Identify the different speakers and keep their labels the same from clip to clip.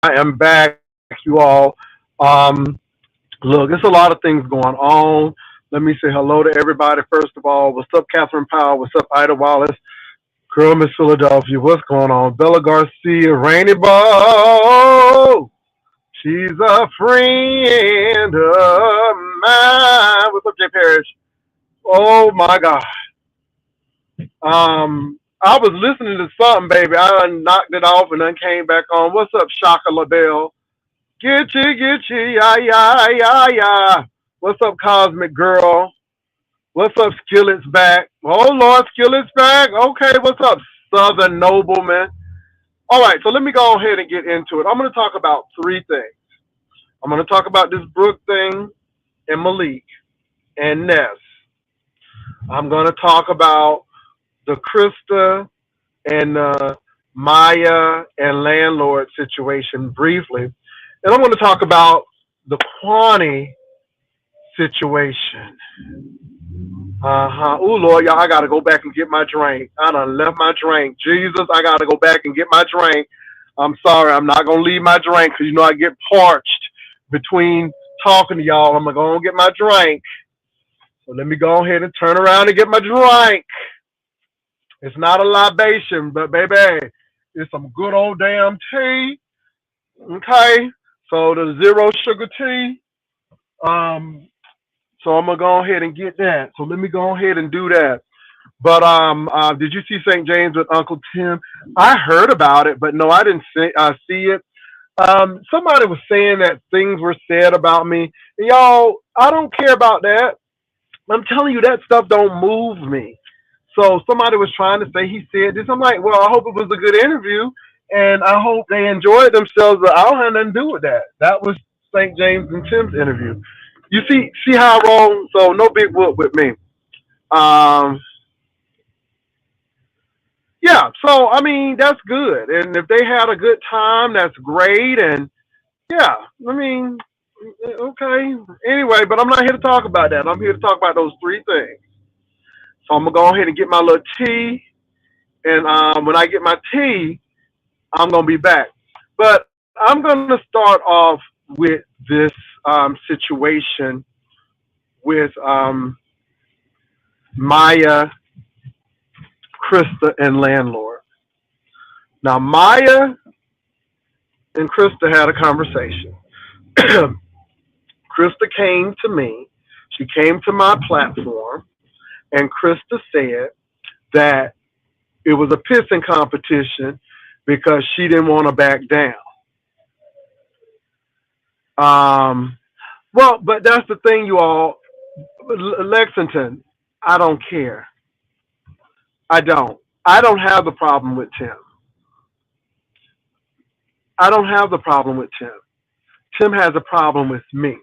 Speaker 1: I am back, you all. Um, Look, there's a lot of things going on. Let me say hello to everybody. First of all, what's up, Catherine Powell? What's up, Ida Wallace? Girl, Miss Philadelphia. What's going on? Bella Garcia, Rainy Ball. She's a friend of mine. What's up, Jay Parrish? Oh my God. I was listening to something, baby. I done knocked it off and then came back on. What's up, Shaka LaBelle? Get you, yeah, yeah, yeah, yeah. What's up, Cosmic Girl? What's up, Skillet's back? Oh, Lord, Skillet's back. Okay, what's up, Southern Nobleman? All right, so let me go ahead and get into it. I'm going to talk about three things. I'm going to talk about this Brooke thing and Malik and Ness. I'm going to talk about the Krista and Maya and landlord situation briefly. And I'm going to talk about the Kwani situation. Ooh, Lord, y'all, I got to go back and get my drink. I done left my drink. Jesus, I got to go back and get my drink. I'm sorry. I'm not going to leave my drink because, I get parched between talking to y'all. I'm going to go and get my drink. So let me go ahead and turn around and get my drink. It's not a libation, but baby, it's some good old damn tea. Okay. So the zero sugar tea. Um, so I'm gonna go ahead and get that. So let me go ahead and do that. But did you see St. James with Uncle Tim? I heard about it, but no, I didn't see it. Somebody was saying that things were said about me. And y'all, I don't care about that. I'm telling you, that stuff don't move me. So somebody was trying to say he said this. I'm like, well, I hope it was a good interview, and I hope they enjoyed themselves. But I don't have nothing to do with that. That was St. James and Tim's interview. You see how I roll. So no big whoop with me. Um, yeah. So I mean, that's good. And if they had a good time, that's great. And yeah, I mean, okay. Anyway, but I'm not here to talk about that. I'm here to talk about those three things. So I'm gonna go ahead and get my little tea, and when I get my tea, I'm gonna be back. But I'm gonna start off with this situation with Maya, Krista, and landlord. Now Maya and Krista had a conversation. Krista came to me. She came to my platform, and Krista said that it was a pissing competition because she didn't want to back down. Um, well, but that's the thing, you all. Lexington, I don't care. I don't. I don't have the problem with Tim. I don't have the problem with Tim. Tim has a problem with me.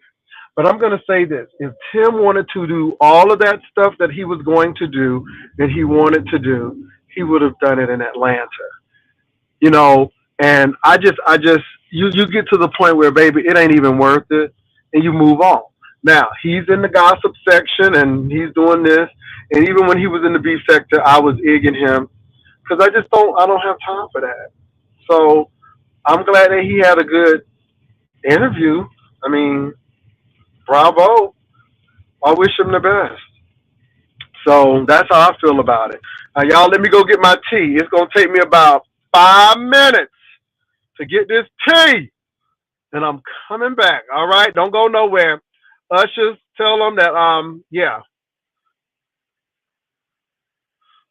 Speaker 1: But I'm going to say this. If Tim wanted to do all of that stuff that he was going to do, that he wanted to do, he would have done it in Atlanta. You know, and you get to the point where, baby, it ain't even worth it, and you move on. Now, he's in the gossip section, and he's doing this, and even when he was in the B sector, I was egging him, because I don't have time for that. So I'm glad that he had a good interview. I mean, bravo. I wish him the best. So that's how I feel about it. Y'all, let me go get my tea. It's gonna take me about 5 minutes to get this tea, and I'm coming back. All right, don't go nowhere. Ushers, tell them that yeah,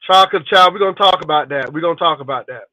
Speaker 1: chocolate child. We're gonna talk about that. We're gonna talk about that.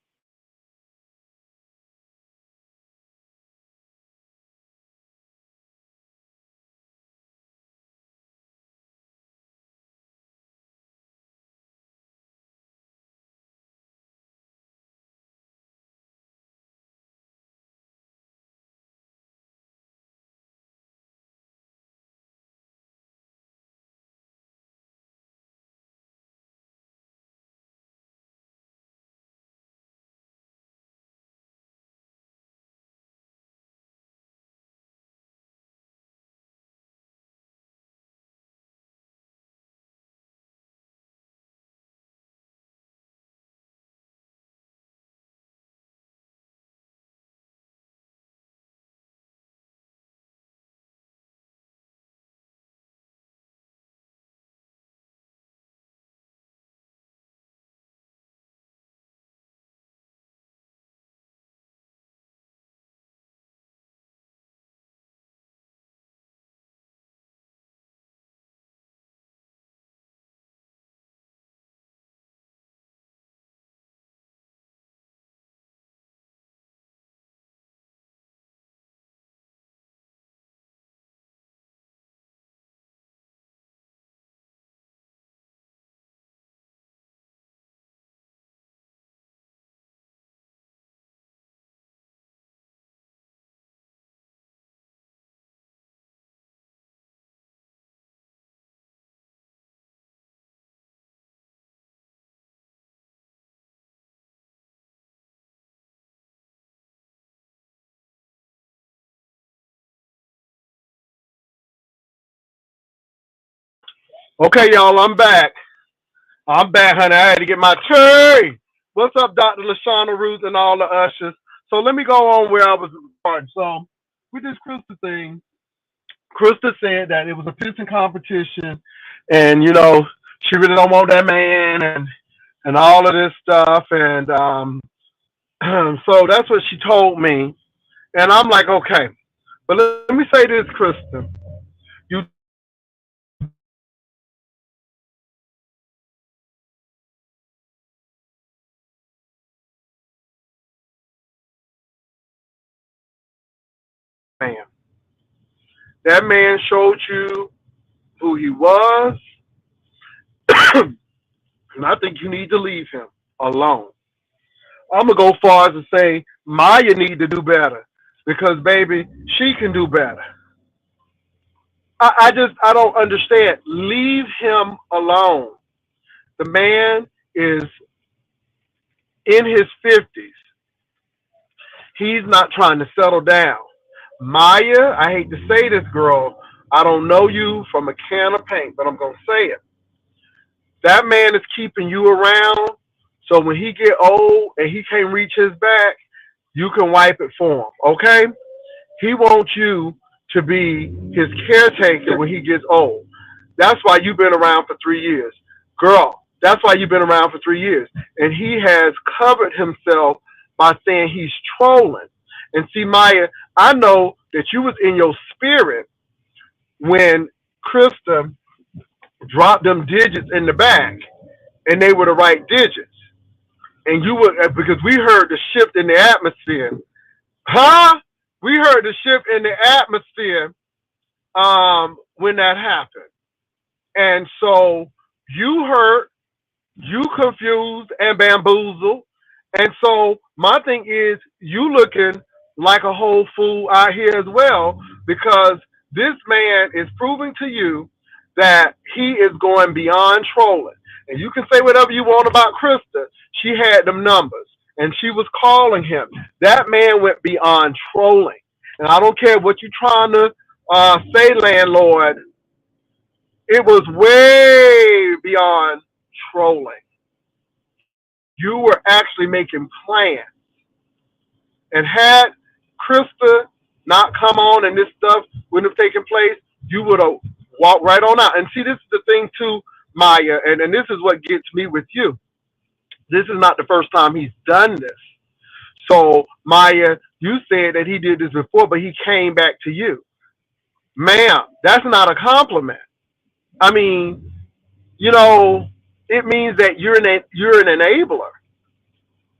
Speaker 1: Okay, y'all, I'm back. I'm back, honey. I had to get my tea. What's up, Dr. LaShawna Ruth and all the ushers? So let me go on where I was starting. So with this Krista thing, Krista said that it was a pissing competition, and she really don't want that man, and all of this stuff, and so that's what she told me, and I'm like, okay, but let me say this, Krista, you man, that man showed you who he was, and I think you need to leave him alone. I'm gonna go far as to say Maya need to do better because baby, she can do better. I don't understand. Leave him alone. The man is in his 50s. He's not trying to settle down. Maya, I hate to say this, girl. I don't know you from a can of paint, but I'm gonna say it. That man is keeping you around, so when he get old and he can't reach his back, you can wipe it for him. Okay? He wants you to be his caretaker when he gets old. That's why you've been around for 3 years. Girl, that's why you've been around for 3 years. And he has covered himself by saying he's trolling. And see, Maya, I know that you was in your spirit when Krista dropped them digits in the back and they were the right digits. And you were, because we heard the shift in the atmosphere. Huh? We heard the shift in the atmosphere when that happened. And so you hurt, you confused and bamboozled. And so my thing is you looking like a whole fool out here as well because this man is proving to you that he is going beyond trolling. And you can say whatever you want about Krista. She had them numbers and she was calling him. That man went beyond trolling. And I don't care what you're trying to say, landlord. It was way beyond trolling. You were actually making plans. And had Krista not come on and this stuff wouldn't have taken place, you would have walked right on out. And see, this is the thing too, Maya, and this is what gets me with you. This is not the first time he's done this. So, Maya, you said that he did this before, but he came back to you. Ma'am, that's not a compliment. I mean, it means that you're an enabler.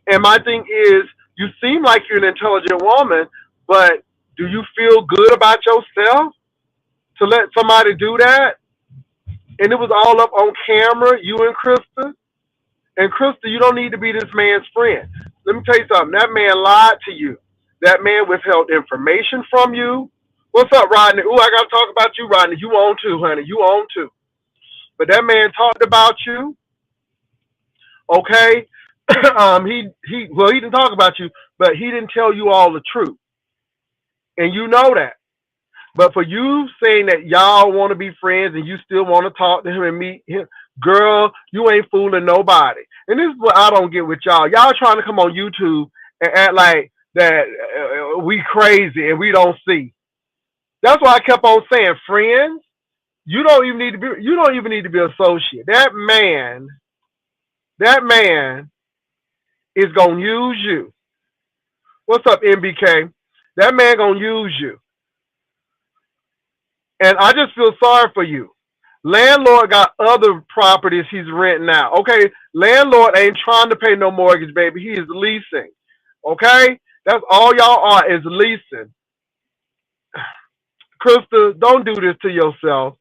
Speaker 1: And my thing is, you seem like you're an intelligent woman, but do you feel good about yourself to let somebody do that? And it was all up on camera, you and Krista. And Krista, you don't need to be this man's friend. Let me tell you something. That man lied to you. That man withheld information from you. What's up, Rodney? Ooh, I got to talk about you, Rodney. You on too, honey. You on too. But that man talked about you. Okay. He didn't talk about you, but he didn't tell you all the truth, and you know that. But for you saying that y'all want to be friends and you still want to talk to him and meet him, girl, you ain't fooling nobody. And this is what I don't get with y'all. Y'all trying to come on YouTube and act like that we crazy and we don't see. That's why I kept on saying, friends. You don't even need to be. You don't even need to be associate. That man is gonna use you. What's up, MBK? That man gonna use you. And I just feel sorry for you. Landlord got other properties he's renting out. Okay, landlord ain't trying to pay no mortgage, baby. He is leasing. Okay, that's all y'all are is leasing. Krista, don't do this to yourself,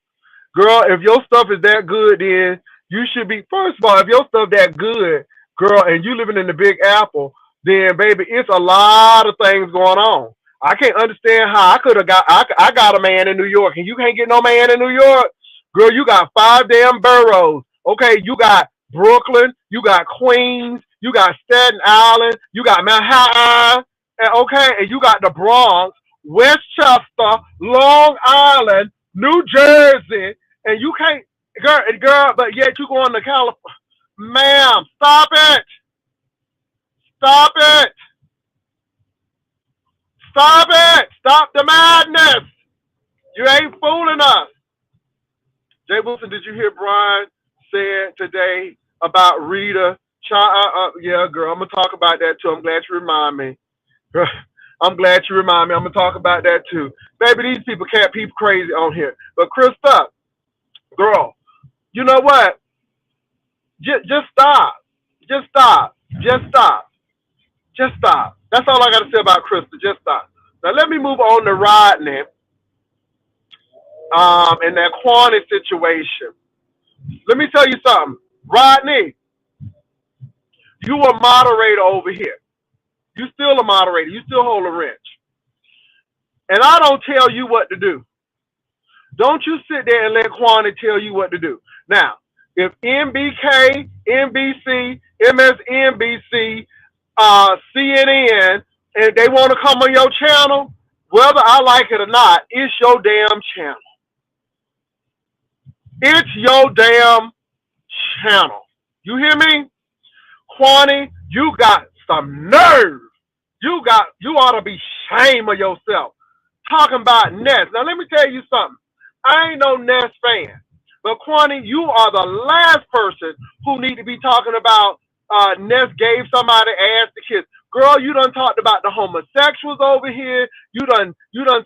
Speaker 1: girl. If your stuff is that good, then you should be. First of all, if your stuff that good, girl, and you living in the Big Apple, then baby, it's a lot of things going on. I can't understand how I could have got. I got a man in New York, and you can't get no man in New York. Girl, you got 5 damn boroughs. Okay, you got Brooklyn, you got Queens, you got Staten Island, you got Manhattan, and okay, and you got the Bronx, Westchester, Long Island, New Jersey, and you can't. girl, but yet you going to California. Ma'am, stop it. Stop it. Stop it. Stop the madness. You ain't fooling us. Jay Wilson, did you hear Brian said today about Rita? Yeah, girl, I'm going to talk about that too. I'm glad you remind me. I'm glad you remind me. I'm going to talk about that too. Baby, these people can't be crazy on here. But Krista, girl, you know what? Just stop. Just stop. Just stop. Just stop. That's all I got to say about Krista. Just stop. Now let me move on to Rodney. In that Quantity situation. Let me tell you something. Rodney, you a moderator over here. You still a moderator. You still hold a wrench. And I don't tell you what to do. Don't you sit there and let Quantity tell you what to do. Now, if NBK, NBC, MSNBC, CNN, and they want to come on your channel, whether I like it or not, it's your damn channel. It's your damn channel. You hear me? Quantity, you got some nerve. You ought to be ashamed of yourself. Talking about Ness. Now let me tell you something. I ain't no Ness fan. But Quantity, you are the last person who need to be talking about Ness gave somebody ass to kiss. Girl, you done talked about the homosexuals over here. You done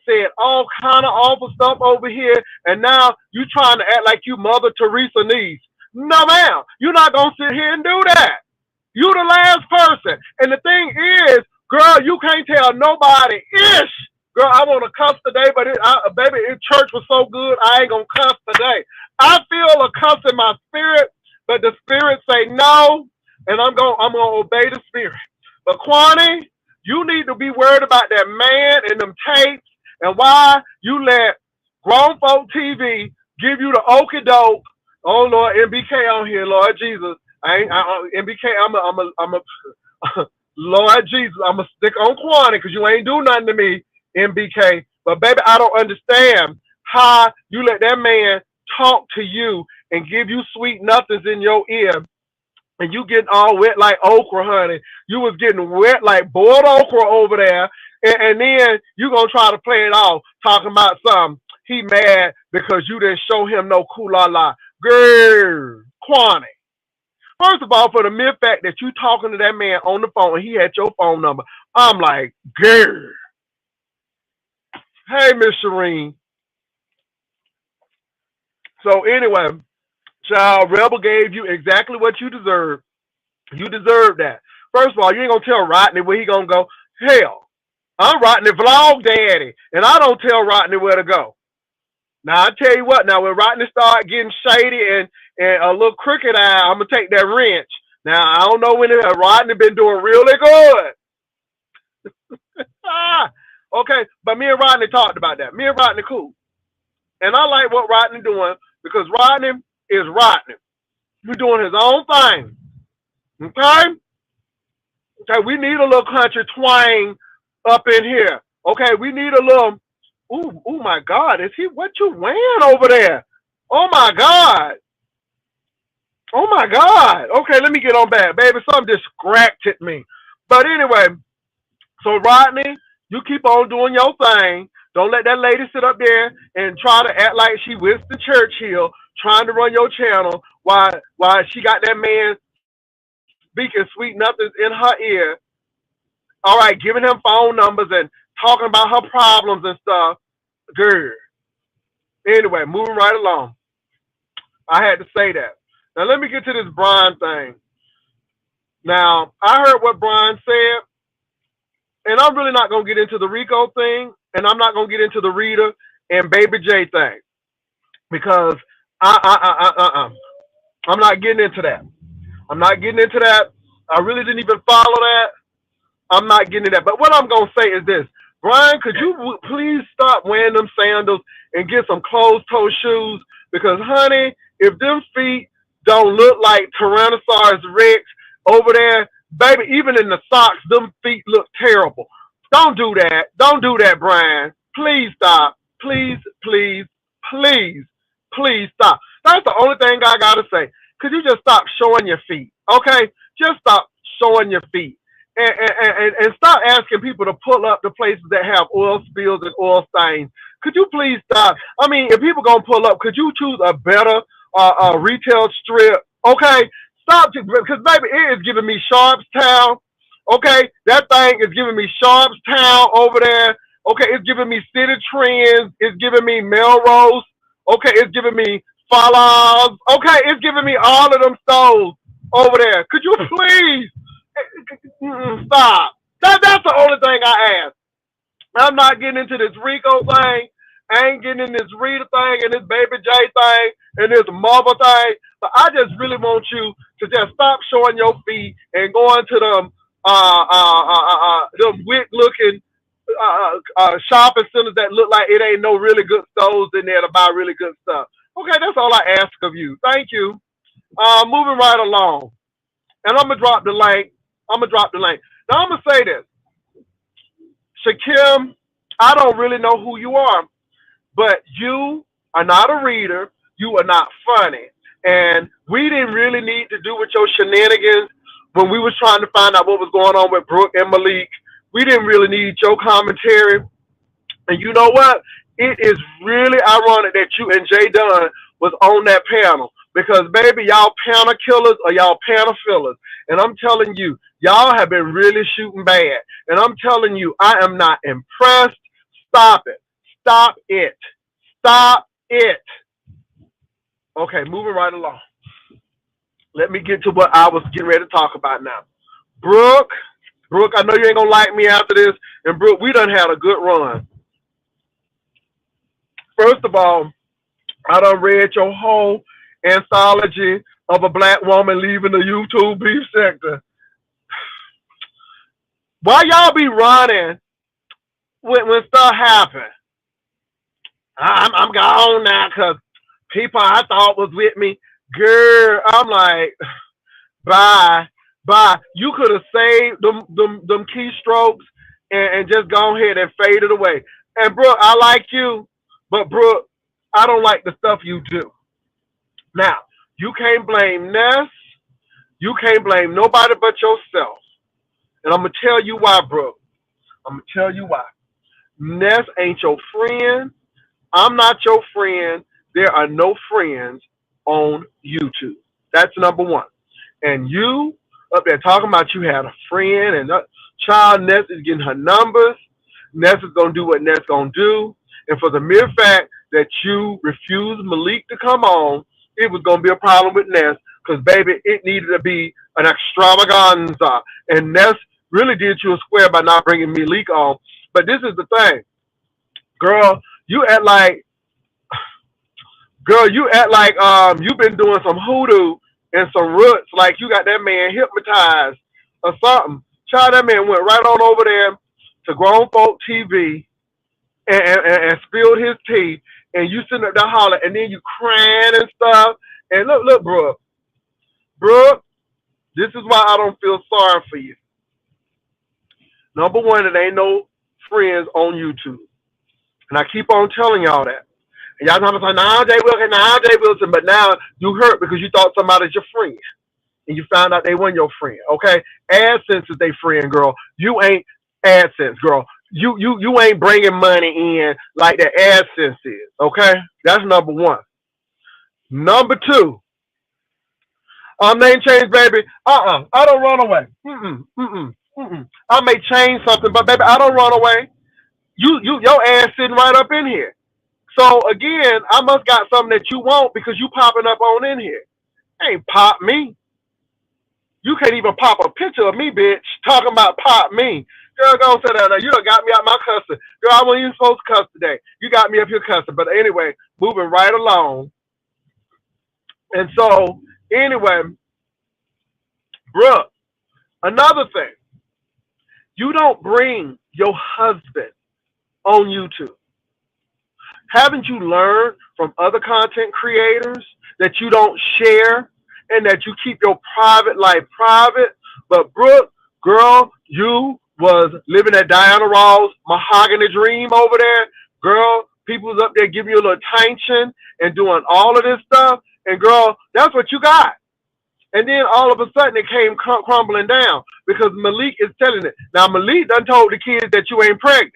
Speaker 1: said all kind of awful stuff over here. And now you trying to act like you Mother Teresa niece. No, ma'am. You're not going to sit here and do that. You the last person. And the thing is, girl, you can't tell nobody ish. Girl, I want to cuss today, but baby, church was so good, I ain't going to cuss today. I feel a cuss in my spirit, but the spirit say no, and I'm going to obey the spirit. But Quantity, you need to be worried about that man and them tapes and why you let Grown Folk TV give you the okie doke. Oh Lord, MBK on here, Lord Jesus. MBK, I'm a Lord Jesus, I'm a stick on Quantity because you ain't do nothing to me, MBK. But baby, I don't understand how you let that man talk to you and give you sweet nothings in your ear. And you getting all wet like okra, honey. You was getting wet like boiled okra over there. And then you going to try to play it off, talking about something. He mad because you didn't show him no la. Girl, Quantity. First of all, for the mere fact that you talking to that man on the phone and he had your phone number, I'm like, girl. Hey, Miss Shireen. So anyway, child, Rebel gave you exactly what you deserve. You deserve that. First of all, you ain't going to tell Rodney where he going to go. Hell, I'm Rodney Vlog Daddy, and I don't tell Rodney where to go. Now, I tell you what, now, when Rodney start getting shady and a little crooked eye, I'm going to take that wrench. Now, I don't know when Rodney been doing really good. Okay, but me and Rodney talked about that. Me and Rodney cool. And I like what Rodney doing because Rodney is Rodney. He's doing his own thing. Okay? Okay, we need a little country twang up in here. Okay, we need a little, oh my God, what you wearing over there? Oh my God. Oh my God. Okay, let me get on back. Baby, something distracted me. But anyway, so Rodney, you keep on doing your thing. Don't let that lady sit up there and try to act like she Winston Churchill trying to run your channel while she got that man speaking sweet nothings in her ear. All right, giving him phone numbers and talking about her problems and stuff. Girl. Anyway, moving right along. I had to say that. Now let me get to this Brian thing. Now, I heard what Brian said, and I'm really not going to get into the Rico thing, and I'm not going to get into the Rita and Baby J thing, because I'm not getting into that. I'm not getting into that. I really didn't even follow that. I'm not getting into that. But what I'm going to say is this. Brian, could you please stop wearing them sandals and get some closed-toe shoes? Because, honey, if them feet don't look like Tyrannosaurus Rex over there, baby, even in the socks, them feet look terrible. Don't do that. Don't do that, Brian. Please stop. Please, please, please, please stop. That's the only thing I gotta say. Could you just stop showing your feet? Okay? Just stop showing your feet. And stop asking people to pull up the places that have oil spills and oil stains. Could you please stop? I mean, if people gonna pull up, could you choose a better retail strip? Okay? Stop, because baby, it is giving me Sharpstown. Okay? That thing is giving me Sharpstown over there. Okay? It's giving me City Trends. It's giving me Melrose. Okay? It's giving me Follows. Okay? It's giving me all of them stores over there. Could you please stop? That's the only thing I ask. I'm not getting into this Rico thing. I ain't getting in this Rita thing and this Baby J thing and this mother thing. But I just really want you to just stop showing your feet and going to them wick looking shopping centers that look like it ain't no really good stores in there to buy really good stuff. Okay, that's all I ask of you. Thank you. Moving right along. And I'm gonna drop the link. Now I'm gonna say this. Shakim, I don't really know who you are, but you are not a reader. You are not funny. And we didn't really need to do with your shenanigans when we was trying to find out what was going on with Brooke and Malik. We didn't really need your commentary. And you know what? It is really ironic that you and Jay Dunn was on that panel. Because, baby, y'all panel killers or y'all panel fillers. And I'm telling you, y'all have been really shooting bad. And I'm telling you, I am not impressed. Stop it. Stop it. Stop it. Okay, moving right along. Let me get to what I was getting ready to talk about now. Brooke, I know you ain't going to like me after this. And, Brooke, we done had a good run. First of all, I done read your whole anthology of a black woman leaving the YouTube beef sector. Why y'all be running when stuff happen? I'm gone now because people I thought was with me, girl. I'm like, bye. You could have saved them keystrokes and just gone ahead and faded away. And Brooke, I like you, but Brooke, I don't like the stuff you do. Now, you can't blame Ness. You can't blame nobody but yourself. And I'm going to tell you why, Brooke. I'm going to tell you why. Ness ain't your friend. I'm not your friend. There are no friends on YouTube. That's number one. And you up there talking about you had a friend and child Ness is getting her numbers. Ness is going to do what Ness going to do. And for the mere fact that you refused Malik to come on, it was going to be a problem with Ness because, baby, it needed to be an extravaganza. And Ness really did you a square by not bringing Malik on. But this is the thing. Girl, you act like you've been doing some hoodoo and some roots like you got that man hypnotized or something. Child, that man went right on over there to Grown Folk TV and spilled his tea. And you sitting up there hollering, and then you crying and stuff. And look, Brooke, this is why I don't feel sorry for you. Number one, it ain't no friends on YouTube. And I keep on telling y'all that. And y'all talking about, now Jay Wilson, but now you hurt because you thought somebody's your friend. And you found out they weren't your friend, okay? AdSense is their friend, girl. You ain't AdSense, girl. You ain't bringing money in like the AdSense is, okay? That's number one. Number two, name change, baby. I don't run away. I may change something, but baby, I don't run away. Your ass sitting right up in here. So again, I must got something that you want because you popping up on in here. Ain't pop me. You can't even pop a picture of me, bitch. Talking about pop me. Girl, go sit down there. You done got me out my cussing. Girl, I wasn't even supposed to cuss today. You got me up here cussing. But anyway, moving right along. And so, anyway, Brooke, another thing. You don't bring your husband on YouTube. Haven't you learned from other content creators that you don't share and that you keep your private life private? But Brooke, girl, you was living that Diana Ross mahogany dream over there. Girl, people was up there giving you a little attention and doing all of this stuff. And girl, that's what you got. And then all of a sudden it came crumbling down because Malik is telling it. Now Malik done told the kids that you ain't pregnant.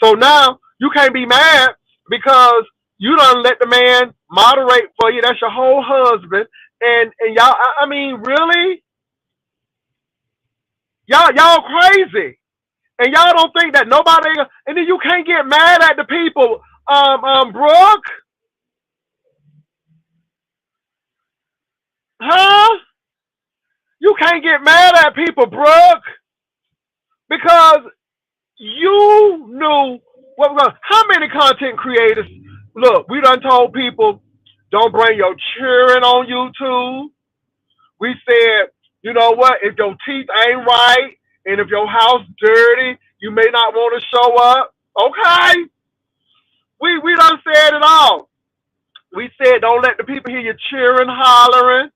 Speaker 1: So now you can't be mad because you done let the man moderate for you. That's your whole husband. And y'all, I mean, really? Y'all crazy. And y'all don't think that nobody, and then you can't get mad at the people. Brooke? Huh? You can't get mad at people, Brooke, because you knew what was going. How many content creators? Look, we done told people don't bring your children on YouTube. We said, you know what? If your teeth ain't right and if your house dirty, you may not want to show up. Okay, we done said it all. We said don't let the people hear your children hollering.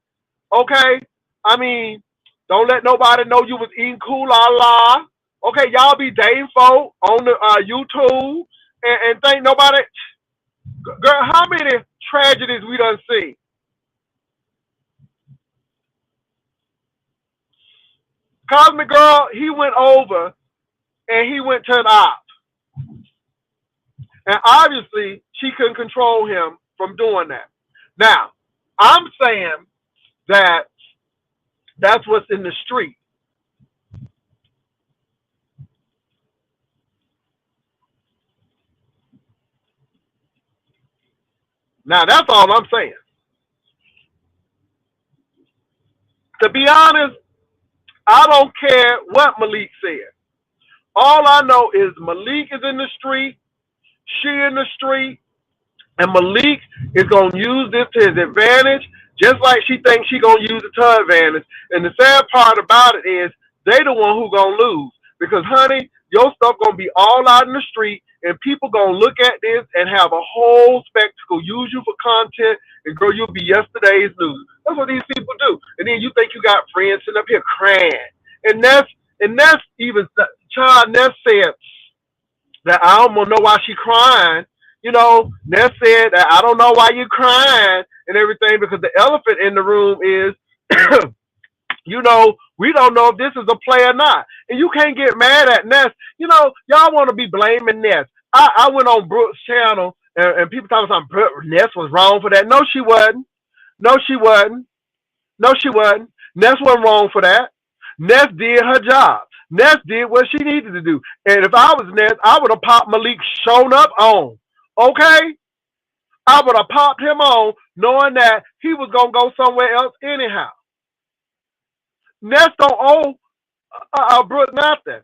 Speaker 1: Okay, I mean, don't let nobody know you was eating cool la la. Okay, y'all be dating folk on the YouTube and think nobody. Girl, how many tragedies we done see? Cosmic Girl, he went over and he went to an op. And obviously, she couldn't control him from doing that. Now, I'm saying that that's what's in the street. Now, that's all I'm saying. To be honest, I don't care what Malik said. All I know is Malik is in the street, she in the street, and Malik is going to use this to his advantage, just like she thinks she going to use it to her advantage. And the sad part about it is they the one who going to lose. Because, honey, your stuff going to be all out in the street, and people going to look at this and have a whole spectacle, use you for content, and girl, you'll be yesterday's news. That's what these people do. And then you think you got friends sitting up here crying. And Ness even, child, Ness said that I don't know why she crying. You know, Ness said that I don't know why you crying and everything because the elephant in the room is, you know, we don't know if this is a play or not. And you can't get mad at Ness. You know, y'all want to be blaming Ness. I went on Brooke's channel and people talking about Ness was wrong for that. No, she wasn't. No, she wasn't. No, she wasn't. Ness wasn't wrong for that. Ness did her job. Ness did what she needed to do. And if I was Ness, I would have popped Malik shown up on. Okay? I would have popped him on knowing that he was going to go somewhere else anyhow. Ness don't owe Brooke nothing.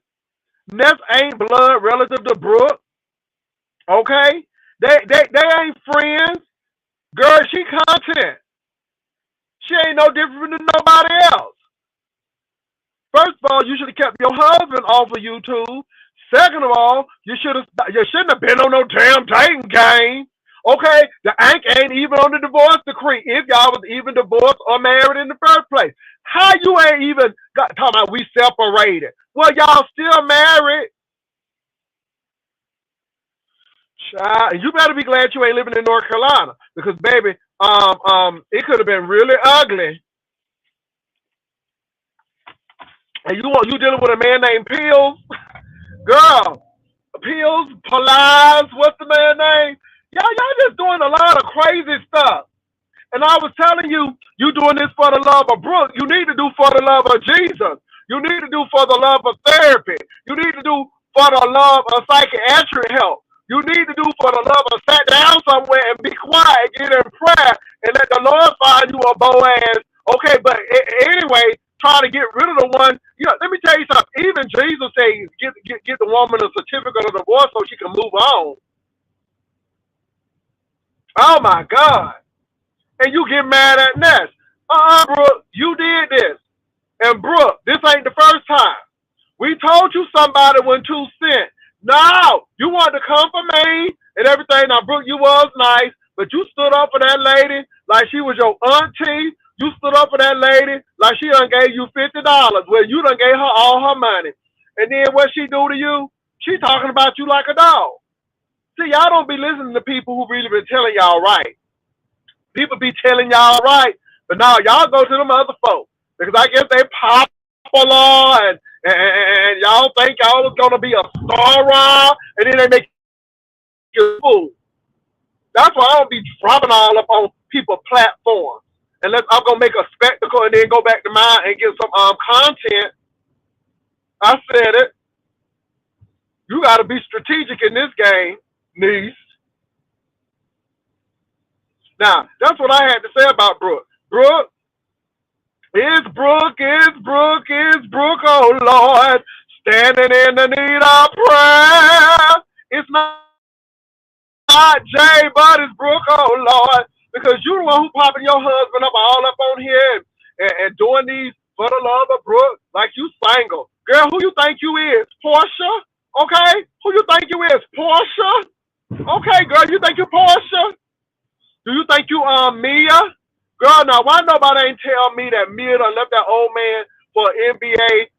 Speaker 1: Ness ain't blood relative to Brooke. Okay? They ain't friends. Girl, she content. She ain't no different than nobody else. First of all, you should have kept your husband off of YouTube. Second of all, you shouldn't have been on no damn dating game. Okay, the ink ain't even on the divorce decree. If y'all was even divorced or married in the first place, how you ain't even talking about we separated? Well, y'all still married. Child, you better be glad you ain't living in North Carolina because, baby, it could have been really ugly. And you dealing with a man named Pills, girl. Pills, Polize, what's the man name? Y'all just doing a lot of crazy stuff. And I was telling you, you doing this for the love of Brooke. You need to do for the love of Jesus. You need to do for the love of therapy. You need to do for the love of psychiatric help. You need to do for the love of sit down somewhere and be quiet, get in prayer, and let the Lord find you a Boaz. Okay, but anyway, trying to get rid of the one. You know, let me tell you something. Even Jesus says, get the woman a certificate of divorce so she can move on. Oh my God! And you get mad at Ness. Brooke, you did this. And Brooke, this ain't the first time. We told you somebody when 2 cents. No, you wanted to come for me and everything. Now, Brooke, you was nice, but you stood up for that lady like she was your auntie. You stood up for that lady like she done gave you $50. Well, you done gave her all her money. And then what she do to you? She talking about you like a dog. See, y'all don't be listening to people who really been telling y'all right. People be telling y'all right, but now y'all go to them other folks because I guess they popular and y'all think y'all is gonna be a star, and then they make you fool. That's why I don't be dropping all up on people's platforms unless I'm gonna make a spectacle and then go back to mine and get some content. I said it. You got to be strategic in this game, niece. Now, that's what I had to say about Brooke. Brooke, oh Lord, standing in the need of prayer. It's not Jay, but it's Brooke, oh Lord, because you the one who popping your husband up all up on here and doing these for the love of Brooke, like you single. Girl, who you think you is? Portia? Okay? Who you think you is? Portia? Okay, girl, you think you Portia? Do you think you Mia? Girl, now why nobody ain't tell me that Mia done left that old man for an NBA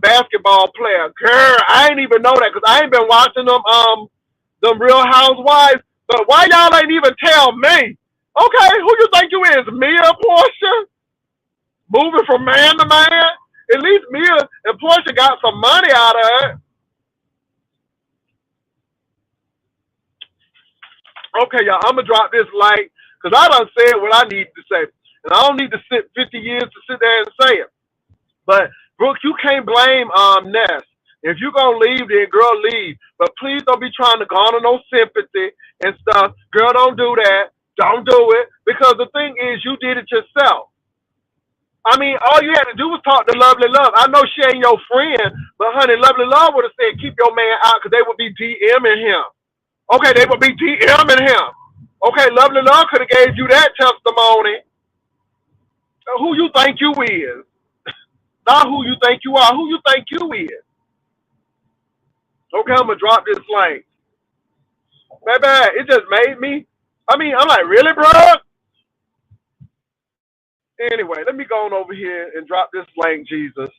Speaker 1: basketball player? Girl, I ain't even know that because I ain't been watching them Real Housewives. But why y'all ain't even tell me? Okay, who you think you is? Mia, Portia? Moving from man to man? At least Mia and Portia got some money out of it. Okay, y'all, I'm going to drop this like, because I done said what I need to say. And I don't need to sit 50 years to sit there and say it. But, Brooke, you can't blame Ness. If you're going to leave, then girl, leave. But please don't be trying to garner no sympathy and stuff. Girl, don't do that. Don't do it. Because the thing is, you did it yourself. I mean, all you had to do was talk to Lovely Love. I know she ain't your friend, but honey, Lovely Love would have said, keep your man out because they would be DMing him. Okay, they would be DMing him. Okay, Lovely Love could have gave you that testimony. Who you think you is? Not who you think you are. Who you think you is? Okay, I'm going to drop this link. Baby, it just made me. I mean, I'm like, really, bro? Anyway, let me go on over here and drop this link, Jesus.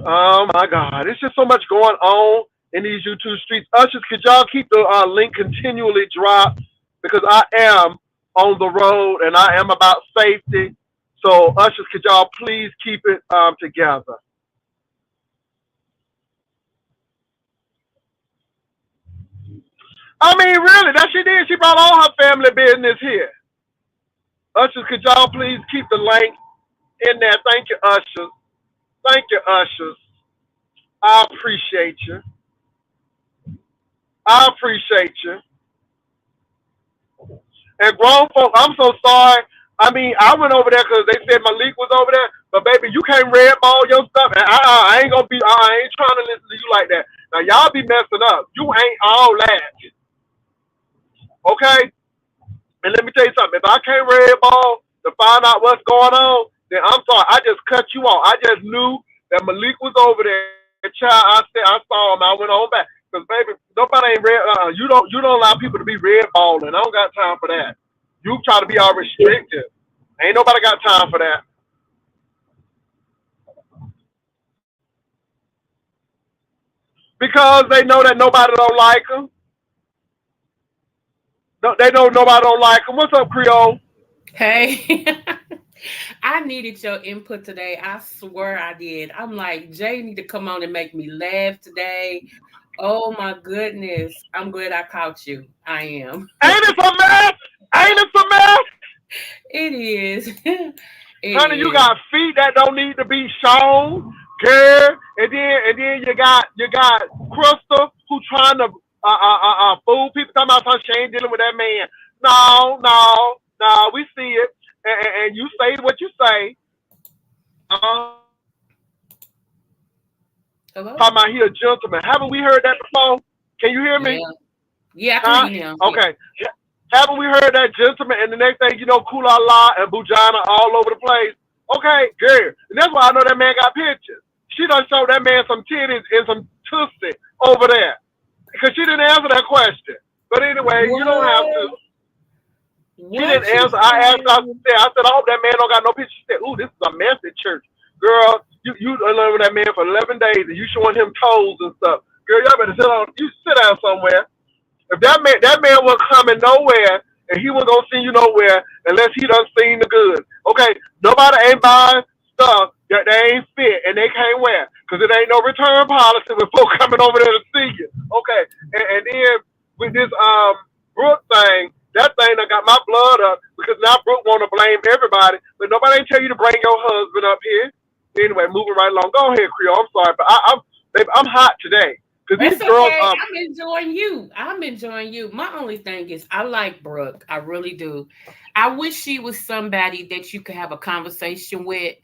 Speaker 1: Oh, my God. It's just so much going on in these YouTube streets. Ushers, could y'all keep the link continually dropped? Because I am on the road and I am about safety. So, ushers, could y'all please keep it together? I mean, really, that she did. She brought all her family business here. Ushers, could y'all please keep the link in there? Thank you, ushers. Thank you, ushers. I appreciate you. I appreciate you. And grown folk, I'm so sorry. I mean, I went over there because they said Malik was over there. But baby, you can't red ball your stuff. And I ain't gonna be. I ain't trying to listen to you like that. Now y'all be messing up. You ain't all that. Okay. And let me tell you something. If I can't red ball to find out what's going on, then I'm sorry. I just cut you off. I just knew that Malik was over there. Child, I saw him. I went on back. Because baby, nobody ain't red. You don't allow people to be red balling. I don't got time for that. You try to be all restrictive. Ain't nobody got time for that. Because they know that nobody don't like them. No, they know nobody don't like them. What's up, Creole?
Speaker 2: Hey, I needed your input today. I swear I did. I'm like, Jay need to come on and make me laugh today. Oh my goodness. I'm glad I caught you. I am.
Speaker 1: Ain't it some mess? Ain't it some mess?
Speaker 2: It is. It
Speaker 1: Honey, you
Speaker 2: is.
Speaker 1: got feet that don't need to be shown, girl. And then you got Crystal who trying to fool people talking about she ain't dealing with that man. No, we see it. And you say what you say. Uh,
Speaker 2: Hello?
Speaker 1: Talking about he a gentleman. Haven't we heard that before? Can you hear
Speaker 2: Yeah.
Speaker 1: me?
Speaker 2: Yeah, I
Speaker 1: Huh?
Speaker 2: can hear you now.
Speaker 1: Okay. Haven't we heard that gentleman? And the next thing you know, Kula La and Bujana all over the place. Okay, good. And that's why I know that man got pictures. She done showed that man some titties and some tussie over there. Because she didn't answer that question. But anyway, you don't have to.
Speaker 2: What?
Speaker 1: She
Speaker 2: What
Speaker 1: didn't
Speaker 2: you
Speaker 1: answer. I asked her,
Speaker 2: saying?
Speaker 1: I said, I hope that man don't got no pictures. She said, ooh, this is a messy church. Girl, you done with that man for 11 days and you showing him toes and stuff. Girl, y'all better sit down somewhere. If that man was coming nowhere and he wasn't gonna send you nowhere unless he done seen the goods. Okay, nobody ain't buying stuff that they ain't fit and they can't wear because it ain't no return policy with folks coming over there to see you. Okay, and then with this Brooke thing, that thing that got my blood up because now Brooke want to blame everybody, but nobody ain't tell you to bring your husband up here. Anyway, moving right along. Go ahead, Creole. I'm sorry, but I'm hot today because these
Speaker 2: That's
Speaker 1: girls.
Speaker 2: okay. I'm enjoying you. I'm enjoying you. My only thing is, I like Brooke. I really do. I wish she was somebody that you could have a conversation with,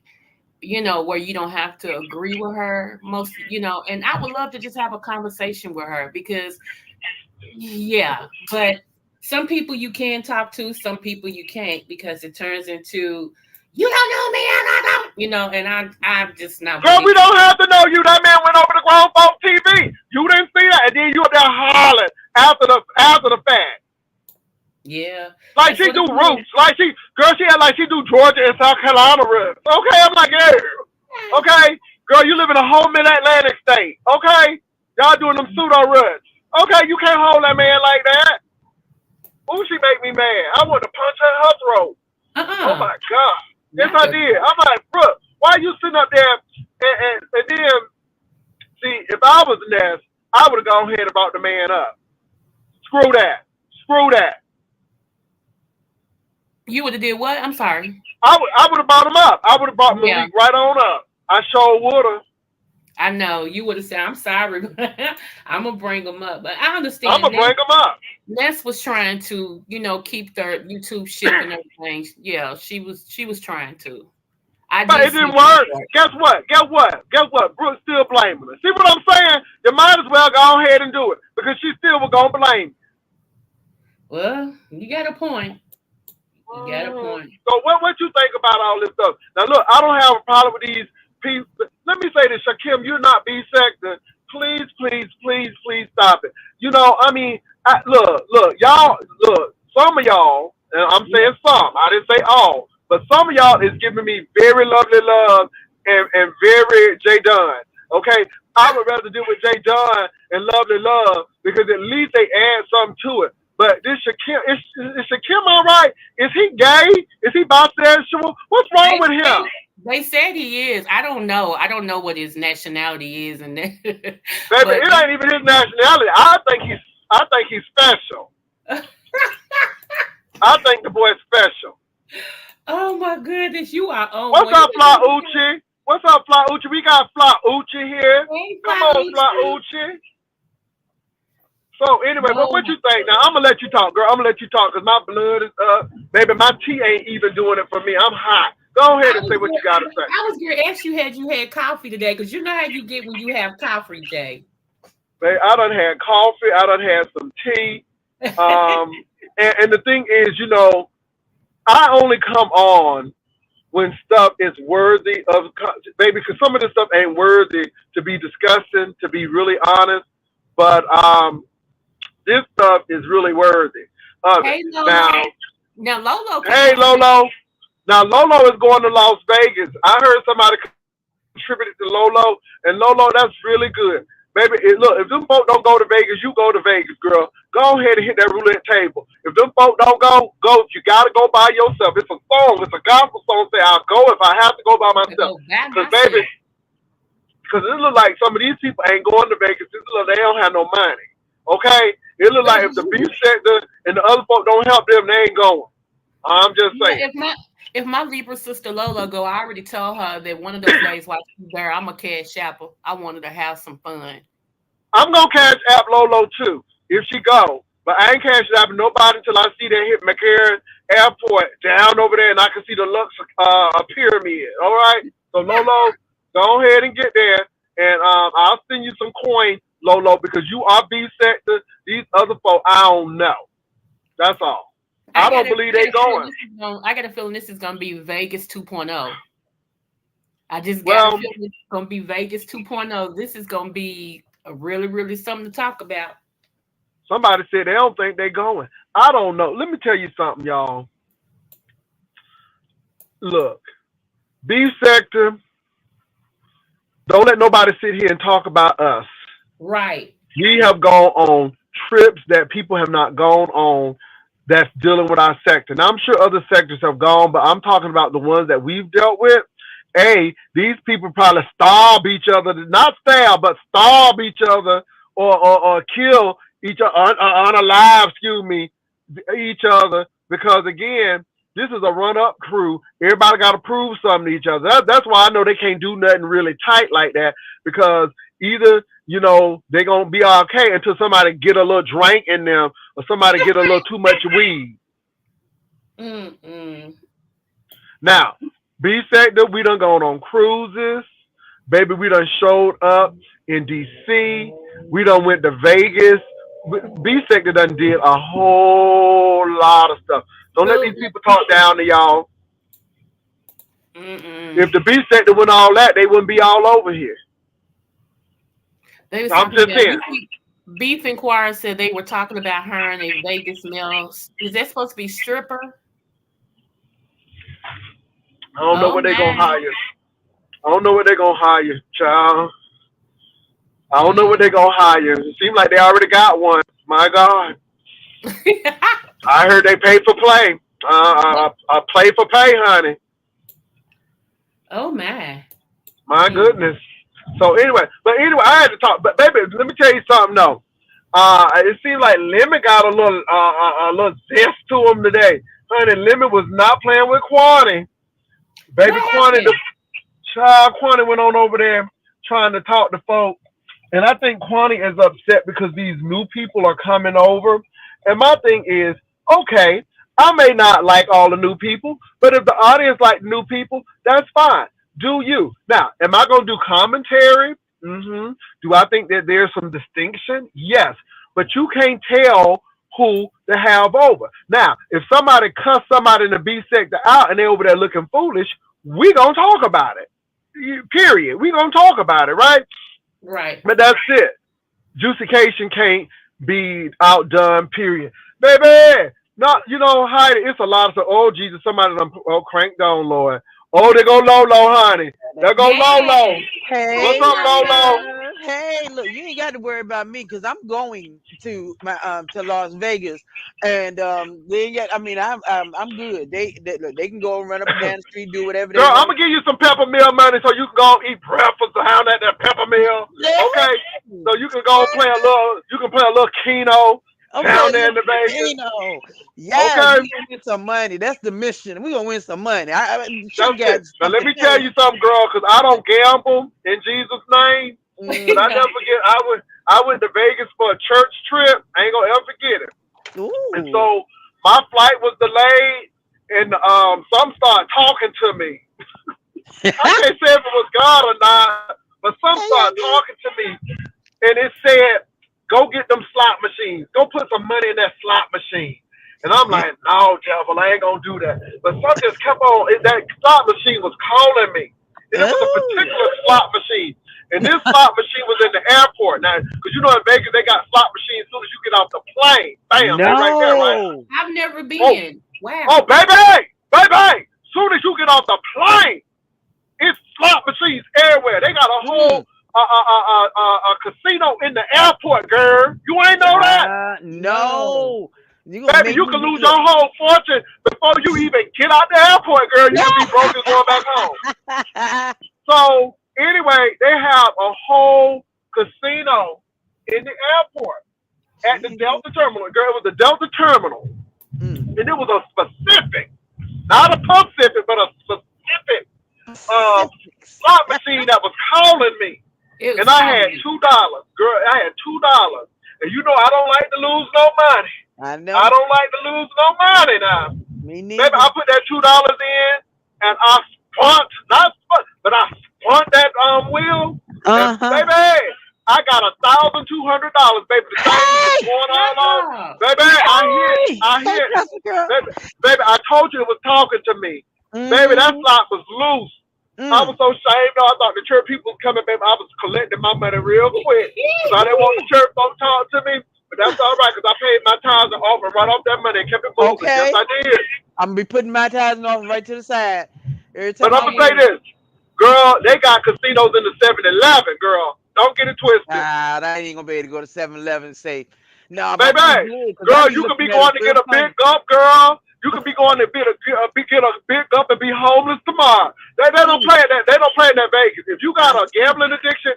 Speaker 2: where you don't have to agree with her and I would love to just have a conversation with her because, yeah, but some people you can talk to, some people you can't because it turns into, you don't know me and I don't, and I'm just not.
Speaker 1: Girl, we don't have to know you. That man went over to grown folk TV. You didn't see that, and then you up there hollering after the fact.
Speaker 2: Yeah.
Speaker 1: Like she do roots. She act like she do Georgia and South Carolina roots. Okay, I'm like, yeah. Okay, girl, you live in a whole mid-Atlantic state. Okay, y'all doing them pseudo roots. Okay, you can't hold that man like that. Ooh, she make me mad. I want to punch her in her throat. Oh my God. Yes, I did. I'm like, Brooke, why are you sitting up there? And then, see, if I was Ness, I would have gone ahead and brought the man up. Screw that.
Speaker 2: You would have did what? I'm sorry.
Speaker 1: I would have brought him up. I would have brought Malik right on up. I sure would have.
Speaker 2: I know you would have said, "I'm sorry, I'm gonna bring him up." But I understand.
Speaker 1: I'm gonna bring him up.
Speaker 2: Ness was trying to, keep their YouTube ship and everything. Yeah, she was trying to.
Speaker 1: But it didn't work. Guess what? Brooke's still blaming her. See what I'm saying? You might as well go ahead and do it because she still was gonna blame you.
Speaker 2: Well, you got a point.
Speaker 1: So what you think about all this stuff? Now look, I don't have a problem with these people. Let me say this, Shakim, you're not B-sector. Please stop it. Look, y'all, some of y'all, and I'm saying some, I didn't say all, but some of y'all is giving me very lovely love and very J Dunn. Okay? I would rather deal with J Dunn and lovely love because at least they add something to it. But this Shakim, is Shakim all right? Is he gay? Is he bisexual? What's wrong with him?
Speaker 2: They said he is. I don't know. I don't know what his nationality is,
Speaker 1: Baby, it ain't even his nationality. I think he's special. I think the boy's special.
Speaker 2: Oh my goodness, you are on.
Speaker 1: What's up, Fly Uchi? What's up, Fly Uchi? We got Fly Uchi here.
Speaker 2: Hey,
Speaker 1: come on, Fly Uchi. So anyway, what you think? Now I'm gonna let you talk, girl. I'm gonna let you talk because my blood is up. Baby, my tea ain't even doing it for me. I'm hot. Go ahead and say what you gotta say.
Speaker 2: I was gonna ask you had coffee today because you know how you get when you have coffee, Jay.
Speaker 1: Baby, I done had coffee. I done had some tea. And the thing is, I only come on when stuff is worthy of, baby, because some of this stuff ain't worthy to be discussing, to be really honest. But this stuff is really worthy of it.
Speaker 2: Now Lolo.
Speaker 1: Hey, Lolo. Now, Lolo is going to Las Vegas. I heard somebody contributed to Lolo, and Lolo, that's really good. Baby, look, if them folk don't go to Vegas, you go to Vegas, girl. Go ahead and hit that roulette table. If them folk don't go. You got to go by yourself. It's a song. It's a gospel song. Say, I'll go if I have to go by myself. Because, baby, because it look like some of these people ain't going to Vegas. It look like they don't have no money. Okay? It look like if the beef sector and the other folk don't help them, they ain't going. I'm just saying.
Speaker 2: If my Libra sister Lola go, I already told her that one of those days while she's there, I'm a cash apple. I wanted to have some fun.
Speaker 1: I'm gonna cash app Lolo too if she go, but I ain't cash apping nobody until I see that hit McCarran Airport down over there and I can see the Lux pyramid. All right, so Lolo, go ahead and get there, and I'll send you some coin, Lolo, because you are B sector. These other folk, I don't know. That's all. I don't believe they going.
Speaker 2: I got a feeling this is going to be Vegas 2.0. I just got a feeling it's going to be Vegas 2.0. This is going to be a really, really something to talk about.
Speaker 1: Somebody said they don't think they going. I don't know. Let me tell you something, y'all. Look, B sector, don't let nobody sit here and talk about us.
Speaker 2: Right.
Speaker 1: We have gone on trips that people have not gone on. that's dealing with our sector. Now I'm sure other sectors have gone, but I'm talking about the ones that we've dealt with. These people probably starve each other, not stab, but starve each other or kill each other, unalive, excuse me, each other. Because again, this is a run-up crew. Everybody got to prove something to each other. That's why I know they can't do nothing really tight like that. Because either they're gonna be okay until somebody get a little drink in them, or somebody get a little too much weed.
Speaker 2: Mm-mm.
Speaker 1: Now, B sector, we done gone on cruises. Baby, we done showed up in DC. We done went to Vegas. B sector done did a whole lot of stuff. Don't let these people talk down to y'all.
Speaker 2: Mm-mm.
Speaker 1: If the B sector went all that, they wouldn't be all over here. I'm just saying.
Speaker 2: Beef Inquirer said they were talking about her and a Vegas meals. Is that supposed to be stripper?
Speaker 1: I don't know what they're gonna hire. I don't know what they're gonna hire, child. I don't know what they're gonna hire. It seems like they already got one. My God. I heard they pay for play. I play for pay, honey.
Speaker 2: Oh my.
Speaker 1: My goodness. So anyway, I had to talk. But baby, let me tell you something though. It seems like Lemon got a little zest to him today. Honey, Lemon was not playing with Quani. Baby Quani, the child Quani went on over there trying to talk to folks. And I think Quani is upset because these new people are coming over. And my thing is, okay, I may not like all the new people, but if the audience like new people, that's fine. Do you. Now, am I going to do commentary? Mm-hmm. Do I think that there's some distinction? Yes. But you can't tell who to have over. Now, if somebody cuss somebody in the B sector out and they're over there looking foolish, we going to talk about it. Period. We going to talk about it, right?
Speaker 2: Right.
Speaker 1: But that's it. Juicycation can't be outdone, period. Baby, not, Heidi, it's a lot of stuff. Oh, Jesus, somebody done cranked on, Lord. Oh, they go low, honey. They go low.
Speaker 3: Hey,
Speaker 1: what's up, Lolo?
Speaker 3: Hey, look, you ain't got to worry about me because I'm going to my to Las Vegas, and they get. I mean, I'm good. They look, they can go and run up and down the street, do whatever they
Speaker 1: Girl,
Speaker 3: want.
Speaker 1: I'm gonna give you some peppermill money so you can go eat breakfast around at that peppermill. Okay, so you can go play a little. You can play a little Keno. Down there in the Vegas.
Speaker 3: Yeah, we're gonna win some money. That's the mission. We're gonna win some money.
Speaker 1: Now let me tell you something, girl, because I don't gamble in Jesus' name. But I never forget. I went to Vegas for a church trip. I ain't gonna ever forget it.
Speaker 3: Ooh.
Speaker 1: And so my flight was delayed, and some started talking to me. I can't say if it was God or not, but some started talking to me, and it said, "Go get them slot machines. Go put some money in that slot machine." And I'm like, "No, devil, I ain't gonna do that." But some just kept on. That slot machine was calling me. And it was a particular slot machine. And this slot machine was in the airport. Now, because in Vegas, they got slot machines as soon as you get off the plane. Bam, they're right there, right?
Speaker 2: I've never been. Wow.
Speaker 1: Oh, baby! As soon as you get off the plane, it's slot machines everywhere. They got a whole a casino in the airport, girl. You ain't know that?
Speaker 3: No.
Speaker 1: Baby, you can lose your whole fortune before you even get out the airport, girl. You can be broke and going back home. So, anyway, they have a whole casino in the airport at the Delta Terminal. Girl, it was the Delta Terminal. And it was a specific, not a Pacific, but a specific slot machine that was calling me. And I had $2. Girl, I had $2. And I don't like to lose no money.
Speaker 3: I know.
Speaker 1: I don't like to lose no money now.
Speaker 3: Me neither.
Speaker 1: Baby, I put that $2 in, and I but I spun that wheel. And baby, I got $1,200, baby. The thing was going all on. Baby, I hit. Baby, I told you it was talking to me. Baby, that slot was loose. I was so ashamed. I thought the church people was coming, baby. I was collecting my money real quick. So I didn't want the church folks to talk to me. But that's all right, because I paid my tithes and offering right off that money and kept it moving.
Speaker 3: Okay.
Speaker 1: Yes, I did.
Speaker 3: I'm going to be putting my tithes and offering right to the side.
Speaker 1: But I'm going to say this. Girl, they got casinos in the 7-Eleven, girl. Don't get it twisted.
Speaker 3: Nah, I ain't going to be able to go to 7-Eleven and say, No, but
Speaker 1: Baby,
Speaker 3: I'm good because I
Speaker 1: girl,
Speaker 3: be
Speaker 1: you could be
Speaker 3: looking at
Speaker 1: going
Speaker 3: it
Speaker 1: to
Speaker 3: real
Speaker 1: get a big
Speaker 3: funny.
Speaker 1: gulp, girl. You could be going to get a big gulp and be homeless tomorrow. They don't
Speaker 3: Mm,
Speaker 1: play that. They don't play in that Vegas. If you got a gambling addiction,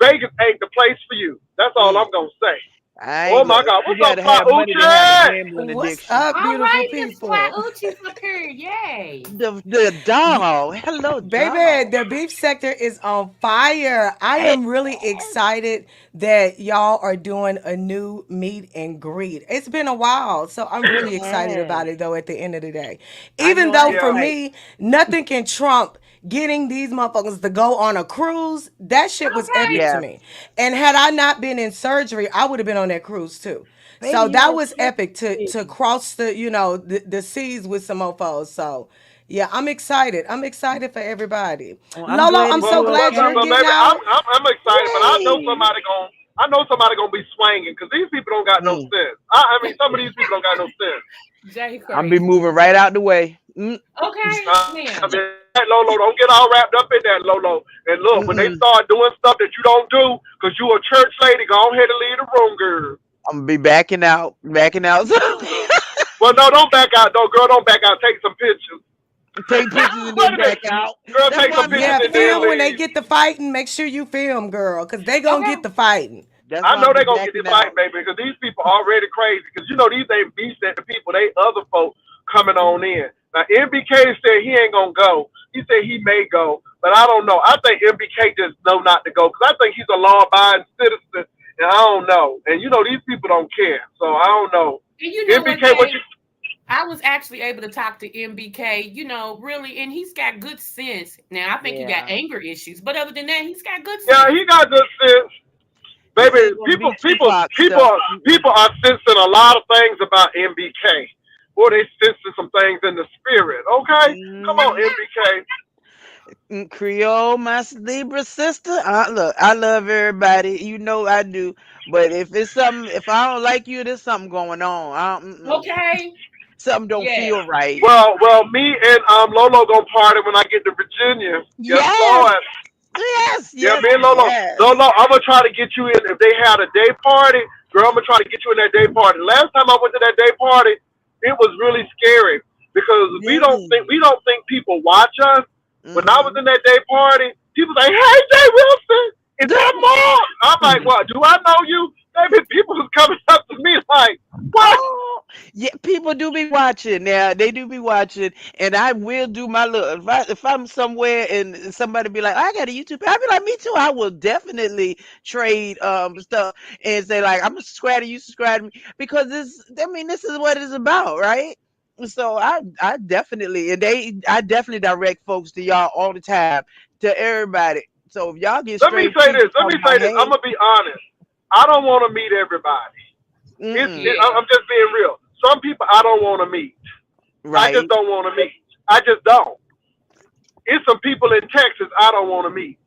Speaker 1: Vegas ain't the place for you. That's all
Speaker 3: mm.
Speaker 1: I'm gonna say.
Speaker 3: I
Speaker 1: Oh
Speaker 3: ain't
Speaker 1: my
Speaker 3: look.
Speaker 1: God,
Speaker 3: You
Speaker 1: what's up,
Speaker 3: gotta
Speaker 1: Fly
Speaker 3: have money to have a
Speaker 1: Uche?
Speaker 3: gambling
Speaker 4: What's
Speaker 3: addiction.
Speaker 4: up,
Speaker 2: All
Speaker 4: beautiful
Speaker 2: right, Miss Fly
Speaker 4: people?
Speaker 2: Uchi's up here. Yay.
Speaker 3: The dog. Hello,
Speaker 4: Baby,
Speaker 3: dog.
Speaker 4: the beef sector is on fire. I
Speaker 3: Hey,
Speaker 4: am really excited that y'all are doing a new meet and greet. It's been a while, so I'm really excited
Speaker 3: yes.
Speaker 4: about it though at the end of the day.
Speaker 3: I
Speaker 4: Even
Speaker 3: know
Speaker 4: though
Speaker 3: I'm
Speaker 4: for
Speaker 1: Yeah.
Speaker 3: excited.
Speaker 4: me, nothing can trump getting these motherfuckers to go on a cruise. That shit was epic
Speaker 2: Okay.
Speaker 4: to
Speaker 3: Yes.
Speaker 4: me. And had I not been in surgery, I would have been on that cruise too.
Speaker 3: Baby,
Speaker 4: So
Speaker 3: you
Speaker 4: that
Speaker 3: don't
Speaker 4: was
Speaker 3: play
Speaker 4: epic
Speaker 3: with
Speaker 4: to
Speaker 3: me.
Speaker 4: cross the seas with some mofos. So yeah, I'm excited. I'm excited for everybody.
Speaker 3: Oh, I'm
Speaker 4: Lolo,
Speaker 3: glad
Speaker 4: I'm
Speaker 3: that
Speaker 4: so
Speaker 1: Well,
Speaker 3: you
Speaker 1: well,
Speaker 4: glad
Speaker 1: well,
Speaker 4: you're
Speaker 3: okay.
Speaker 1: well,
Speaker 4: getting
Speaker 1: baby,
Speaker 4: out.
Speaker 1: I'm excited, but
Speaker 3: Yay.
Speaker 1: I know somebody gonna be swinging because these people don't got no
Speaker 3: Mm,
Speaker 1: sense. I mean, some of these people don't got no sense.
Speaker 2: Jay
Speaker 3: I'm be
Speaker 2: crazy.
Speaker 3: moving right out the way. Mm,
Speaker 2: Okay,
Speaker 1: I
Speaker 2: now.
Speaker 1: mean, Lolo, don't get all wrapped up in that, Lolo. And look, when they
Speaker 3: mm-mm.
Speaker 1: start doing stuff that you don't do, because you a church lady, go ahead and leave the room, girl.
Speaker 3: I'm gonna be backing out, backing out.
Speaker 1: Well, no, don't back out, though, girl. Don't back out. Take some pictures.
Speaker 3: Take pictures and
Speaker 1: Wait
Speaker 3: then
Speaker 1: a minute,
Speaker 3: back out.
Speaker 1: girl.
Speaker 3: That's
Speaker 1: Take
Speaker 3: why
Speaker 1: some
Speaker 3: I be
Speaker 1: pictures
Speaker 4: Yeah,
Speaker 1: and
Speaker 3: backing
Speaker 1: then
Speaker 3: out.
Speaker 4: film when they
Speaker 1: leave.
Speaker 4: get the fighting. Make sure you film, girl, because they gonna
Speaker 2: Okay.
Speaker 4: get the fighting.
Speaker 3: That's
Speaker 1: I
Speaker 3: why I
Speaker 1: know
Speaker 3: be
Speaker 1: they gonna get
Speaker 3: backing
Speaker 1: this fight,
Speaker 3: out.
Speaker 1: baby, because these people already crazy. Because you know these ain't beats at the people. They other folk coming on in. Now MBK said he ain't gonna go. He said he may go, but I don't know. I think MBK just know not to go because I think he's a law-abiding citizen, and I don't know. And you know these people don't care, so I don't know.
Speaker 2: And you know what,
Speaker 1: MBK, what you?
Speaker 2: Jay? I was actually able to talk to MBK, really, and he's got good sense. Now, I think he got
Speaker 3: Yeah.
Speaker 2: anger issues, but other than that, he's got good
Speaker 1: Yeah,
Speaker 2: sense.
Speaker 1: he got good sense.
Speaker 3: He
Speaker 1: Baby,
Speaker 3: ain't gonna
Speaker 1: people,
Speaker 3: be
Speaker 1: people,
Speaker 3: Tupac
Speaker 1: people,
Speaker 3: stuff. Mm-mm.
Speaker 1: people are sensing a lot of things about MBK. Boy, they sensing some things in the spirit. Okay, come on,
Speaker 3: Mm,
Speaker 1: MBK.
Speaker 3: Creole, my Libra sister. Look, I love everybody. You know I do. But if it's something, if I don't like you, there's something going on.
Speaker 2: Okay.
Speaker 3: Something don't
Speaker 2: Yes.
Speaker 3: feel right.
Speaker 1: Well, me and Lolo gonna party when I get to Virginia. Yes,
Speaker 3: Yes,
Speaker 1: Lord.
Speaker 3: yes,
Speaker 1: Yeah,
Speaker 3: yes,
Speaker 1: me and Lolo.
Speaker 3: yes.
Speaker 1: Lolo, I'm gonna try to get you in. If they had a day party, girl, I'm gonna try to get you in that day party. Last time I went to that day party, it was really scary because
Speaker 3: Really?
Speaker 1: we don't think people watch us. When I was
Speaker 3: Mm-hmm.
Speaker 1: in that day party, people say, "Hey, Jay Wilson, is that Mark?" I'm like, "What? Do I know you?" Baby, people was coming up to me like, "What?"
Speaker 3: Oh, yeah, people do be watching now. They do be watching, and I will do my look. If I'm somewhere and somebody be like, "I got a YouTube," I'll be like, "Me too." I will definitely trade stuff and say like, "I'm a subscribe to you, subscribe to me," because this. I mean, this is what it's about, right? So I definitely I definitely direct folks to y'all all the time, to everybody. So if y'all get
Speaker 1: Let me
Speaker 3: straight
Speaker 1: say
Speaker 3: people
Speaker 1: this. Let me
Speaker 3: talking
Speaker 1: say
Speaker 3: about,
Speaker 1: this. I'm
Speaker 3: hey,
Speaker 1: gonna be honest. I don't want to meet everybody.
Speaker 3: mm-mm,
Speaker 1: I'm
Speaker 2: Yeah.
Speaker 1: just being real. Some people I don't want to meet. I just
Speaker 3: right?
Speaker 1: don't want to meet. I just don't. It's some people in Texas I don't want to meet.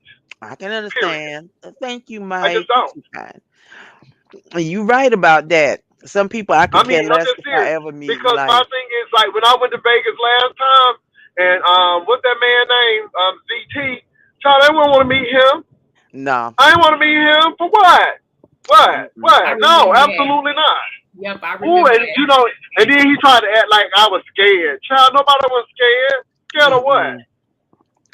Speaker 3: I can
Speaker 1: Period.
Speaker 3: understand. Thank you,
Speaker 1: I just
Speaker 3: Mike. You're
Speaker 1: don't.
Speaker 3: too kind. You right about that. Some people I
Speaker 1: I
Speaker 3: could care
Speaker 1: mean, I'm
Speaker 3: less
Speaker 1: just
Speaker 3: if I
Speaker 1: serious
Speaker 3: ever meet.
Speaker 1: because my
Speaker 3: Like,
Speaker 1: thing is like when I went to Vegas last time, and what's that man name? ZT. Child, I wouldn't want to meet him.
Speaker 3: no.
Speaker 1: I didn't want to meet him for what? What?
Speaker 3: Mm-mm.
Speaker 2: I
Speaker 1: What? No,
Speaker 2: remember that.
Speaker 1: absolutely not.
Speaker 2: Yep, I
Speaker 1: Ooh,
Speaker 2: remember
Speaker 1: and
Speaker 2: that.
Speaker 1: you know, and then he tried to act like I was scared. Child, nobody was scared. Scared of what?
Speaker 3: Mm-mm.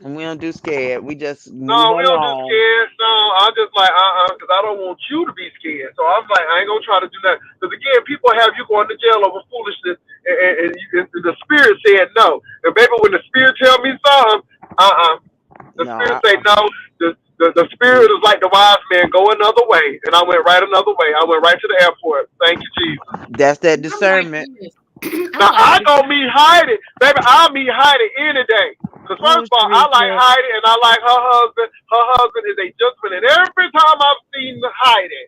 Speaker 3: And we don't do scared. We just move
Speaker 1: No, we don't do
Speaker 3: along.
Speaker 1: scared. No, I'm just like, because I don't want you to be scared. So I'm like, I ain't gonna try to do that. Because again, people have you going to jail over foolishness, and the spirit said no. And baby, when the spirit tell me something, the
Speaker 3: No,
Speaker 1: spirit say no. The spirit is like the wise man, go another way, and I went right another way. I went right to the airport. Thank you, Jesus.
Speaker 3: that's that
Speaker 2: I'm like
Speaker 3: discernment.
Speaker 2: this. I'm
Speaker 1: Now
Speaker 2: like
Speaker 1: I
Speaker 2: this.
Speaker 1: go meet Heidi, baby. I'll meet Heidi any day. Cause
Speaker 3: Oh,
Speaker 1: first of all, I like
Speaker 3: Sharika.
Speaker 1: Heidi and I like her husband. Her husband is a gentleman, and every time I've seen Heidi,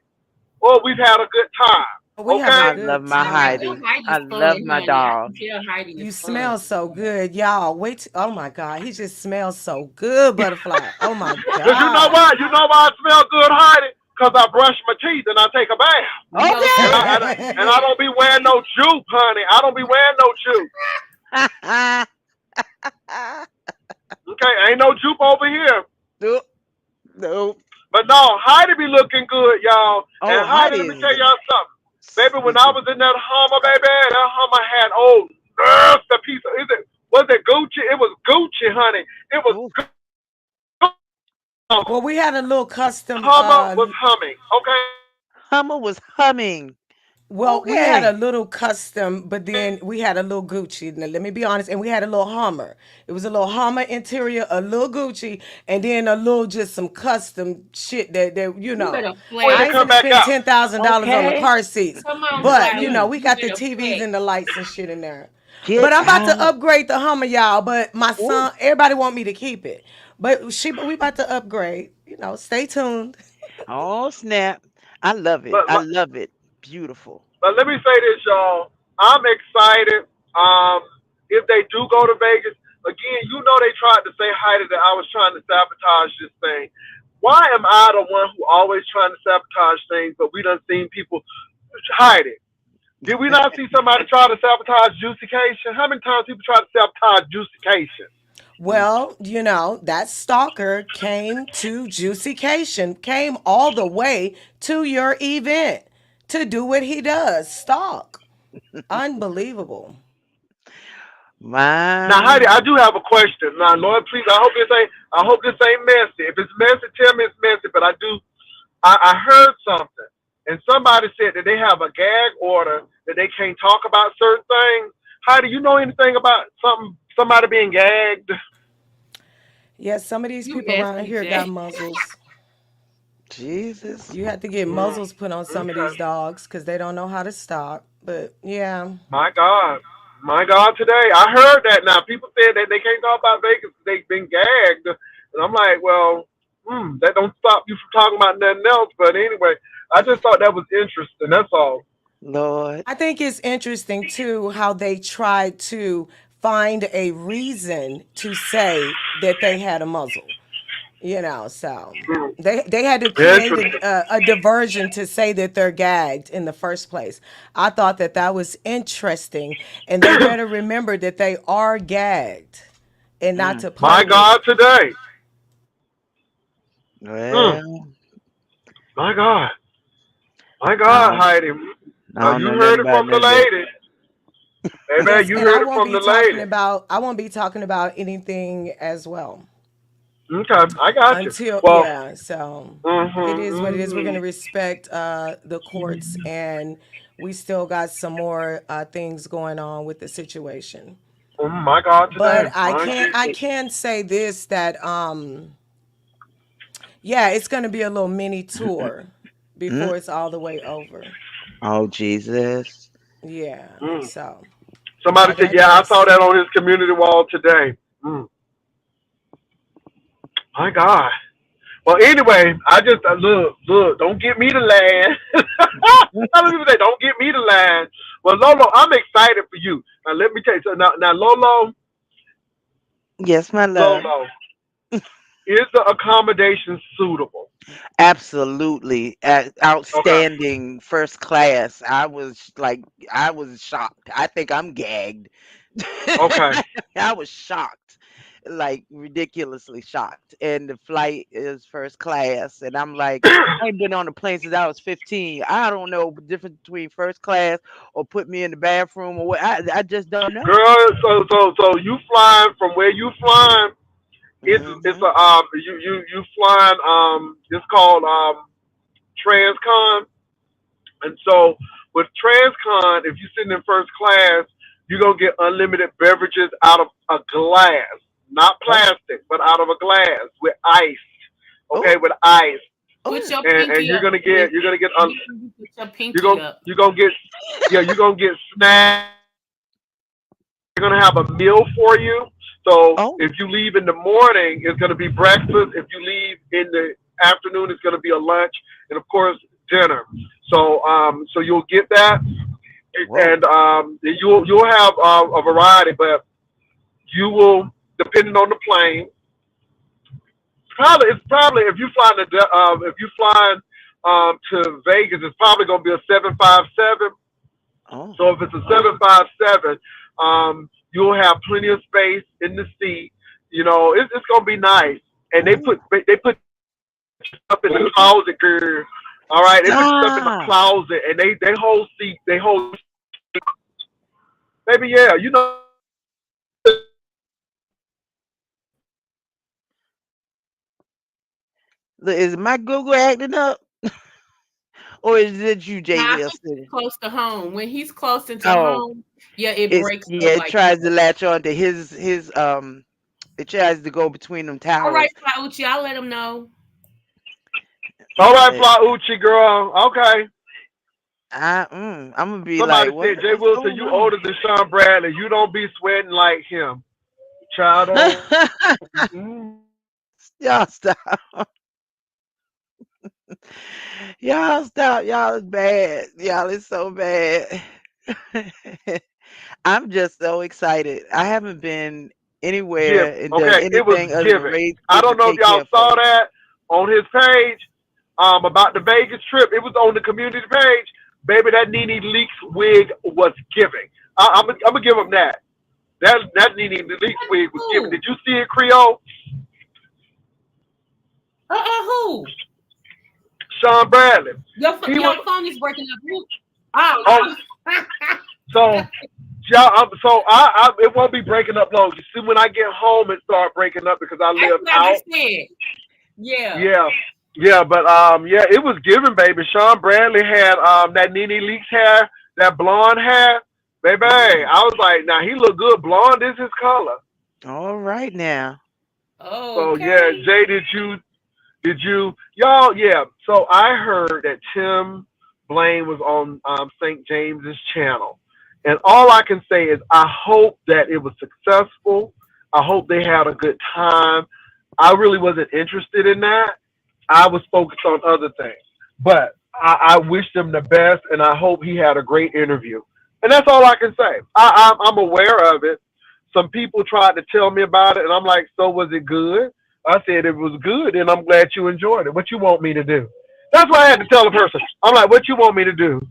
Speaker 1: oh, we've had a good time.
Speaker 4: We have a
Speaker 1: Okay?
Speaker 3: I love
Speaker 4: good
Speaker 3: my
Speaker 2: I can
Speaker 4: time.
Speaker 2: tell
Speaker 3: Heidi. I
Speaker 2: Heidi's
Speaker 3: love
Speaker 2: fun,
Speaker 3: my
Speaker 2: honey. I
Speaker 3: dog.
Speaker 2: can tell Heidi
Speaker 4: You
Speaker 2: is fun.
Speaker 4: smell so good, y'all. Oh my God, he just smells so good, butterfly. Oh my
Speaker 1: Cause you know
Speaker 4: God.
Speaker 1: why? You know why I smell good, Heidi? Cause I brush my teeth and I take a bath,
Speaker 2: Most
Speaker 1: and
Speaker 3: Okay.
Speaker 1: I don't be wearing no jupe, honey. I don't be wearing no jupe. Okay, ain't no jupe over here.
Speaker 3: Nope. Nope.
Speaker 1: But no, Heidi be looking good, y'all.
Speaker 3: Oh,
Speaker 1: And Heidi,
Speaker 3: Heidi
Speaker 1: let me
Speaker 3: is
Speaker 1: tell y'all something. Baby, when I was in that Hummer, baby, that Hummer had the piece of, was it Gucci? It was Gucci, honey. It was
Speaker 3: Ooh,
Speaker 4: Well, we had a little custom.
Speaker 1: Hummer was humming. Okay.
Speaker 3: Hummer was humming.
Speaker 4: Well, we had a
Speaker 3: Okay.
Speaker 4: little custom, but then we had a little Gucci. Now, let me be honest, and we had a little Hummer. It was a little Hummer interior, a little Gucci, and then a little just some custom shit that you
Speaker 2: You
Speaker 4: know.
Speaker 2: better
Speaker 1: Wait to
Speaker 4: I
Speaker 2: flex.
Speaker 4: ain't
Speaker 1: come
Speaker 4: finna
Speaker 1: back
Speaker 4: spend
Speaker 1: out.
Speaker 4: $10,000 on the
Speaker 3: Okay.
Speaker 4: car seats,
Speaker 2: Come on,
Speaker 4: but
Speaker 2: Sly.
Speaker 4: you know
Speaker 3: Mm.
Speaker 4: we
Speaker 2: You
Speaker 4: got the
Speaker 2: better
Speaker 4: TVs
Speaker 2: flex.
Speaker 4: and the lights and shit in there.
Speaker 3: Get
Speaker 4: But I'm about to
Speaker 3: out.
Speaker 4: upgrade the Hummer, y'all. But my
Speaker 3: Ooh.
Speaker 4: son, everybody want me to keep it, but we about to upgrade. You know, stay tuned.
Speaker 3: Oh, snap. I love it.
Speaker 1: But,
Speaker 3: I love it. Beautiful.
Speaker 1: but let me say this, y'all. I'm excited. Um, if they do go to Vegas, again, you know they tried to say Heidi that I was trying to sabotage this thing. Why am I the one who always trying to sabotage things, but we done seen people hide it? Did we not see somebody try to sabotage Juicycation? How many times people try to sabotage Juicycation?
Speaker 3: Mm.
Speaker 4: Well, you know, that stalker came to Juicycation, came all the way to your event to do what he does, stalk. Unbelievable.
Speaker 1: Now,
Speaker 3: My.
Speaker 1: Heidi, I do have a question. Now, Lord, please, I hope this ain't messy. If it's messy, tell me it's messy. But I heard something, and somebody said that they have a gag order that they can't talk about certain things. Heidi, you know anything about somebody being gagged?
Speaker 4: Yeah, some of these
Speaker 2: You
Speaker 4: people around
Speaker 2: messy,
Speaker 4: here got
Speaker 2: Jay.
Speaker 4: muzzles.
Speaker 3: Jesus.
Speaker 4: You have to get
Speaker 1: Mm,
Speaker 4: muzzles put on some of
Speaker 1: okay.
Speaker 4: these dogs because they don't know how to stalk. But yeah,
Speaker 1: My God. My God, today. I heard that now. People said that they can't talk about Vegas 'cause they've been gagged. And I'm like, well, that don't stop you from talking about nothing else. But anyway, I just thought that was interesting. That's all.
Speaker 3: Lord.
Speaker 4: I think it's interesting too how they tried to find a reason to say that they had a muzzle. You know, so
Speaker 1: Mm,
Speaker 4: they had to create
Speaker 1: interesting.
Speaker 4: a diversion to say that they're gagged in the first place. I thought that that was interesting, and they better remember that they are gagged and not
Speaker 3: Mm.
Speaker 4: to play
Speaker 1: My
Speaker 4: with
Speaker 1: God,
Speaker 4: it.
Speaker 1: today. Mm,
Speaker 3: Well,
Speaker 1: my God. My
Speaker 3: I
Speaker 1: God,
Speaker 3: don't,
Speaker 1: Heidi.
Speaker 3: I don't
Speaker 1: You
Speaker 3: know
Speaker 1: heard
Speaker 3: nothing
Speaker 1: it
Speaker 3: about
Speaker 1: from the
Speaker 3: none of that.
Speaker 1: lady. Hey, man,
Speaker 4: Yes,
Speaker 1: you
Speaker 4: and I
Speaker 1: heard it
Speaker 4: won't
Speaker 1: from
Speaker 4: be
Speaker 1: the
Speaker 4: talking
Speaker 1: lady.
Speaker 4: about I won't be talking about anything as well
Speaker 1: Okay, I got you.
Speaker 4: until
Speaker 1: Well,
Speaker 4: yeah. So it is what it is. We're
Speaker 1: mm-hmm.
Speaker 4: gonna respect the courts, and we still got some more things going on with the situation.
Speaker 1: My God, today.
Speaker 4: But I
Speaker 1: My
Speaker 4: can I
Speaker 1: Jesus.
Speaker 4: can say this that yeah, it's gonna be a little mini tour
Speaker 3: Mm.
Speaker 4: before it's all the way over.
Speaker 3: Oh, Jesus.
Speaker 4: Yeah,
Speaker 1: Mm.
Speaker 4: so
Speaker 1: Somebody
Speaker 4: I
Speaker 1: said, yeah, I saw
Speaker 4: digress.
Speaker 1: that on his community wall today. My God. Well, anyway, I just look. Don't get me to line. Some people say, don't get me to line. Well, Lolo, I'm excited for you. Now, let me tell you. So now,
Speaker 3: Yes, my love.
Speaker 1: Lolo, is the accommodation suitable?
Speaker 3: Absolutely.
Speaker 1: Okay.
Speaker 3: Outstanding. First class. I was shocked. I think I'm gagged.
Speaker 1: Okay.
Speaker 3: I was shocked. Like ridiculously shocked. And the flight is first class. And I'm like, I ain't been on a plane since I was 15. I don't know the difference between first class or put me in the bathroom or what. I just don't know.
Speaker 1: Girl, so you flying from where you flying? It's
Speaker 3: Hmm.
Speaker 1: a you flying it's called Transcon. And so with Transcon, if you're sitting in first class, you're gonna get unlimited beverages out of a glass, not
Speaker 3: Oh,
Speaker 1: plastic, but out of a glass with ice. Okay,
Speaker 3: oh,
Speaker 1: with ice,
Speaker 2: Put
Speaker 3: oh.
Speaker 2: your
Speaker 1: and
Speaker 2: pinky up, sis.
Speaker 1: you're gonna get
Speaker 2: You put your pinky up.
Speaker 1: you're gonna get yeah, you're gonna get snacks. They're gonna have a meal for you. So
Speaker 3: Oh,
Speaker 1: if you leave in the morning, it's gonna be breakfast. If you leave in the afternoon, it's gonna be a lunch, and of course dinner. So you'll get that,
Speaker 3: whoa.
Speaker 1: and you'll have a variety, but you will, depending on the plane. It's probably if you flying to Vegas, it's probably gonna be a 757.
Speaker 3: Oh,
Speaker 1: So if it's a 757, you'll have plenty of space in the seat. You know, it's gonna be nice. And
Speaker 3: oh.
Speaker 1: they put stuff in the closet, girl. All right, they put stuff in the
Speaker 3: Stop.
Speaker 1: closet, and they hold seat, they hold. Baby, yeah, you know.
Speaker 3: Look, is my Google acting up, or is it you,
Speaker 2: Now
Speaker 3: Jay
Speaker 2: I think
Speaker 3: Wilson?
Speaker 2: it's close to home. When he's close into
Speaker 3: Oh,
Speaker 2: home, yeah, it
Speaker 3: it's
Speaker 2: breaks
Speaker 3: yeah.
Speaker 2: up
Speaker 3: It
Speaker 2: like that.
Speaker 3: tries to latch on to his. It tries to go between them
Speaker 2: All right,
Speaker 3: towers.
Speaker 2: Fauci, I'll let him know.
Speaker 1: All right,
Speaker 3: But
Speaker 1: Flaucci girl. Okay.
Speaker 3: I'm gonna be
Speaker 1: Somebody
Speaker 3: like,
Speaker 1: said, Jay
Speaker 3: what's
Speaker 1: Wilson,
Speaker 3: going
Speaker 1: you
Speaker 3: on?
Speaker 1: older than Sean Bradley. You don't be sweating like him. Child, oh.
Speaker 3: Y'all stop. Y'all stop. Y'all is bad. Y'all is so bad. I'm just so excited. I haven't been
Speaker 1: Give.
Speaker 3: anywhere and done
Speaker 1: Okay, it was
Speaker 3: anything other than
Speaker 1: giving.
Speaker 3: raise
Speaker 1: I
Speaker 3: kids
Speaker 1: don't
Speaker 3: and
Speaker 1: know if
Speaker 3: take
Speaker 1: y'all
Speaker 3: care of
Speaker 1: saw
Speaker 3: folks.
Speaker 1: that on his page about the Vegas trip. It was on the community page. Baby, that Nene Leaks wig was giving. I'm gonna give him that. That Nene Leaks wig was giving.
Speaker 2: Who?
Speaker 1: Did you see it, Creole?
Speaker 2: Who?
Speaker 1: Sean Bradley. He was
Speaker 2: Your phone is breaking up. Who? Oh,
Speaker 1: oh so yeah, it won't be breaking up long. You see, when I get home, it start breaking up because I live
Speaker 2: actually, I
Speaker 1: out.
Speaker 2: just said, yeah.
Speaker 1: Yeah, yeah, but yeah, it was giving, baby. Sean Bradley had that Nene Leaks hair, that blonde hair, baby.
Speaker 2: Mm.
Speaker 1: I was like, now he look good. Blonde is his color.
Speaker 3: All right now.
Speaker 1: So yeah,
Speaker 2: Okay.
Speaker 1: Jay, did you y'all? Yeah. So I heard that Tim Blaine was on St. James's channel, and all I can say is I hope that it was successful. I hope they had a good time. I really wasn't interested in that. I was focused on other things. But I wish them the best, and I hope he had a great interview. And that's all I can say. I'm aware of it. Some people tried to tell me about it, and I'm like, so was it good? I said it was good, and I'm glad you enjoyed it. What you want me to do? That's what I had to tell the person. I'm like, what you want me to do?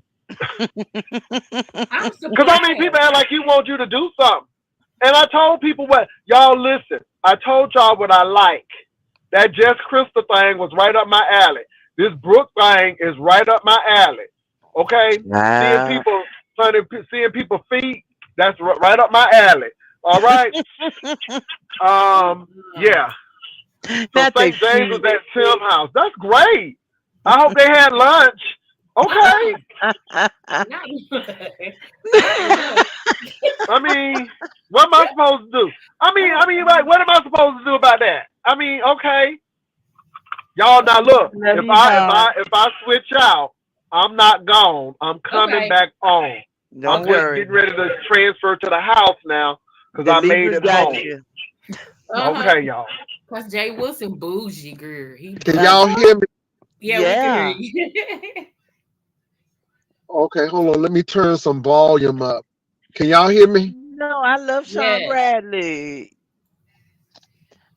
Speaker 2: I'm
Speaker 1: Because I mean, people
Speaker 2: surprised.
Speaker 1: act like he wants you to do something. And I told people what, y'all listen. I told y'all what I like. That Jess Crystal thing was right up my alley. This Brooke thing is right up my alley. Okay, seeing
Speaker 3: Nah.
Speaker 1: people, seeing people feet, that's right up my alley. All right.
Speaker 2: Uh,
Speaker 1: Yeah. So
Speaker 3: Not they
Speaker 1: St. James was
Speaker 3: feet.
Speaker 1: at Tim's house. That's great. I hope they had lunch.
Speaker 2: uh-uh.
Speaker 1: Okay.
Speaker 2: Not, not lunch.
Speaker 1: I mean, what am I supposed to do? Like, what am I supposed to do about that? I mean, okay, y'all. Now look,
Speaker 3: Love you, Bob.
Speaker 1: if I switch out, I'm not gone. I'm coming
Speaker 2: Okay.
Speaker 1: back home. I'm
Speaker 3: Don't
Speaker 2: Okay.
Speaker 1: just
Speaker 3: worry.
Speaker 1: getting ready to transfer to the house now because
Speaker 3: The
Speaker 1: I made
Speaker 3: Libras
Speaker 1: it
Speaker 3: got
Speaker 1: home.
Speaker 3: you.
Speaker 2: Uh-huh.
Speaker 1: Okay, y'all.
Speaker 2: Cause Jay Wilson bougie girl. He
Speaker 5: Can
Speaker 3: I
Speaker 5: y'all
Speaker 2: bougie.
Speaker 3: told
Speaker 5: hear me?
Speaker 2: Yeah, we can hear
Speaker 3: yeah.
Speaker 2: you.
Speaker 5: Okay, hold on. Let me turn some volume up. Can y'all hear me?
Speaker 3: No, I love Sean
Speaker 2: Yes.
Speaker 3: Bradley.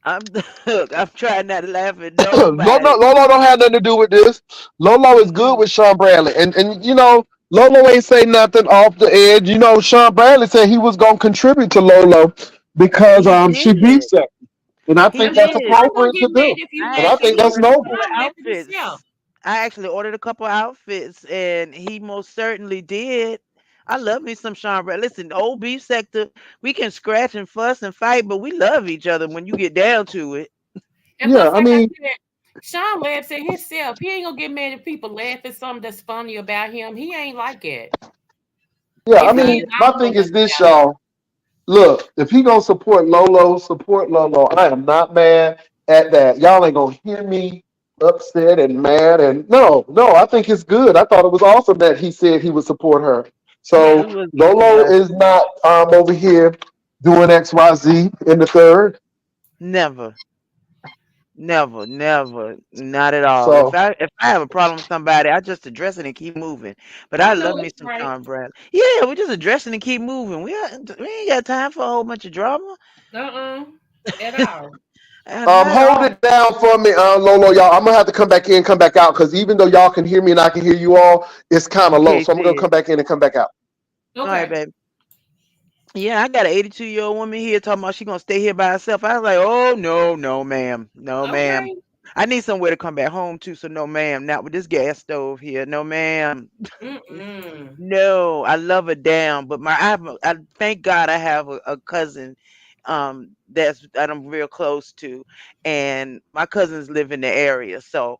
Speaker 3: I'm look, I'm trying not to laugh at
Speaker 5: Lolo,
Speaker 3: nobody.
Speaker 5: Lolo don't have nothing to do with this. Lolo is good with Sean Bradley, and you know Lolo ain't say nothing off the edge. You know Sean Bradley said he was gonna contribute to Lolo because
Speaker 3: He
Speaker 5: she
Speaker 3: did.
Speaker 5: beat that, and I
Speaker 3: He
Speaker 2: I
Speaker 5: think that's
Speaker 2: mean,
Speaker 3: did.
Speaker 2: I won't
Speaker 5: appropriate
Speaker 2: get
Speaker 5: to
Speaker 2: mad
Speaker 5: do,
Speaker 2: if you
Speaker 3: I
Speaker 5: and I
Speaker 2: let
Speaker 5: think
Speaker 2: him
Speaker 3: actually
Speaker 5: that's
Speaker 2: because
Speaker 3: ordered a
Speaker 5: noble.
Speaker 3: couple of
Speaker 2: Sean left it himself.
Speaker 3: outfits. I actually ordered a couple of outfits, and he most certainly did. I love me some Sean Bradley. Listen, the old beef sector, we can scratch and fuss and fight, but we love each other when you get down to it.
Speaker 2: And
Speaker 5: Yeah,
Speaker 2: plus,
Speaker 5: I
Speaker 2: like I
Speaker 5: mean,
Speaker 2: said, Sean laughs at himself. He ain't gonna get mad if people laugh at something that's funny about him. He ain't like it.
Speaker 5: yeah, I
Speaker 2: If he
Speaker 3: Nah.
Speaker 2: is,
Speaker 5: mean,
Speaker 2: I
Speaker 5: my
Speaker 2: don't know
Speaker 5: thing is
Speaker 2: nothing
Speaker 5: this,
Speaker 2: about him.
Speaker 5: y'all. Look, if he gonna support Lolo, support Lolo. I am not mad at that. Y'all ain't gonna hear me upset and mad. And no, I think it's good. I thought it was awesome that he said he would support her.
Speaker 3: Yeah,
Speaker 5: So
Speaker 3: it was a
Speaker 5: Lolo is
Speaker 3: blessing.
Speaker 5: not over here doing XYZ in the third.
Speaker 3: Never. Never, never, not at all.
Speaker 5: So
Speaker 3: If I have a problem with somebody, I just address it and keep moving. But I
Speaker 2: I know
Speaker 3: love me
Speaker 2: it's
Speaker 3: some
Speaker 2: right.
Speaker 3: Sean Bradley. Yeah, we just address it and keep moving. We ain't got time for a whole bunch of drama.
Speaker 2: Uh-uh. At all.
Speaker 3: Not at
Speaker 5: hold
Speaker 3: all.
Speaker 5: it down for me, Lolo, y'all. I'm gonna have to come back in, come back out, because even though y'all can hear me and I can hear you all, it's kind
Speaker 3: You
Speaker 5: of low.
Speaker 3: can't
Speaker 5: So I'm
Speaker 3: see
Speaker 5: gonna
Speaker 3: it.
Speaker 5: come back in and come back out.
Speaker 3: All right,
Speaker 2: Okay.
Speaker 3: baby. Yeah, I got an 82-year-old woman here talking about she gonna stay here by herself. I was like, oh no, no, ma'am, no, ma'am.
Speaker 2: Okay.
Speaker 3: I need somewhere to come back home to. So no, ma'am, not with this gas stove here. No, ma'am.
Speaker 2: Mm-mm.
Speaker 3: No, I love her down, but I thank God I have a cousin that I'm real close to, and my cousins live in the area, so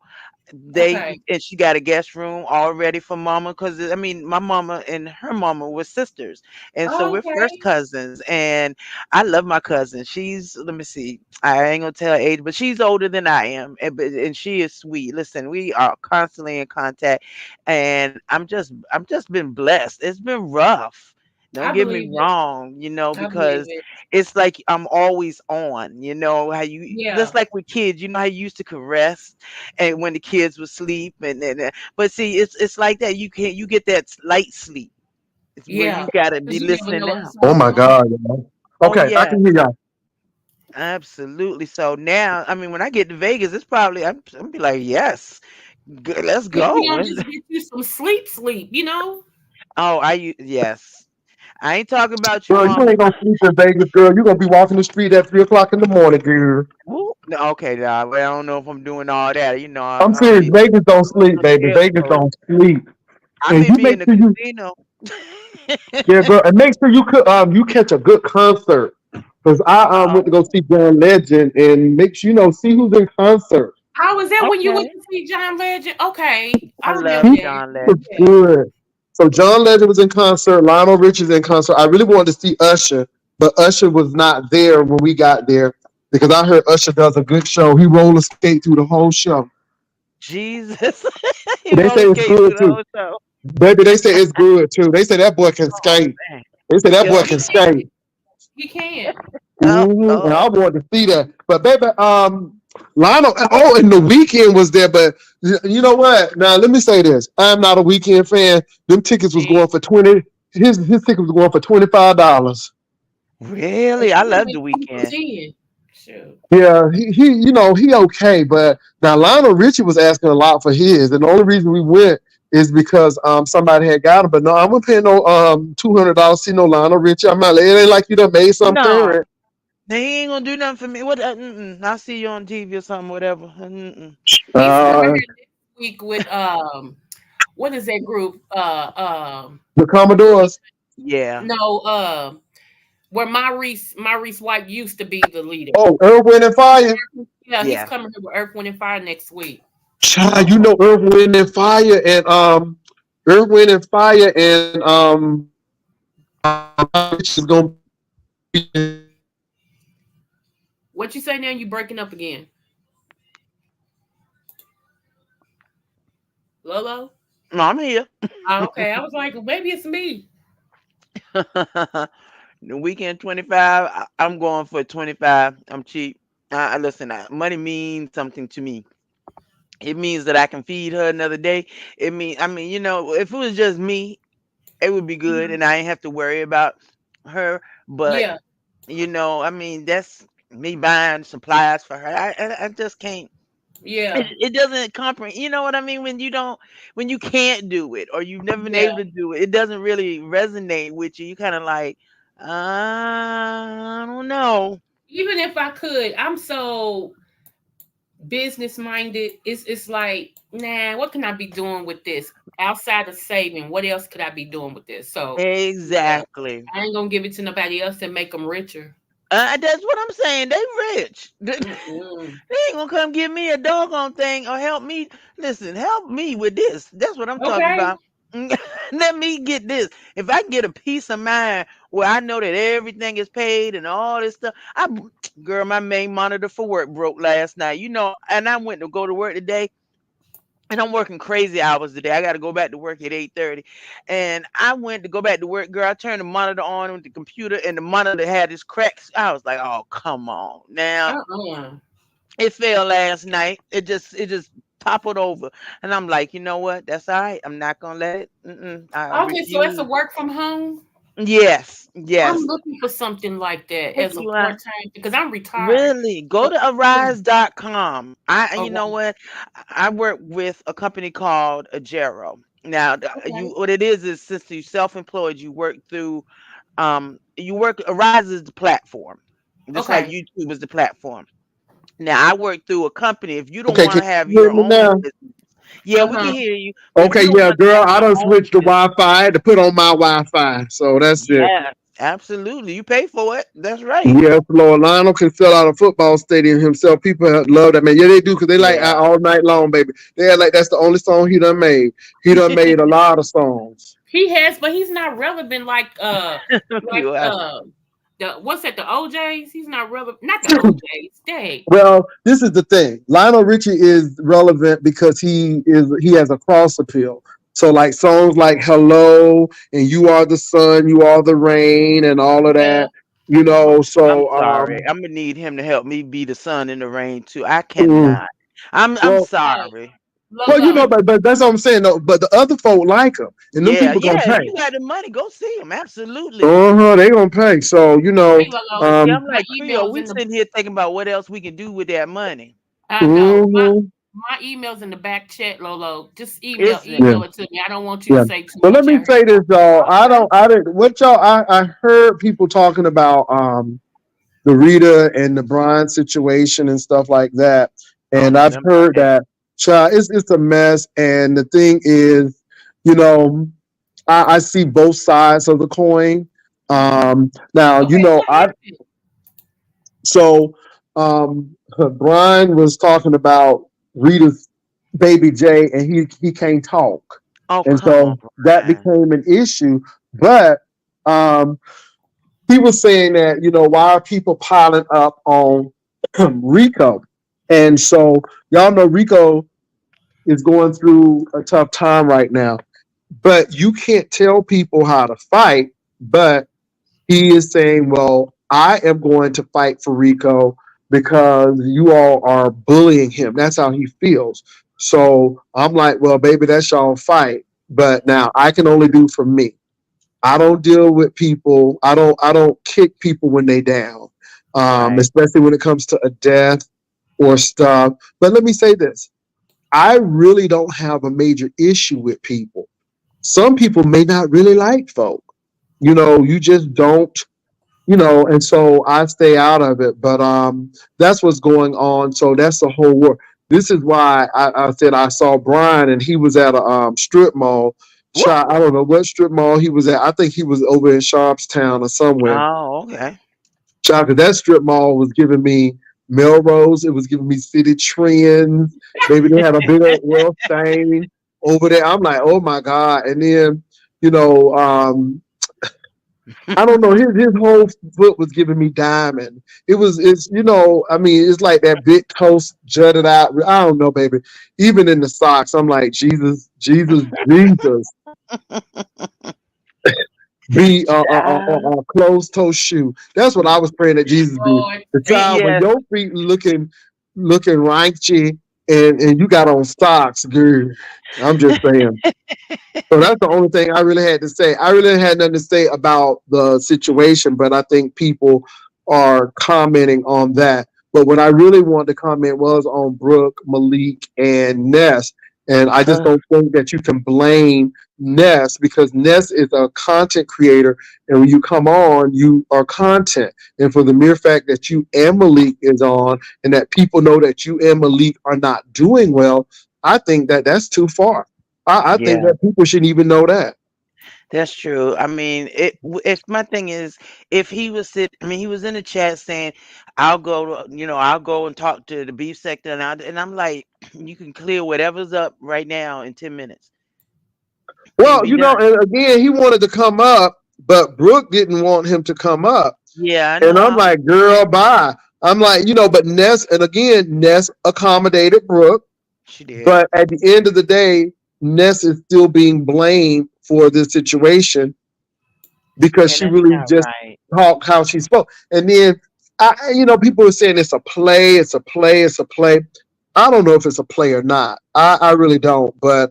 Speaker 2: Okay.
Speaker 3: and she got a guest room already for mama, because I mean my mama and her mama were sisters, and so we're first
Speaker 2: Okay.
Speaker 3: cousins. And I love my cousin. She's, let me see, I ain't gonna tell her age, but she's older than I am, and she is sweet. Listen, we are constantly in contact, and I'm just been blessed. It's been rough, don't
Speaker 2: I
Speaker 3: get me
Speaker 2: believe it.
Speaker 3: wrong,
Speaker 2: I believe
Speaker 3: because
Speaker 2: it.
Speaker 3: it's like I'm always on, how you
Speaker 2: Yeah.
Speaker 3: just like with kids, how you used to caress and when the kids would sleep, but see, it's like that. You get that light sleep. It's where
Speaker 2: Yeah.
Speaker 3: you gotta be
Speaker 2: Because you never
Speaker 3: listening
Speaker 2: know
Speaker 3: now.
Speaker 2: what's
Speaker 5: Oh
Speaker 2: going
Speaker 5: my
Speaker 2: on.
Speaker 5: God. Y'all.
Speaker 3: Oh
Speaker 5: Okay, I
Speaker 3: yeah,
Speaker 5: can hear y'all.
Speaker 3: absolutely. So now, I mean, when I get to Vegas, it's probably I'm gonna be like, yes, good, let's
Speaker 2: If you
Speaker 3: go.
Speaker 2: don't just get you some sleep, you know?
Speaker 3: Oh, yes. I ain't talking about you,
Speaker 5: Girl, you
Speaker 3: mama.
Speaker 5: ain't gonna sleep in Vegas, girl. You gonna be walking the street at 3 o'clock in the morning, girl.
Speaker 3: Woo. No, okay, nah, well, I don't know if I'm doing all that.
Speaker 5: I'm
Speaker 3: I'm
Speaker 5: serious.
Speaker 3: be
Speaker 5: Vegas don't
Speaker 3: I'm a
Speaker 5: sleep,
Speaker 3: little
Speaker 5: baby. Vegas
Speaker 3: scared.
Speaker 5: don't sleep.
Speaker 3: I
Speaker 5: And
Speaker 3: may
Speaker 5: you
Speaker 3: be
Speaker 5: make
Speaker 3: in the
Speaker 5: sure you,
Speaker 3: casino.
Speaker 5: yeah, girl, and make sure you could you catch a good concert. Cause I went to go
Speaker 3: Oh,
Speaker 5: see John Legend, and make sure see who's in concert.
Speaker 2: How was that when you went
Speaker 3: okay.
Speaker 2: to see John Legend? Okay. I
Speaker 3: I
Speaker 2: remember
Speaker 3: love
Speaker 5: He
Speaker 2: that.
Speaker 3: John
Speaker 5: was
Speaker 3: Legend.
Speaker 2: Yeah.
Speaker 5: good. So John Legend was in concert. Lionel Richie was in concert. I really wanted to see Usher, but Usher was not there when we got there because I heard Usher does a good show. He roller skate through the whole show.
Speaker 3: Jesus. He
Speaker 5: They say
Speaker 3: roller
Speaker 5: it's
Speaker 3: skates
Speaker 5: good
Speaker 3: through the
Speaker 5: too.
Speaker 3: whole show.
Speaker 5: Baby, they say it's good too. They say that boy can
Speaker 3: Oh,
Speaker 5: skate.
Speaker 3: man.
Speaker 5: They say that boy
Speaker 3: Yep.
Speaker 2: He
Speaker 5: can
Speaker 2: can.
Speaker 5: skate.
Speaker 2: He can.
Speaker 3: Oh,
Speaker 5: And
Speaker 3: Lord.
Speaker 5: I wanted to see that. But baby, Lionel, oh, and the weekend was there. But you know what? Now let me say this: I'm not a weekend fan. Them tickets was
Speaker 3: Gee,
Speaker 5: going for 20. His ticket was going for $25.
Speaker 2: But
Speaker 3: really? I
Speaker 2: you could have
Speaker 3: love
Speaker 2: been
Speaker 3: the
Speaker 2: cheap for
Speaker 3: weekend.
Speaker 2: 10. Sure.
Speaker 5: Yeah, he okay, but now Lionel Richie was asking a lot for his, and the only reason we went is because somebody had got him. But no, I wouldn't pay no $200 see no Lionel Richie. I'm not. It ain't like you done made some
Speaker 3: No,
Speaker 5: parent.
Speaker 3: they ain't gonna do nothing for me. What? I'll see you on TV or something, whatever.
Speaker 2: He's coming
Speaker 5: Uh,
Speaker 2: here next week with what is that group?
Speaker 5: the Commodores.
Speaker 3: Yeah.
Speaker 2: No, where Maurice White used to be the leader.
Speaker 5: Oh, Earth, Wind and Fire.
Speaker 2: Yeah, he's
Speaker 3: Yeah.
Speaker 2: coming here with Earth, Wind, and Fire next week.
Speaker 5: Child, you know Earth, Wind and Fire and Earth, Wind and Fire and Rich is gonna be.
Speaker 2: What you say now? You breaking up again, Lolo?
Speaker 3: No, I'm here.
Speaker 2: Oh, okay, I was like, maybe it's me.
Speaker 3: The weekend 25. I'm going for 25. I'm cheap. Listen, money means something to me. It means that I can feed her another day. I mean, if it was just me, it would be good,
Speaker 2: Mhm.
Speaker 3: and I ain't have to worry about her. But
Speaker 2: Yeah,
Speaker 3: I mean, that's me buying supplies for her. I just can't. It,
Speaker 2: yeah,
Speaker 3: it doesn't comprehend. You know what I mean? When you can't do it, or you've never been
Speaker 2: yeah.
Speaker 3: able to do it, it doesn't really resonate with you. You kind of like, I don't know.
Speaker 2: Even if I could, I'm so business minded. It's like, nah, what can I be doing with this outside of saving? What else could I be doing with this? So, yeah,
Speaker 3: Exactly.
Speaker 2: I ain't gonna give it to nobody else and make them richer.
Speaker 3: That's what I'm saying. They rich.
Speaker 2: Mm-mm.
Speaker 3: They ain't gonna come give me a doggone thing or help me. Listen, help me with this. That's what I'm talking
Speaker 2: Okay.
Speaker 3: about. Let me get this. If I can get a peace of mind where I know that everything is paid and all this stuff. Girl, my main monitor for work broke last night. And I went to go to work today. And I'm working crazy hours today. I got to go back to work at 8:30. And I went to go back to work, girl. I turned the monitor on with the computer, and the monitor had this cracks. I was like, "Oh, come on!" Now
Speaker 2: Uh-uh.
Speaker 3: it fell last night. It just toppled over, and I'm like, you know what? That's all right. I'm not gonna let it. I
Speaker 2: Okay, so that's a
Speaker 3: refuse.
Speaker 2: work from home.
Speaker 3: Yes,
Speaker 2: I'm
Speaker 3: yes.
Speaker 2: looking for something like that
Speaker 3: If
Speaker 2: as a
Speaker 3: you are
Speaker 2: part-time because I'm retired.
Speaker 3: really go
Speaker 2: So,
Speaker 3: to arise.com. You know
Speaker 2: okay.
Speaker 3: what? I work with a company called Agero. Now,
Speaker 2: Okay.
Speaker 3: what it is since you're self-employed, you work. Arise is the platform, just like
Speaker 2: Okay.
Speaker 3: YouTube is the platform. Now I work through a company. If you don't
Speaker 5: Okay,
Speaker 3: want
Speaker 5: can
Speaker 3: to have
Speaker 5: you hear
Speaker 3: your
Speaker 5: me
Speaker 3: own
Speaker 5: now?
Speaker 3: business, yeah, we can
Speaker 2: Uh-huh.
Speaker 3: hear you. But if you
Speaker 5: Okay,
Speaker 3: don't
Speaker 5: yeah,
Speaker 3: want to
Speaker 5: girl,
Speaker 3: have
Speaker 5: I
Speaker 3: your
Speaker 5: done
Speaker 3: own
Speaker 5: switched to
Speaker 3: business,
Speaker 5: Wi-Fi. I had to put on my Wi-Fi, so that's it.
Speaker 3: yeah, absolutely. You pay for it. That's right.
Speaker 5: Yes, Lord. Lionel can fill out a football stadium himself. People love that man. Yeah, they do because they like
Speaker 3: Yeah.
Speaker 5: out all night long, baby. They act like that's the only song he done made. He done made a lot of songs.
Speaker 2: He has, but he's not relevant like
Speaker 3: You are.
Speaker 2: the what's that, the OJs? He's not relevant. Not the OJs. Dang.
Speaker 5: Well, this is the thing. Lionel Richie is relevant because he has a cross appeal. So like songs like "Hello" and "You Are the Sun, You Are the Rain" and all of
Speaker 2: Yeah.
Speaker 5: that. You know,
Speaker 3: I'm
Speaker 5: so
Speaker 3: sorry. I'm gonna need him to help me be the sun in the rain too. I
Speaker 5: mm,
Speaker 3: cannot. I'm
Speaker 5: well,
Speaker 2: Oh,
Speaker 3: sorry.
Speaker 5: you know,
Speaker 2: Lolo.
Speaker 5: but that's what I'm saying. Though, but the other folk like him, and them
Speaker 3: Yeah,
Speaker 5: people gonna
Speaker 3: yeah. If
Speaker 5: pay.
Speaker 3: you got the money, go see him. Absolutely.
Speaker 5: Uh-huh, they gonna pay. So
Speaker 2: Hey, Lolo.
Speaker 3: See, I'm
Speaker 2: My
Speaker 3: like Creole.
Speaker 2: email's
Speaker 3: We
Speaker 2: in the.
Speaker 3: sitting here thinking about what else we can do with that money.
Speaker 2: I know
Speaker 5: mhm,
Speaker 2: my email's in the back chat, Lolo. Just
Speaker 3: Is it?
Speaker 5: yeah,
Speaker 2: email it to me. I don't want you to
Speaker 5: yeah.
Speaker 2: say too
Speaker 5: But let
Speaker 2: much.
Speaker 5: me
Speaker 2: I heard
Speaker 5: say this, y'all.
Speaker 3: Okay.
Speaker 5: I didn't. What y'all? I heard people talking about the Rita and the Brian situation and stuff like that.
Speaker 3: I don't
Speaker 5: And
Speaker 3: know
Speaker 5: I've
Speaker 3: nothing about
Speaker 5: heard
Speaker 3: that.
Speaker 5: that, child, it's a mess. And the thing is, you know, I see both sides of the coin. Now, you
Speaker 2: Okay,
Speaker 5: know,
Speaker 2: what happened?
Speaker 5: so Brian was talking about Rita's baby J, and he can't talk,
Speaker 3: Oh,
Speaker 5: and
Speaker 3: come on,
Speaker 5: so that
Speaker 3: Brian.
Speaker 5: became an issue. But um, he was saying that why are people piling up on Rico, and so y'all know Rico is going through a tough time right now. But you can't tell people how to fight. But he is saying, well, I am going to fight for Rico because you all are bullying him. That's how he feels. So I'm like, well, baby, that's y'all fight. But now I can only do for me. I don't deal with people. I don't kick people when they down,
Speaker 3: Right.
Speaker 5: especially when it comes to a death or stuff. But let me say this: I really don't have a major issue with people. Some people may not really like folk. You just don't. And so I stay out of it. But that's what's going on. So that's the whole world. This is why I said I saw Brian and he was at a strip mall.
Speaker 3: What?
Speaker 5: I don't know what strip mall he was at. I think he was over in Sharpstown or somewhere.
Speaker 3: Oh, okay.
Speaker 5: Child, 'cause that strip mall was giving me Melrose. It was giving me City Trends. Maybe they had a big old oil stain over there. I'm like, oh my God. And then, you know, I don't know. His whole foot was giving me diamond. I mean, it's like that big toast jutted out. I don't know, baby. Even in the socks, I'm like, Jesus, Jesus, Jesus. Be
Speaker 3: Child.
Speaker 5: a closed toe shoe. That's what I was praying that Jesus be.
Speaker 2: Lord.
Speaker 5: The time when
Speaker 3: Yes.
Speaker 5: your feet looking ranchy and you got on socks, girl. I'm just saying. So that's the only thing I really had to say. I really had nothing to say about the situation, but I think people are commenting on that. But what I really wanted to comment was on Brooke, Malik, and Ness. And I just don't think that you can blame Ness because Ness is a content creator. And when you come on, you are content. And for the mere fact that you and Malik is on and that people know that you and Malik are not doing well, I think that that's too far. I think
Speaker 3: Yeah,
Speaker 5: that people shouldn't even know that.
Speaker 3: that's true. I mean, if my thing is, if he was I mean, he was in the chat saying, I'll go and talk to the beef sector, and I'm like, you can clear whatever's up right now in 10 minutes and
Speaker 5: Well,
Speaker 3: be done.
Speaker 5: and again, he wanted to come up, but Brooke didn't want him to come up.
Speaker 3: Yeah, I
Speaker 5: And
Speaker 3: know.
Speaker 5: I'm like, girl, bye. I'm like, but Ness, and again, Ness accommodated Brooke.
Speaker 3: She did,
Speaker 5: But at the end of the day, Ness is still being blamed for this situation because
Speaker 3: and
Speaker 5: she
Speaker 3: that's
Speaker 5: really
Speaker 3: not
Speaker 5: just
Speaker 3: right.
Speaker 5: talked how she spoke. And then, people are saying it's a play, it's a play, it's a play. I don't know if it's a play or not. I really don't. But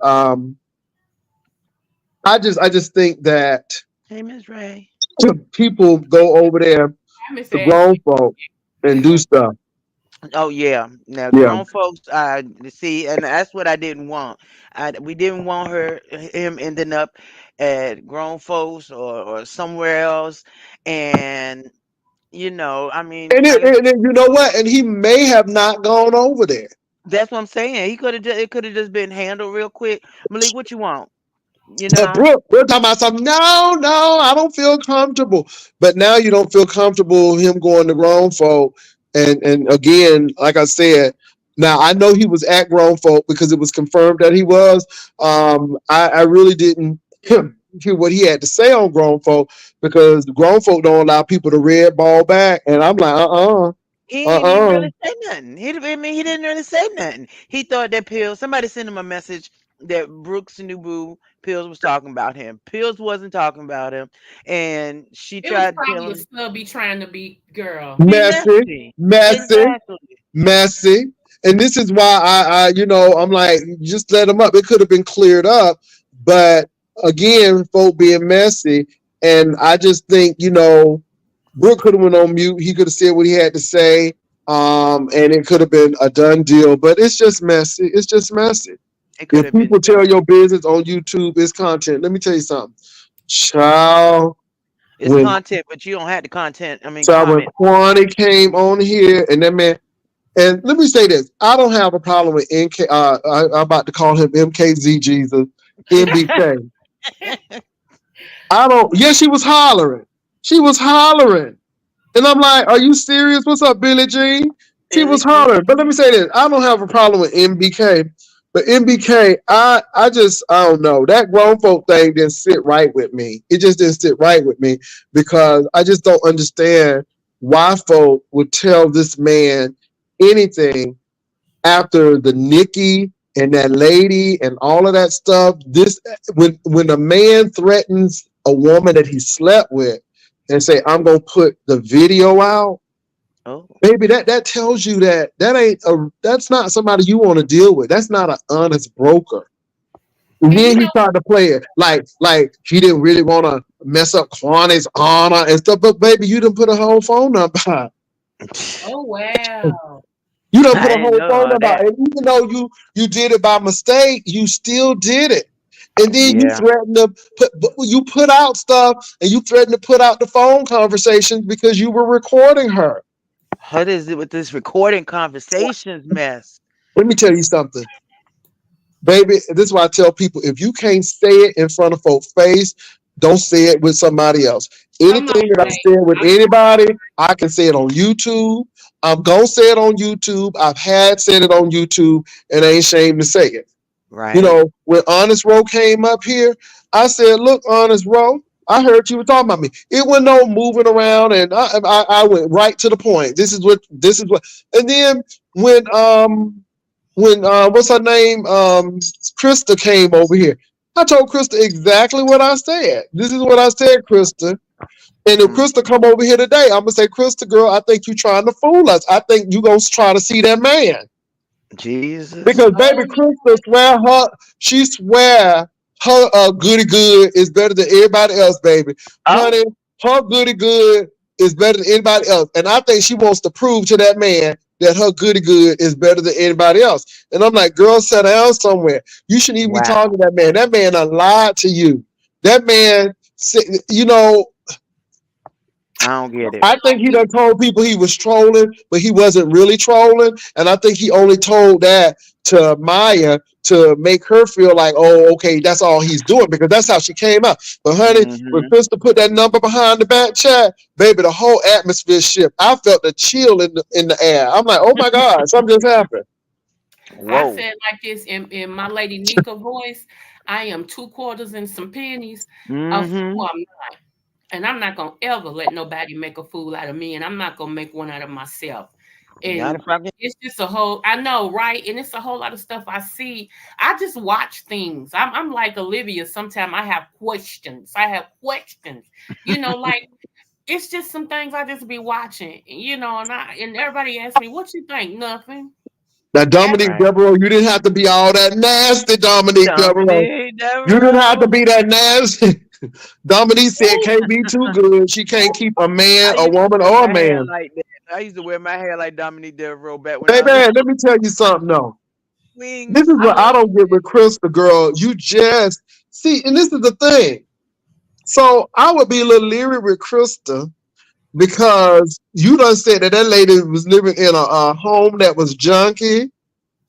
Speaker 5: I just think that
Speaker 3: Hey, Miss Ray.
Speaker 5: people go over there
Speaker 2: I miss
Speaker 5: to
Speaker 2: Ashley.
Speaker 5: grown folk and do stuff.
Speaker 3: Oh yeah. Now
Speaker 5: Yeah.
Speaker 3: grown folks see, and that's what I didn't want. We didn't want him ending up at grown folks or somewhere else. And I mean,
Speaker 5: And,
Speaker 3: like I said,
Speaker 5: you know what? And he may have not gone over there.
Speaker 3: that's what I'm saying. He could have it could have just been handled real quick. Malik, what you want? You
Speaker 5: But
Speaker 3: know?
Speaker 5: Brooke, we're talking about something. No, no, I don't feel comfortable. But now you don't feel comfortable him going to grown folk. And again, like I said, now I know he was at grown folk because it was confirmed that he was. I really didn't hear what he had to say on grown folk because grown folk don't allow people to red ball back. And I'm like,
Speaker 3: He ain't even
Speaker 5: uh.
Speaker 3: really say nothing. I mean, he didn't really say nothing. He thought that Pills, somebody sent him a message that Brooks and Boo Pills was talking about him. Pills wasn't talking about him. And she
Speaker 2: It was
Speaker 3: tried to tell
Speaker 2: probably a
Speaker 3: him,
Speaker 2: subby trying to be girl.
Speaker 3: be
Speaker 5: Messy,
Speaker 3: messy.
Speaker 5: messy,
Speaker 3: Exactly.
Speaker 5: messy. And this is why I'm like, just let them up. It could have been cleared up, but again, folk being messy. And I just think, Brooke could have went on mute. He could have said what he had to say, and it could have been a done deal. But it's just messy. It's just messy.
Speaker 3: It could
Speaker 5: If
Speaker 3: have been
Speaker 5: people tell
Speaker 3: done.
Speaker 5: your business on YouTube, it's content. Let me tell you something, child.
Speaker 3: It's
Speaker 5: When
Speaker 3: content, but you don't have the content. I mean,
Speaker 5: child when
Speaker 3: comment.
Speaker 5: Kwani came on here, and that man. And let me say this: I don't have a problem with NK. I'm about to call him MKZ Jesus, MBK. I don't. Yeah, she was hollering. She was hollering, and I'm like, "Are you serious? What's up, Billie Jean?" She was
Speaker 3: Billy Jean.
Speaker 5: hollering. But let me say this: I don't have a problem with MBK, but MBK, I don't know. That grown folk thing didn't sit right with me. It just didn't sit right with me because I just don't understand why folk would tell this man anything after the Nikki and that lady and all of that stuff. This when a man threatens a woman that he slept with and say, I'm gonna put the video out,
Speaker 3: Oh,
Speaker 5: baby, that tells you that's not somebody you want to deal with. That's not an honest broker. And
Speaker 2: And
Speaker 5: then he tried to play it like he didn't really want to mess up Kwani's honor and stuff. But baby, you didn't put a whole phone number out.
Speaker 2: oh wow.
Speaker 5: You don't put
Speaker 3: I
Speaker 5: a
Speaker 3: didn't
Speaker 5: whole
Speaker 3: know
Speaker 5: phone
Speaker 3: all
Speaker 5: number out.
Speaker 3: that.
Speaker 5: And even though you did it by mistake, you still did it. And then you
Speaker 3: Yeah.
Speaker 5: threatened to put out stuff and you threatened to put out the phone conversations because you were recording her.
Speaker 3: What is it with this recording conversations mess?
Speaker 5: Let me tell you something. Baby, this is why I tell people if you can't say it in front of folks' face, don't say it with somebody else.
Speaker 2: Come on,
Speaker 5: Anything that I
Speaker 2: Jay.
Speaker 5: said with anybody, I can say it on YouTube. I'm gonna say it on YouTube. I've had said it on YouTube, and I ain't ashamed to say it.
Speaker 3: Right.
Speaker 5: When Honest Row came up here, I said, "Look, Honest Row, I heard you were talking about me. It wasn't no moving around, and I went right to the point. This is what." And then when what's her name, Krista came over here, I told Krista exactly what I said. This is what I said, Krista. And if
Speaker 3: Mm,
Speaker 5: Krista come over here today, I'm gonna say, Krista, girl, I think you trying to fool us. I think you gonna try to see that man.
Speaker 3: Jesus.
Speaker 5: Because baby,
Speaker 2: Oh
Speaker 5: Krista swear her goody good is better than everybody else, baby.
Speaker 3: Oh,
Speaker 5: Honey, her goody good is better than anybody else. And I think she wants to prove to that man that her goody good is better than anybody else. And I'm like, girl, sit down somewhere. You shouldn't even be talking
Speaker 3: wow.
Speaker 5: to that man. That man done lied to you. That man, you know,
Speaker 3: I don't get it.
Speaker 5: I think he done told people he was trolling, but he wasn't really trolling. And I think he only told that to Maya to make her feel like, oh, okay, that's all he's doing because that's how she came out. But honey, when
Speaker 3: Hmm.
Speaker 5: Krista put that number behind the back chat, baby, the whole atmosphere shift. I felt the chill in the air. I'm like, oh my God, something just happened.
Speaker 2: I
Speaker 3: Whoa.
Speaker 2: said like this in my lady Nika voice, I am two quarters and some pennies. A
Speaker 3: Hmm.
Speaker 2: fool I'm not. And I'm not gonna ever let nobody make a fool out of me, and I'm not gonna make one out of myself.
Speaker 3: Not
Speaker 2: And
Speaker 3: if I can.
Speaker 2: it's just a whole I know, right? And it's a whole lot of stuff I see. I just watch things. I'm like Olivia. Sometimes I have questions. I have questions. Like it's just some things I just be watching, and everybody asks me, what you think? Nothing.
Speaker 5: Now,
Speaker 2: Ask
Speaker 5: Dominique
Speaker 3: Right.
Speaker 5: Devereaux, you didn't have to be all that nasty, Dominique Devereaux.
Speaker 3: Dominic
Speaker 5: You didn't have to
Speaker 3: Devereaux.
Speaker 5: be that nasty. Dominique said
Speaker 2: who
Speaker 5: can't be too good. She can't keep a man,
Speaker 3: I
Speaker 5: a
Speaker 3: used to
Speaker 5: woman,
Speaker 3: wear
Speaker 5: or a
Speaker 3: my hair
Speaker 5: man.
Speaker 3: like that. I used to wear my hair like Dominique Devereaux back when I
Speaker 5: Baby,
Speaker 3: was
Speaker 5: let me tell you something though. This
Speaker 3: wings.
Speaker 5: is
Speaker 2: I
Speaker 5: what I
Speaker 2: love
Speaker 5: don't get with Krista, girl. You just see, and this is the thing. So I would be a little leery with Krista because you done said that that lady was living in a home that was junky.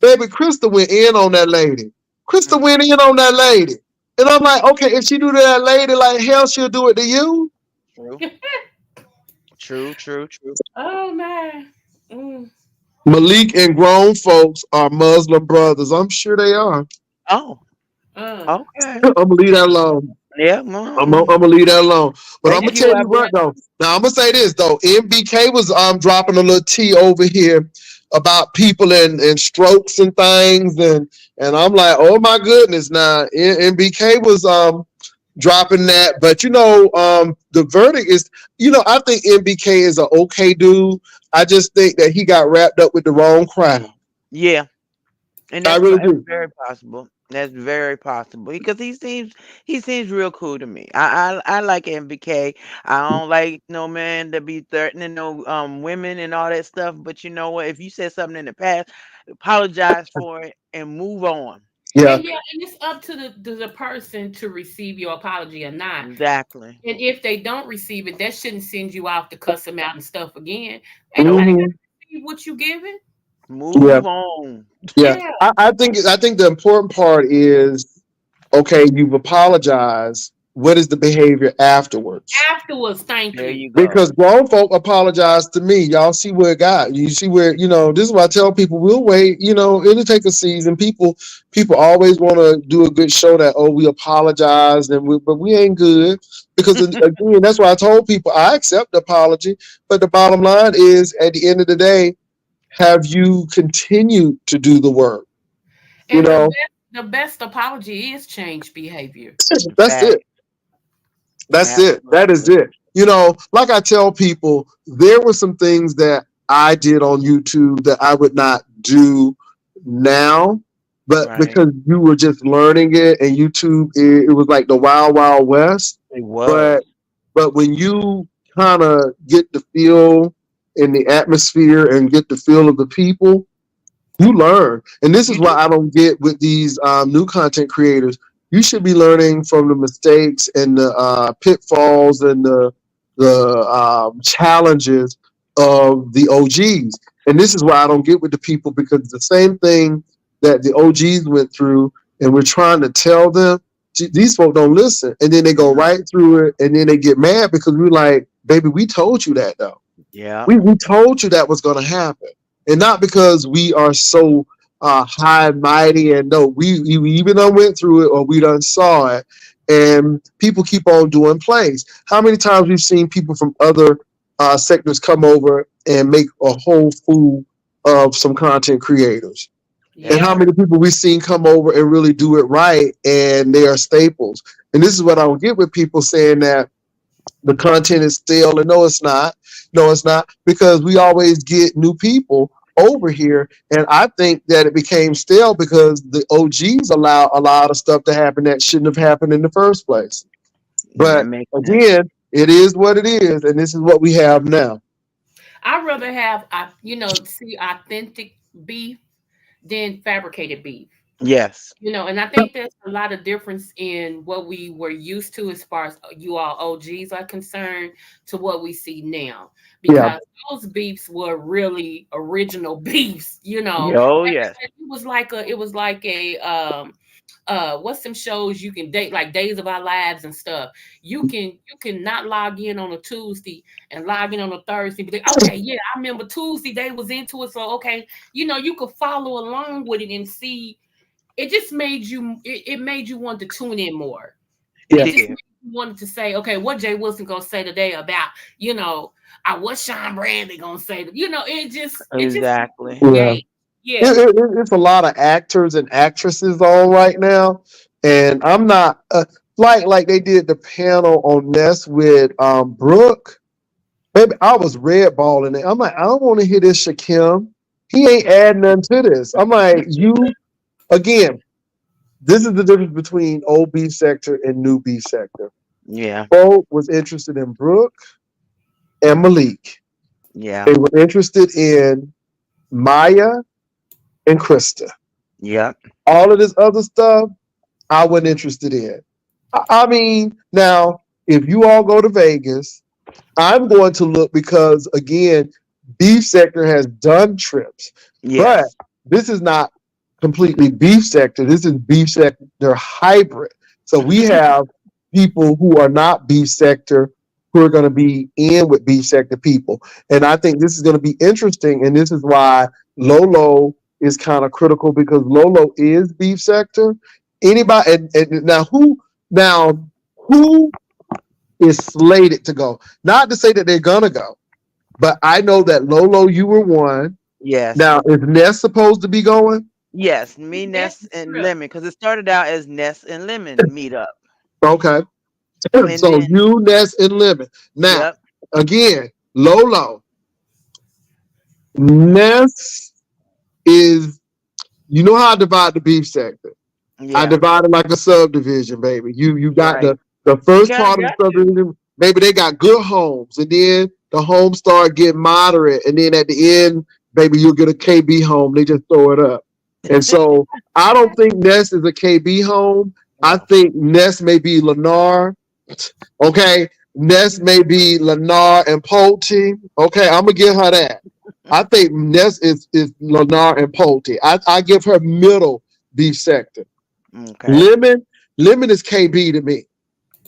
Speaker 5: Baby, Krista went in on that lady. Krista went in on that lady. And I'm like, okay, if she do to that lady like hell, she'll do it to you.
Speaker 3: True. True.
Speaker 2: Oh man. Mm.
Speaker 5: Malik and grown folks are Muslim brothers. I'm sure they are.
Speaker 3: Oh,
Speaker 2: Uh.
Speaker 3: okay.
Speaker 5: I'm gonna leave that alone.
Speaker 3: Yeah.
Speaker 5: I'm gonna leave that alone. But I'm
Speaker 3: Thank
Speaker 5: gonna
Speaker 3: you.
Speaker 5: tell
Speaker 3: I
Speaker 5: you what
Speaker 3: bless.
Speaker 5: though. Now I'm gonna say this though. MBK was dropping a little tea over here about people and strokes and things and I'm like, oh my goodness. Now MBK was dropping that, but the verdict is, I think MBK is an okay dude. I just think that he got wrapped up with the wrong crowd.
Speaker 3: Yeah, and
Speaker 5: I
Speaker 3: that's
Speaker 5: really do.
Speaker 3: very possible. That's very possible because he seems real cool to me. I like MBK. I don't like no man that be threatening no women and all that stuff. But you know what? If you said something in the past, apologize for it and move on.
Speaker 5: Yeah.
Speaker 2: And yeah, and it's up to the person to receive your apology or not.
Speaker 3: Exactly.
Speaker 2: And if they don't receive it, that shouldn't send you off to cuss them out and stuff again. Ain't
Speaker 3: Nope.
Speaker 2: nobody got
Speaker 5: hmm
Speaker 2: to receive what you giving.
Speaker 5: Yeah.
Speaker 3: Move on.
Speaker 5: Yeah.
Speaker 2: Yeah.
Speaker 5: I think the important part is, okay, you've apologized. What is the behavior afterwards?
Speaker 2: Afterwards, thank
Speaker 3: There
Speaker 2: you.
Speaker 3: you go.
Speaker 5: Because grown folk apologize to me. Y'all see where it got. You see where, this is why I tell people we'll wait, it'll take a season. People always want to do a good show that, oh, we apologize but we ain't good. Because again, that's why I told people I accept the apology. But the bottom line is at the end of the day, have you continued to do the work? You
Speaker 2: And the
Speaker 5: know,
Speaker 2: best apology is change behavior.
Speaker 5: that's
Speaker 3: Fact.
Speaker 5: it. That's it. That is
Speaker 3: Absolutely.
Speaker 5: it. Like I tell people, there were some things that I did on YouTube that I would not do now, but
Speaker 3: Right.
Speaker 5: because you were just learning it and YouTube, it was like the wild, wild west.
Speaker 3: It
Speaker 5: But
Speaker 3: was.
Speaker 5: but when you kind of get the feel in the atmosphere and get the feel of the people, you learn. And this is
Speaker 2: You
Speaker 5: why
Speaker 2: do.
Speaker 5: I don't get with these new content creators. You should be learning from the mistakes and the pitfalls and the challenges of the OGs. And this is why I don't get with the people, because the same thing that the OGs went through, and we're trying to tell them, these folks don't listen. And then they go
Speaker 3: No.
Speaker 5: right through it, and then they get mad because we're like, baby, we told you that though.
Speaker 3: Yeah.
Speaker 5: We told you that was going to happen, and not because we are so high and mighty. And no, we even done went through it, or we done saw it, and people keep on doing plays. How many times we've seen people from other sectors come over and make a whole fool of some content creators? And
Speaker 3: That's
Speaker 2: Yeah.
Speaker 5: how
Speaker 3: true.
Speaker 5: many people we've seen come over and really do it right, and they are staples. And this is what I don't get with people saying that the content is stale, and no, it's not. No, it's not, because we always get new people over here, and I think that it became stale because the OGs allow a lot of stuff to happen that shouldn't have happened in the first place.
Speaker 3: That
Speaker 5: But
Speaker 3: makes sense.
Speaker 5: again, it is what it is, and this is what we have now.
Speaker 2: I'd rather have, see authentic beef than fabricated beef.
Speaker 3: Yes.
Speaker 2: And I think there's a lot of difference in what we were used to as far as you all OGs are concerned to what we see now.
Speaker 5: Yeah,
Speaker 2: Because those beefs were really original beefs,
Speaker 3: Oh
Speaker 2: And
Speaker 3: yes.
Speaker 2: it was like a what's some shows you can date, like Days of Our Lives and stuff. You can not log in on a Tuesday and log in on a Thursday, but okay, yeah, I remember Tuesday they was into it, so okay, you could follow along with it and see. It just made you want to tune in more.
Speaker 3: It
Speaker 5: yeah,
Speaker 2: It just
Speaker 3: did.
Speaker 2: made you wanted to say, okay, what Jay Wilson gonna say today about, what Sean Bradley gonna say? It just
Speaker 3: Exactly.
Speaker 5: yeah.
Speaker 2: engaged. Yeah.
Speaker 5: It's a lot of actors and actresses on right now, and I'm not like they did the panel on Ness with Brooke. Baby, I was red balling it. I'm like, I don't want to hear this Shakim. He ain't adding nothing to this. I'm like, you again. This is the difference between old B sector and new B sector.
Speaker 3: Yeah.
Speaker 5: Bo was interested in Brooke and Malik.
Speaker 3: Yeah.
Speaker 5: They were interested in Maya and Krista.
Speaker 3: Yep.
Speaker 5: All of this other stuff, I wasn't interested in. I mean, now, if you all go to Vegas I'm going to look because again, beef sector has done trips, but
Speaker 3: Yes.
Speaker 5: this is not completely beef sector. This is beef sector hybrid. So we have people who are not beef sector who are going to be in with beef sector people. And I think this is going to be interesting. And this is why Lolo is kind of critical because Lolo is beef sector. Anybody and now who is slated to go? Not to say that they're gonna go, but I know that Lolo, you were one.
Speaker 3: Yes.
Speaker 5: Now is Ness supposed to be going?
Speaker 3: Yes. Me,
Speaker 2: That's
Speaker 3: Ness,
Speaker 2: the
Speaker 3: and
Speaker 2: trip.
Speaker 3: Lemon, because it started out as Ness and Lemon meet up,
Speaker 5: Okay.
Speaker 3: and
Speaker 5: So
Speaker 3: then
Speaker 5: you, Ness, and Lemon. Now,
Speaker 3: yep,
Speaker 5: again, Lolo, Ness is you know how I divide the beef sector. I
Speaker 3: yeah,
Speaker 5: divided like a subdivision, baby. You got
Speaker 3: right.
Speaker 5: the
Speaker 3: You
Speaker 5: first
Speaker 3: kind of
Speaker 5: part of the
Speaker 3: got to.
Speaker 5: subdivision. Maybe they got good homes, and then the homes start getting moderate, and then at the end, baby, you'll get a KB home. They just throw it up, and so I don't think Ness is a KB home. I
Speaker 3: No.
Speaker 5: think Ness may be Lennar. Okay, Ness may be Lennar and Pulte. Okay, I'm gonna give her that. I think Ness is Lennar and Pulte. I give her middle beef sector.
Speaker 3: Okay.
Speaker 5: Lemon, Lemon is KB to me.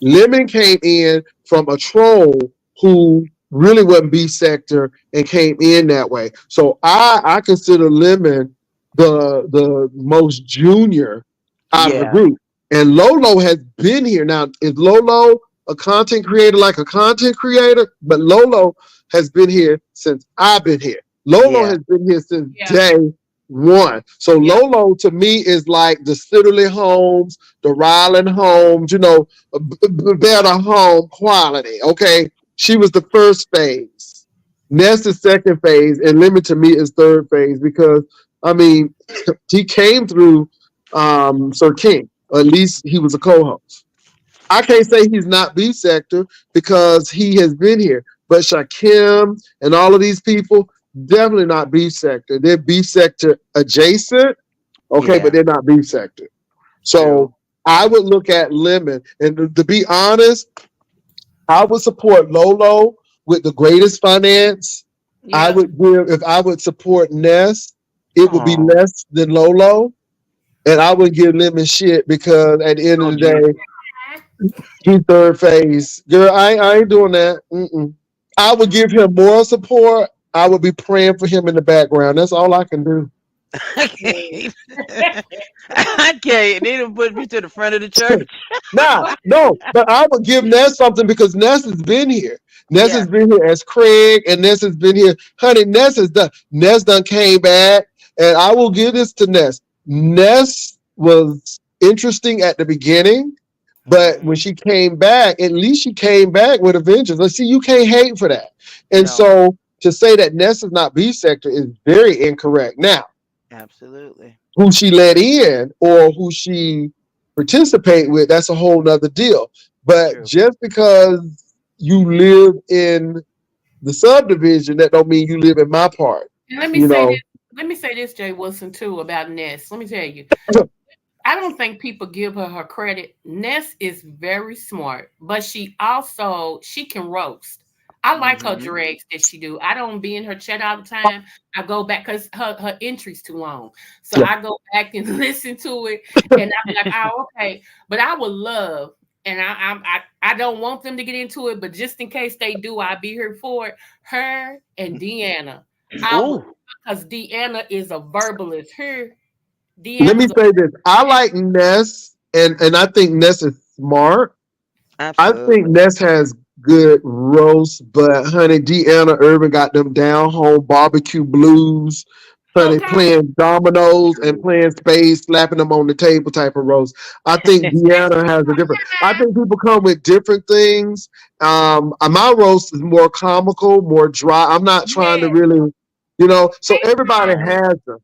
Speaker 5: Lemon came in from a troll who really wasn't B sector and came in that way. So I consider Lemon the most junior out of the
Speaker 3: Yeah.
Speaker 5: group. And Lolo has been here. Now, is Lolo a content creator like a content creator? But Lolo has been here since I've been here. Lolo
Speaker 3: Yeah.
Speaker 5: has been here since
Speaker 2: Yeah.
Speaker 5: day one. So
Speaker 2: Yep.
Speaker 5: Lolo to me is like the Sitterly Homes, the Ryland Homes, better home quality. Okay. She was the first phase. Ness is second phase, and Lemon to me is third phase because I mean he came through Sir King. Or at least he was a co-host. I can't say he's not B sector because he has been here. But Shakim and all of these people, definitely not B sector. They're B sector adjacent, okay, but
Speaker 3: Yeah.
Speaker 5: they're not B sector. So
Speaker 3: True.
Speaker 5: I would look at Lemon. And to be honest, I would support Lolo with the greatest finance. I
Speaker 2: Yep.
Speaker 5: would give, if I would support Ness, it would be
Speaker 3: Oh.
Speaker 5: less than Lolo. And I would give Lemon shit because at the end of
Speaker 3: Oh
Speaker 5: the day,
Speaker 3: Jesus.
Speaker 5: he third phase. Girl, I ain't doing that. Mm-mm. I would give him more support. I would be praying for him in the background. That's all I can do.
Speaker 3: I can't. I can't. They done put me to the front of the church.
Speaker 5: Nah, no, but I would give Ness something because Ness has been here. Ness has
Speaker 3: Yeah.
Speaker 5: been here as Craig, and Ness has been here. Honey, Ness has done. Ness done came back, and I will give this to Ness. Ness was interesting at the beginning, but when
Speaker 3: Hmm.
Speaker 5: she came back, at least she came back with a vengeance. Let's see, you can't hate for that. And
Speaker 3: No.
Speaker 5: so to say that Ness is not B sector is very incorrect. Now,
Speaker 3: Absolutely.
Speaker 5: who she let in or who she participate with, that's a whole nother deal. But
Speaker 3: True.
Speaker 5: just because you live in the subdivision, that don't mean you live in my part.
Speaker 2: And let me
Speaker 5: You
Speaker 2: say this.
Speaker 5: know,
Speaker 2: Let me say this, Jay Wilson, too, about Ness. Let me tell you, I don't think people give her credit. Ness is very smart, but she can roast. I like her
Speaker 3: Hmm.
Speaker 2: dregs that she do. I don't be in her chat all the time. I go back because her entry's too long. So
Speaker 5: yeah.
Speaker 2: I go back and listen to it, and I'm like, oh, okay. But I would love, and I don't want them to get into it, but just in case they do, I'll be here for it. Her and Deanna. I would,
Speaker 3: Oh,
Speaker 2: because Deanna is a verbalist.
Speaker 5: Let me
Speaker 2: Deanna's a
Speaker 5: say this. I like Ness, and I think Ness is smart. I think
Speaker 3: absolutely.
Speaker 5: Ness has good roast, but honey, Deanna Urban got them down home barbecue blues, honey,
Speaker 2: okay.
Speaker 5: playing dominoes and playing spades, slapping them on the table type of roast. I think Deanna has a different. I think people come with different things. My roast is more comical, more dry. I'm not trying to
Speaker 2: Yes.
Speaker 5: really, So
Speaker 2: Hey,
Speaker 5: everybody
Speaker 2: Charles.
Speaker 5: has them.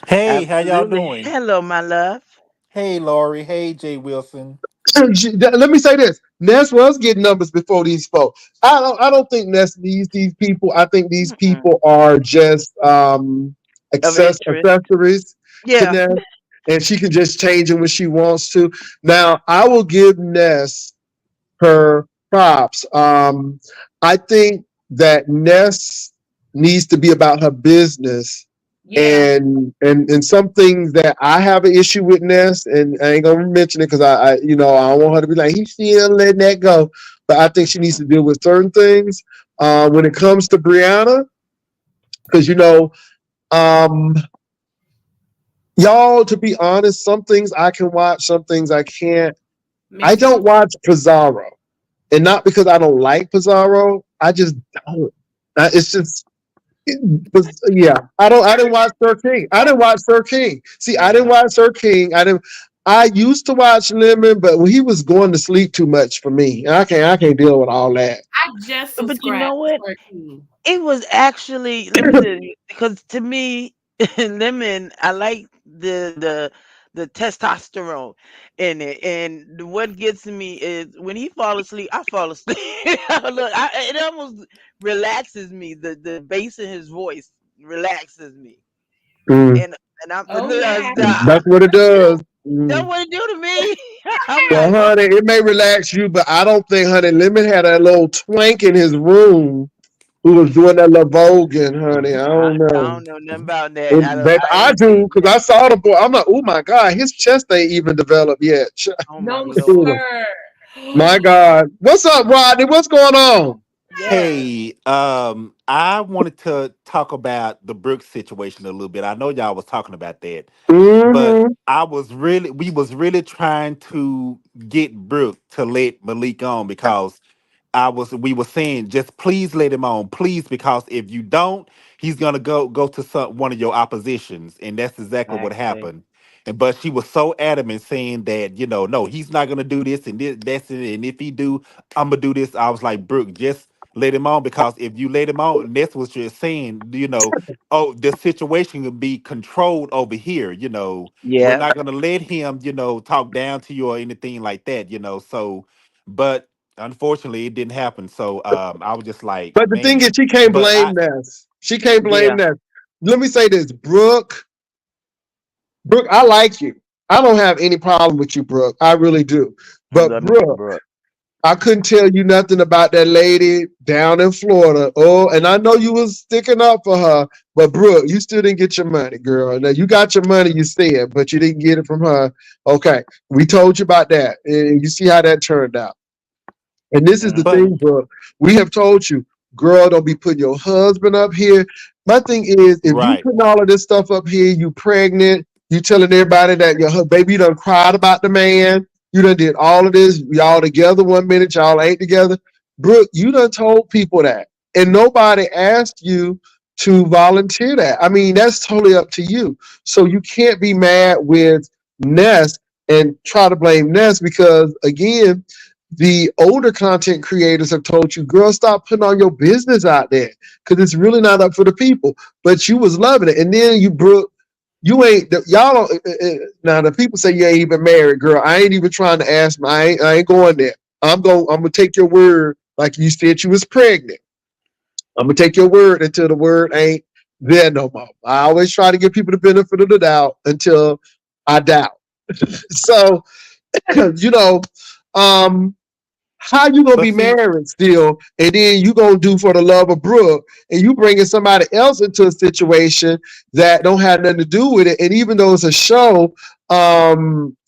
Speaker 6: Hey, how y'all
Speaker 3: Absolutely.
Speaker 6: doing?
Speaker 3: Hello, my love.
Speaker 6: Hey, Laurie. Hey, Jay Wilson.
Speaker 5: Let me say this: Ness was getting numbers before these folks. I don't think Ness needs these people. I think these
Speaker 3: Mm-mm.
Speaker 5: people are just
Speaker 3: Of interest.
Speaker 5: accessories to
Speaker 3: Yeah.
Speaker 5: Ness, and she can just change them when she wants to. Now, I will give Ness her props. I think that Ness needs to be about her business,
Speaker 2: Yeah.
Speaker 5: and some things that I have an issue with Ness, and I ain't gonna mention it because I don't want her to be like he's still letting that go, but I think she needs to deal with certain things when it comes to Brianna, because um, y'all, to be honest, some things I can watch, some things I can't.
Speaker 2: Me
Speaker 5: I don't
Speaker 2: too.
Speaker 5: watch Pizarro, and not because I don't like Pizarro. I just don't. It's just, yeah. I don't. I didn't watch Sir King. I didn't watch Sir King. See, I didn't
Speaker 3: Yeah.
Speaker 5: watch Sir King. I didn't. I used to watch Lemon, but when he was going to sleep too much for me, and I can't. I can't deal with all that.
Speaker 2: I just
Speaker 3: But you
Speaker 2: subscribed
Speaker 3: know
Speaker 2: to
Speaker 3: what?
Speaker 2: 13.
Speaker 3: It was actually, let me tell you, because to me, lemon, I like the testosterone in it, and what gets me is when he fall asleep, I fall asleep. Look, it almost relaxes me. The bass in his voice relaxes me,
Speaker 5: Mm,
Speaker 3: and I'm
Speaker 2: Oh yeah.
Speaker 5: that's what it does.
Speaker 3: that's
Speaker 5: Mm.
Speaker 3: what it do to me. I'm
Speaker 5: Well,
Speaker 3: like, oh,
Speaker 5: honey, it may relax you, but I don't think, honey, Lemon had a little twank in his room who was doing that little voguing, honey. I
Speaker 3: I,
Speaker 5: don't
Speaker 3: I
Speaker 5: know.
Speaker 3: don't know nothing about that.
Speaker 5: And, babe,
Speaker 3: I
Speaker 5: I
Speaker 3: ain't
Speaker 5: do
Speaker 3: seen
Speaker 5: because
Speaker 3: that.
Speaker 5: I saw the boy. I'm like, oh my God, his chest ain't even developed yet.
Speaker 3: Oh my
Speaker 2: No,
Speaker 3: lord.
Speaker 2: sir.
Speaker 5: My God. What's up, Rodney? What's going on?
Speaker 3: Yes.
Speaker 6: Hey, I wanted to talk about the Brooks situation a little bit. I know y'all was talking about that, but
Speaker 5: Mm-hmm.
Speaker 6: we was really trying to get Brooke to let Malik on because we were saying just please let him on, please, because if you don't, he's gonna go to one of your oppositions, and that's exactly what
Speaker 3: Exactly.
Speaker 6: happened. And but she was so adamant saying that no, he's not gonna do this and this, that's it, and if he do, I'm gonna do this. I was like, Brooke, just let him on because if you let him on, and that's what you're saying. Oh, the situation can be controlled over here. We're
Speaker 3: Yeah.
Speaker 6: not gonna let him, talk down to you or anything like that. So, but unfortunately, it didn't happen. So I was just like,
Speaker 5: But the thing is,
Speaker 6: man.
Speaker 5: she can't
Speaker 6: But
Speaker 5: blame Ness. She can't blame
Speaker 3: Yeah.
Speaker 5: Ness. Let me say this, Brooke, I like you. I don't have any problem with you, Brooke. I really do.
Speaker 3: I
Speaker 5: But
Speaker 3: love me some
Speaker 5: Brooke,
Speaker 3: Brooke.
Speaker 5: I couldn't tell you nothing about that lady down in Florida. Oh, and I know you was sticking up for her, but Brooke, you still didn't get your money, girl. Now you got your money, you said, but you didn't get it from her. Okay, we told you about that, and you see how that turned out. And this is the
Speaker 6: but
Speaker 3: Hmm.
Speaker 5: thing, Brooke. We have told you, girl, don't be putting your husband up here. My thing is, if you
Speaker 6: right,
Speaker 5: putting all of this stuff up here, you pregnant, you telling everybody that your baby you done cried about the man, you done did all of this, y'all together one minute, y'all ain't together. Brooke, you done told people that. And nobody asked you to volunteer that. I mean, that's totally up to you. So you can't be mad with Ness and try to blame Ness because again, the older content creators have told you, girl, stop putting all your business out there because it's really not up for the people. But you was loving it. And then you, Brooke, you ain't, y'all don't, now the people say you ain't even married, girl. I ain't even trying to ask, I ain't going there. I'm going to take your word like you said you was pregnant. I'm going to take your word until the word ain't there no more. I always try to give people the benefit of the doubt until I doubt. So, you know, um, how you gonna
Speaker 6: but
Speaker 5: be
Speaker 6: see,
Speaker 5: married still, and then you gonna do for the love of Brooke, and you bringing somebody else into a situation that don't have nothing to do with it? And even though it's a show,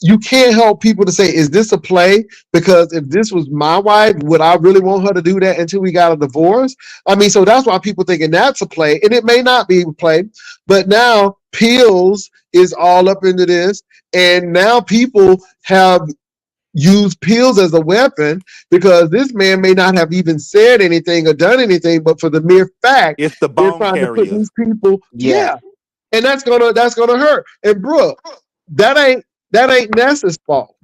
Speaker 5: you can't help people to say, "Is this a play?" Because if this was my wife, would I really want her to do that until we got a divorce? I mean, so that's why people thinking that's a play, and it may not be a play. But now Pills is all up into this, and now people have use pills as a weapon because this man may not have even said anything or done anything, but for the mere fact
Speaker 6: it's the
Speaker 5: they're
Speaker 6: bone
Speaker 5: trying to put
Speaker 6: carriers.
Speaker 5: these people,
Speaker 3: Yeah.
Speaker 5: yeah, and that's gonna hurt. And Brooke, that ain't that ain't Ness's fault.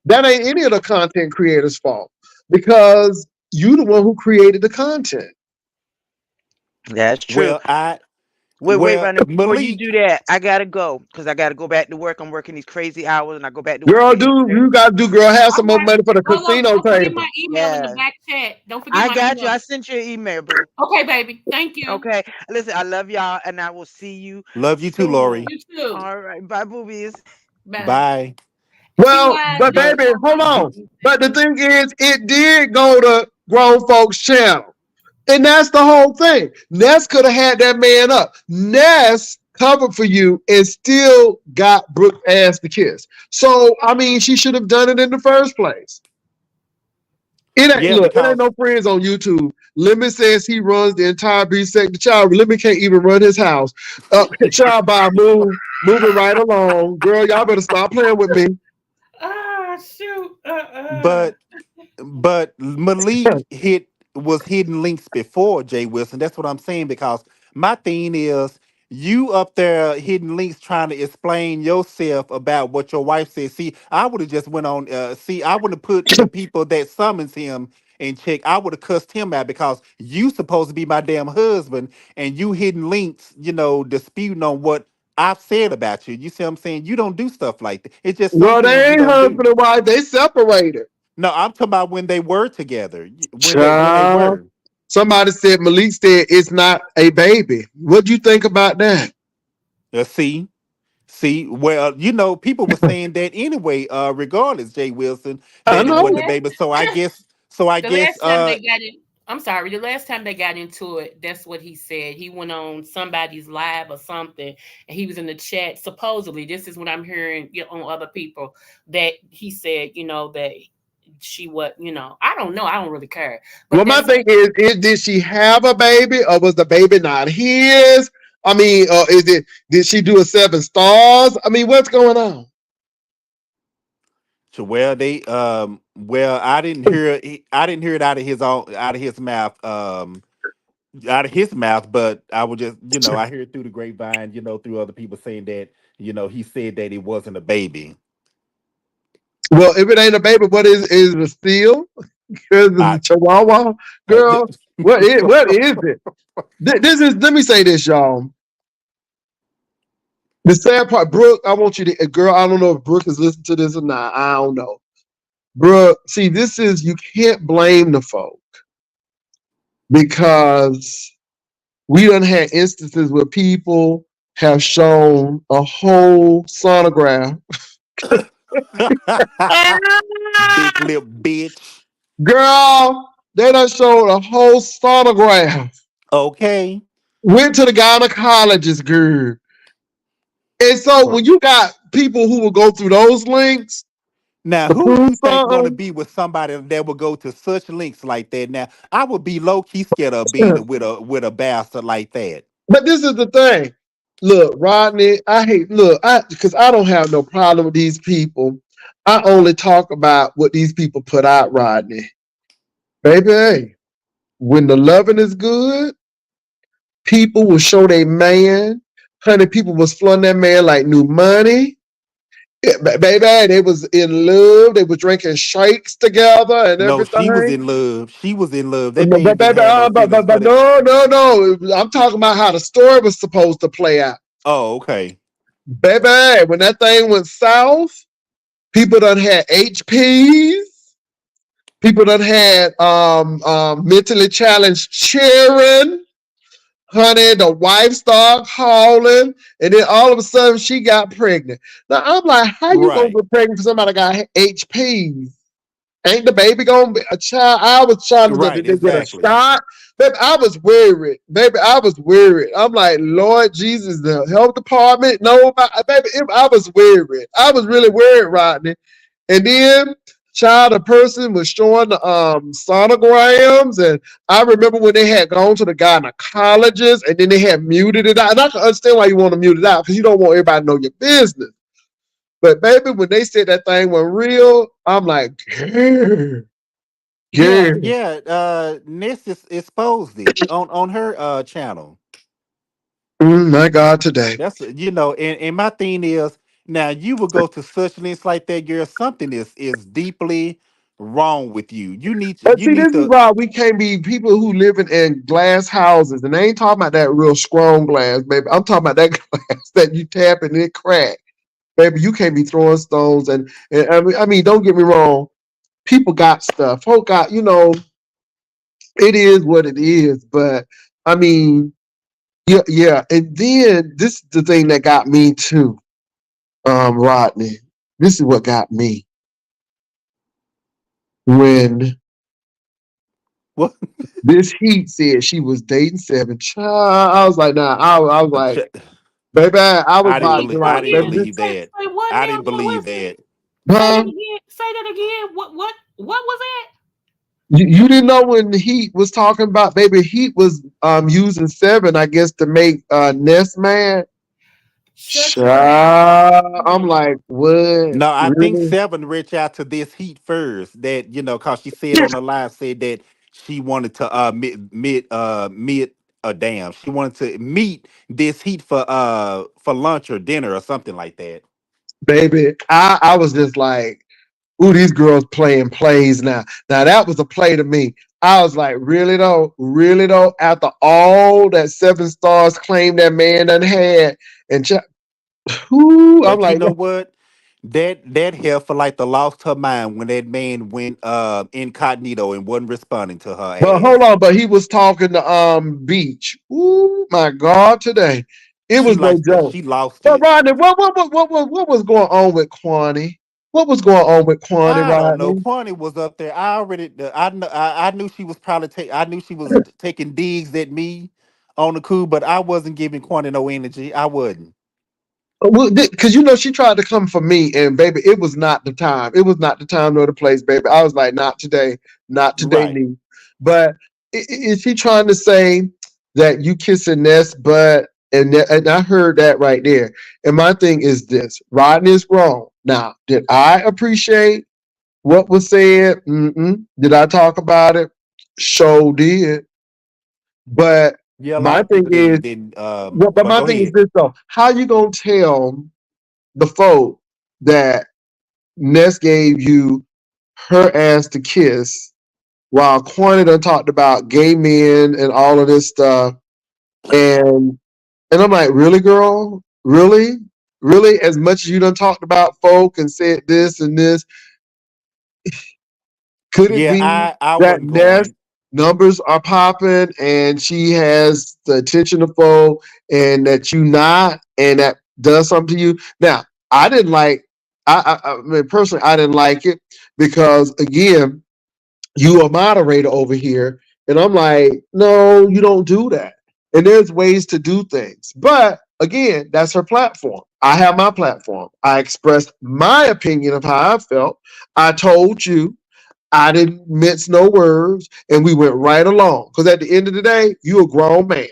Speaker 5: That ain't any of the content creators' fault because you the one who created the content.
Speaker 3: That's true.
Speaker 6: Well, I
Speaker 3: Wait,
Speaker 6: well
Speaker 3: Ronnie, before you
Speaker 6: Malik.
Speaker 3: do that, I gotta go because I gotta go back to work. I'm working these crazy hours and I go back to work
Speaker 5: Girl,
Speaker 3: at
Speaker 5: do
Speaker 3: 8:30.
Speaker 5: you gotta do girl have
Speaker 2: All
Speaker 5: some more
Speaker 2: right.
Speaker 5: money for the
Speaker 2: Hold on.
Speaker 5: casino
Speaker 2: Don't forget
Speaker 5: table.
Speaker 2: my email in the
Speaker 3: Yes.
Speaker 2: back chat. Don't forget
Speaker 3: I
Speaker 2: my
Speaker 3: got you.
Speaker 2: email.
Speaker 3: I sent you an email, boo.
Speaker 2: Okay, baby. Thank you.
Speaker 3: Okay. Listen, I love y'all and I will see you
Speaker 6: Love you too,
Speaker 3: soon.
Speaker 6: Lori.
Speaker 2: You too.
Speaker 3: All right. Bye, boobies.
Speaker 2: Bye.
Speaker 6: Bye.
Speaker 2: See
Speaker 5: Well,
Speaker 2: why
Speaker 5: but
Speaker 2: this is
Speaker 6: but
Speaker 5: baby,
Speaker 2: why
Speaker 5: hold
Speaker 2: I
Speaker 5: on.
Speaker 2: don't
Speaker 5: But the
Speaker 2: do
Speaker 5: thing is, it did go to grown folks' channel. And that's the whole thing. Ness could have had that man up. Ness covered for you and still got Brooke ass to kiss. So, I mean, she should have done it in the first place. It ain't
Speaker 6: yeah,
Speaker 5: look, it ain't
Speaker 6: because
Speaker 5: no friends on YouTube. Lemon says he runs the entire beef sector. Child, Lemon can't even run his house. Child by moving right along. Girl, y'all better stop playing with me.
Speaker 2: Ah, shoot.
Speaker 6: but but Malik was hidden links before Jay Wilson. That's what I'm saying because my thing is you up there hidden links trying to explain yourself about what your wife said. See, I would have just went on. See, I would have put the people that summons him in check. I would have cussed him out because you supposed to be my damn husband and you hidden links. Disputing on what I've said about you. You see what I'm saying? You don't do stuff like that. It's just some
Speaker 5: Well,
Speaker 6: things
Speaker 5: they
Speaker 6: you
Speaker 5: ain't
Speaker 6: don't do.
Speaker 5: husband and wife. They separated.
Speaker 6: No, I'm talking about when they were together. When they
Speaker 5: Child.
Speaker 6: were.
Speaker 5: Somebody said Malik said it's not a baby. What do you think about that?
Speaker 6: See. Well, people were saying that anyway. Regardless, Jay Wilson,
Speaker 5: I
Speaker 6: that it
Speaker 2: But the
Speaker 6: wasn't a
Speaker 5: know.
Speaker 2: last
Speaker 6: baby. So I
Speaker 2: the
Speaker 6: guess.
Speaker 2: last time they got in, I'm sorry, the last time they got into it, that's what he said. He went on somebody's live or something, and he was in the chat. Supposedly, this is what I'm hearing on other people that he said, that she what, I don't know, I don't really care,
Speaker 5: Well,
Speaker 2: but
Speaker 5: my
Speaker 2: that's
Speaker 5: thing is did she have a baby or was the baby not his? I mean, did she do a 7 stars? I mean, what's going on?
Speaker 6: I didn't hear it out of his mouth. But I would just, I hear it through the grapevine, through other people saying that, he said that it wasn't a baby.
Speaker 5: Well, if it ain't a baby, what is it still? Because it's a
Speaker 6: I,
Speaker 5: chihuahua,
Speaker 6: uh,
Speaker 5: girl. What is it? This is. Let me say this, y'all. The sad part, Brooke. I want you to, girl. I don't know if Brooke is listening to this or not. I don't know, Brooke. See, this is you can't blame the folk because we done had instances where people have shown a whole sonograph.
Speaker 6: big lip bitch.
Speaker 5: Girl, they done showed a whole sonograph.
Speaker 6: Okay.
Speaker 5: Went to the gynecologist, girl. And so when you got people who will go through those links
Speaker 6: Now,
Speaker 5: to
Speaker 6: who
Speaker 5: prove
Speaker 6: you think want to
Speaker 5: something,
Speaker 6: be with somebody that will go to such lengths like that? Now, I would be low key scared of being with a bastard like that.
Speaker 5: but this is the thing. Look, Rodney, I hate because I don't have no problem with these people. I only talk about what these people put out, Rodney. Baby, hey, when the loving is good, people will show their man. Honey, people was flooding that man like new money. Baby, they was in love. They were drinking shakes together and
Speaker 6: No, she was
Speaker 5: everything.
Speaker 6: in love. She was in love. That man
Speaker 5: But
Speaker 6: didn't
Speaker 5: baby,
Speaker 6: have no feelings for
Speaker 5: but
Speaker 6: that.
Speaker 5: no, no, no. I'm talking about how the story was supposed to play out.
Speaker 6: Oh, okay.
Speaker 5: Baby, when that thing went south, people done had HPs. People done had mentally challenged children. Honey, the wife started calling, and then all of a sudden she got pregnant. Now I'm like, how you gonna
Speaker 6: Right.
Speaker 5: get pregnant for somebody that got HPs? Ain't the baby gonna be a child? I was trying to
Speaker 6: Right,
Speaker 5: did they get a
Speaker 6: exactly.
Speaker 5: shot? Baby, I was worried. Baby, I was worried. I'm like, Lord Jesus, the health department. No, baby, I was worried. I was really worried, Rodney. And then, child, a person was showing the sonograms, and I remember when they had gone to the gynecologist, and then they had muted it out. And I can understand why you want to mute it out because you don't want everybody to know your business. But baby, when they said that thing was real, I'm like, yeah,
Speaker 6: Yeah,
Speaker 5: yeah.
Speaker 6: yeah. Ness exposed it on her channel.
Speaker 5: My God, today.
Speaker 6: That's and my thing is now you will go to such lengths like that, girl. Something is deeply wrong with you.
Speaker 5: But
Speaker 6: You
Speaker 5: see, this
Speaker 6: need
Speaker 5: is
Speaker 6: to.
Speaker 5: why we can't be people who living in glass houses, and they ain't talking about that real strong glass, baby. I'm talking about that glass that you tap and it crack, baby. You can't be throwing stones, and I mean, don't get me wrong. People got stuff. Folk got, it is what it is. But I mean, yeah, yeah. And then this is the thing that got me too, Rodney. this is what got me when
Speaker 6: What?
Speaker 5: this Heat said she was dating Seven. Child, I was like, nah. I was like, baby, I was
Speaker 2: Wait,
Speaker 5: vibing
Speaker 6: I
Speaker 5: like,
Speaker 6: didn't
Speaker 5: baby,
Speaker 2: again.
Speaker 5: this,
Speaker 6: believe that.
Speaker 2: Say what
Speaker 6: I
Speaker 2: now?
Speaker 6: didn't
Speaker 2: What
Speaker 6: believe
Speaker 2: was it?
Speaker 6: that.
Speaker 2: Say that
Speaker 5: huh?
Speaker 2: again. Say that again. What was that?
Speaker 5: You didn't know when the Heat was talking about baby Heat was using Seven, I guess, to make Ness mad.
Speaker 2: Shut your mouth.
Speaker 5: Child, I'm
Speaker 2: Mm.
Speaker 5: like, what?
Speaker 6: No, I think
Speaker 5: Really?
Speaker 6: Seven reached out to this Heat first. That cause she said on the live said that she wanted to damn, she wanted to meet this Heat for lunch or dinner or something like that.
Speaker 5: Baby, I was just like, ooh, these girls playing plays now. Now that was a play to me. I was like, really though, after all that Seven Stars claimed that man done had, and I'm
Speaker 6: But you
Speaker 5: like,
Speaker 6: know what? That hell for like the lost her mind when that man went incognito and wasn't responding to her
Speaker 5: but hold
Speaker 6: ass.
Speaker 5: on, but he was talking to Beach. Ooh, my God, today. It was no joke.
Speaker 6: She lost
Speaker 5: But
Speaker 6: it.
Speaker 5: Rodney, what was going on with Kwani? What was going on with Kwani,
Speaker 6: I don't know.
Speaker 5: Rodney?
Speaker 6: Kwani was up there. I already, I knew she was probably I knew she was taking digs at me on the cool, but I wasn't giving Kwani no energy. I wasn't.
Speaker 5: Well, because she tried to come for me, and baby, it was not the time. It was not the time nor the place, baby. I was like, not today,
Speaker 6: Right.
Speaker 5: me. But is she trying to say that you kissing Ness butt? And I heard that right there. And my thing is this: Rodney is wrong. Now, did I appreciate what was said? Mm-mm. Did I talk about it? Sure did. But
Speaker 6: Yeah, a lot
Speaker 5: my
Speaker 6: of
Speaker 5: thing
Speaker 6: people
Speaker 5: is,
Speaker 6: didn't.
Speaker 5: but
Speaker 6: But
Speaker 5: my
Speaker 6: go
Speaker 5: thing is
Speaker 6: ahead.
Speaker 5: this though: how you gonna tell the folk that Ness gave you her ass to kiss while Quantity done talked about gay men and all of this stuff. And I'm like, really, girl? Really? Really? As much as you done talked about folk and said this and this, could it
Speaker 6: Yeah,
Speaker 5: be
Speaker 6: I
Speaker 5: that
Speaker 6: wasn't
Speaker 5: Ness
Speaker 6: going.
Speaker 5: numbers are popping and she has the attention of folk and that you not and that does something to you? Now, I didn't like I mean personally I didn't like it because again, you a moderator over here. And I'm like, no, you don't do that. And there's ways to do things. But again, that's her platform. I have my platform. I expressed my opinion of how I felt. I told you I didn't mince no words, and we went right along. Because at the end of the day, you a grown man.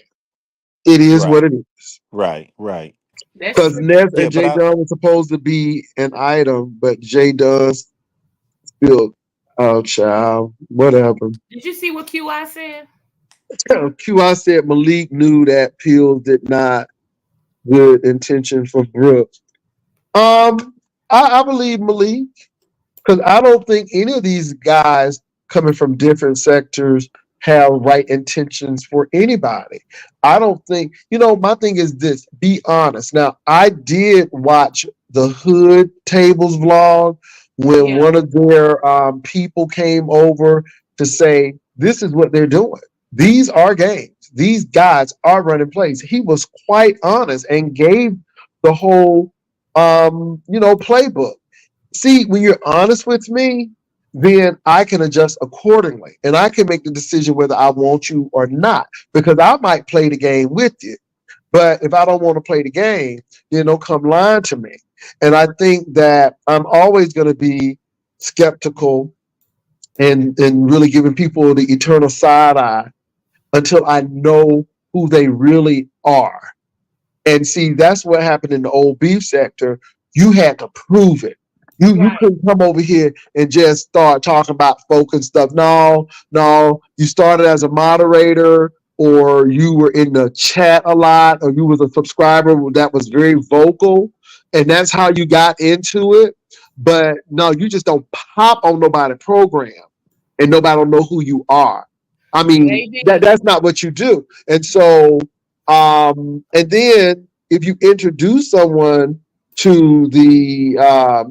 Speaker 5: It is what
Speaker 6: Right,
Speaker 5: it is.
Speaker 6: right.
Speaker 2: That's
Speaker 5: Because
Speaker 2: true.
Speaker 5: Ness
Speaker 6: Yeah,
Speaker 5: and
Speaker 6: but
Speaker 5: J Dunn was supposed to be an item, but J does still, oh child, whatever.
Speaker 2: Did you see what QI said?
Speaker 5: QI said Malik knew that Pills did not good intention for Brooke. Um, I believe Malik. Because I don't think any of these guys coming from different sectors have right intentions for anybody. I don't think, my thing is this: be honest. Now, I did watch the Hood Tables vlog when
Speaker 2: Yeah.
Speaker 5: one of their people came over to say, this is what they're doing. These are games. These guys are running plays. He was quite honest and gave the whole, playbook. See, when you're honest with me, then I can adjust accordingly and I can make the decision whether I want you or not because I might play the game with you. But if I don't want to play the game, then don't come lying to me. And I think that I'm always going to be skeptical and really giving people the eternal side eye until I know who they really are. And see, that's what happened in the old beef sector. You had to prove it. You
Speaker 2: Right.
Speaker 5: couldn't come over here and just start talking about folk and stuff. No, no. You started as a moderator, or you were in the chat a lot, or you was a subscriber that was very vocal, and that's how you got into it. But no, you just don't pop on nobody program, and nobody don't know who you are. I mean,
Speaker 2: Baby.
Speaker 5: that's not what you do. And so and then if you introduce someone to the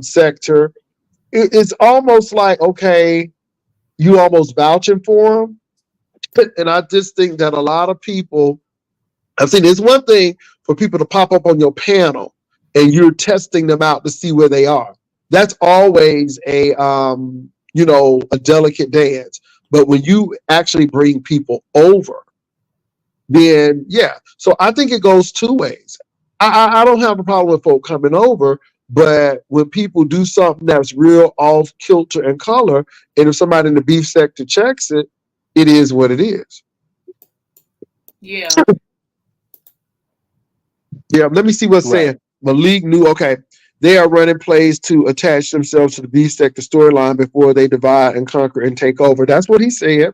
Speaker 5: sector, it's almost like, okay, you almost vouching for them. And I just think that a lot of people, I've seen it's one thing for people to pop up on your panel and you're testing them out to see where they are. that's always a delicate dance. But when you actually bring people over, then yeah. So I think it goes two ways. I don't have a problem with folk coming over, but when people do something that's real off kilter and color, and if somebody in the beef sector checks it, it is what it is.
Speaker 2: Yeah.
Speaker 5: Yeah, let me see what's
Speaker 6: Right.
Speaker 5: saying. Malik knew, okay, they are running plays to attach themselves to the beef sector storyline before they divide and conquer and take over. That's what he said.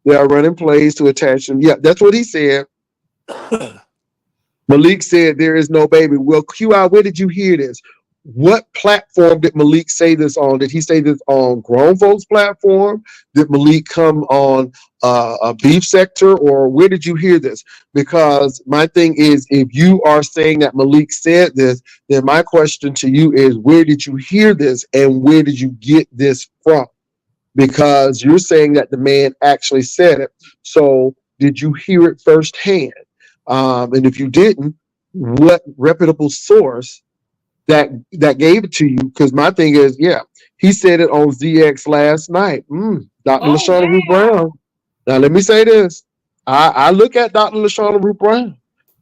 Speaker 5: They are running plays to attach them. Yeah, that's what he said. Malik said there is no baby. Well, QI, where did you hear this? What platform did Malik say this on? Did he say this on grown folks platform? Did Malik come on a beef sector, or where did you hear this? Because my thing is, if you are saying that Malik said this, then my question to you is, where did you hear this, and where did you get this from? Because you're saying that the man actually said it. So did you hear it firsthand? And if you didn't, what reputable source that gave it to you? Because my thing is, yeah, he said it on ZX last night. Dr.
Speaker 2: Oh
Speaker 5: LaShawn Root
Speaker 2: wow.
Speaker 5: Brown. Now let me say this. I look at Dr. LaShawn Root Brown,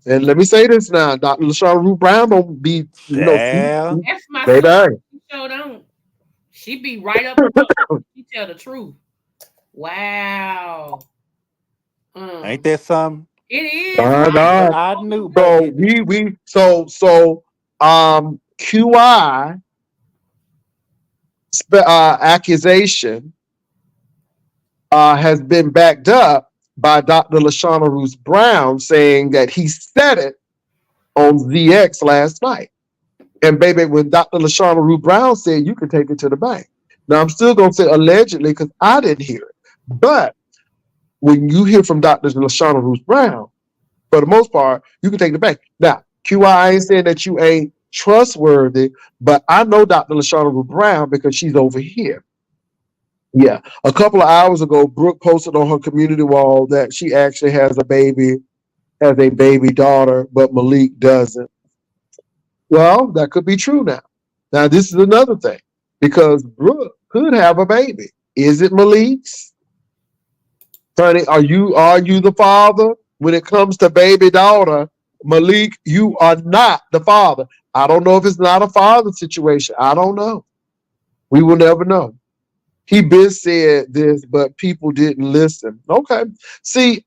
Speaker 5: and let me say this now. Dr. LaShawn Root Brown don't be,
Speaker 6: Child.
Speaker 2: That's my
Speaker 5: they
Speaker 2: sister.
Speaker 5: die.
Speaker 2: She sure don't. She be right up front. She tell the truth. Wow.
Speaker 6: Ain't
Speaker 2: Um,
Speaker 6: that something?
Speaker 2: it is
Speaker 5: My
Speaker 2: right.
Speaker 5: God.
Speaker 6: I
Speaker 2: Oh my
Speaker 6: knew,
Speaker 5: So
Speaker 6: baby.
Speaker 2: goodness.
Speaker 5: QI accusation has been backed up by Dr. Lashana Roos Brown saying that he said it on ZX last night. And baby, when Dr. Lashana Roos Brown said, you can take it to the bank. Now I'm still gonna say allegedly because I didn't hear it. But when you hear from Dr. Lashana Roos Brown, for the most part, you can take it back. Now, QI ain't saying that you ain't trustworthy, but I know Dr. Lashana Roos Brown because she's over here. Yeah. A couple of hours ago, Brooke posted on her community wall that she actually has a baby daughter, but Malik doesn't. Well, that could be true now. Now, this is another thing because Brooke could have a baby. Is it Malik's? Honey, are you the father? When it comes to baby daughter, Malik, you are not the father. I don't know if it's not a father situation. I don't know. We will never know. He been said this, but people didn't listen. Okay. See,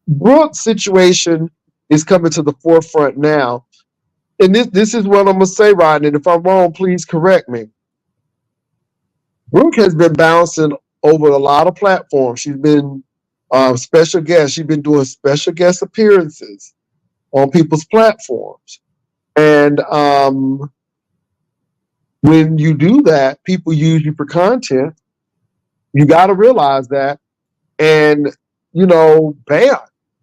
Speaker 5: Brooke's situation is coming to the forefront now. And this is what I'm gonna say, Rodney. And if I'm wrong, please correct me. Brooke has been bouncing over a lot of platforms. She's been special guest. She's been doing special guest appearances on people's platforms. And when you do that, people use you for content. You got to realize that. And, bam,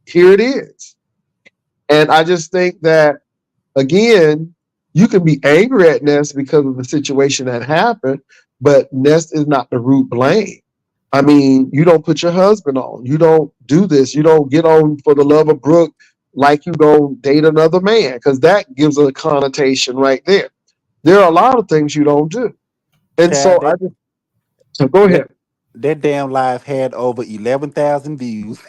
Speaker 5: here it is. And I just think that, again, you can be angry at Ness because of the situation that happened, but Ness is not the root blame. I mean, you don't put your husband on. You don't do this. You don't get on for the love of Brooke like you go date another man, because that gives a connotation right there. There are a lot of things you don't do. And
Speaker 6: Child,
Speaker 5: so so go
Speaker 6: that
Speaker 5: ahead.
Speaker 6: that damn live had over 11,000 views.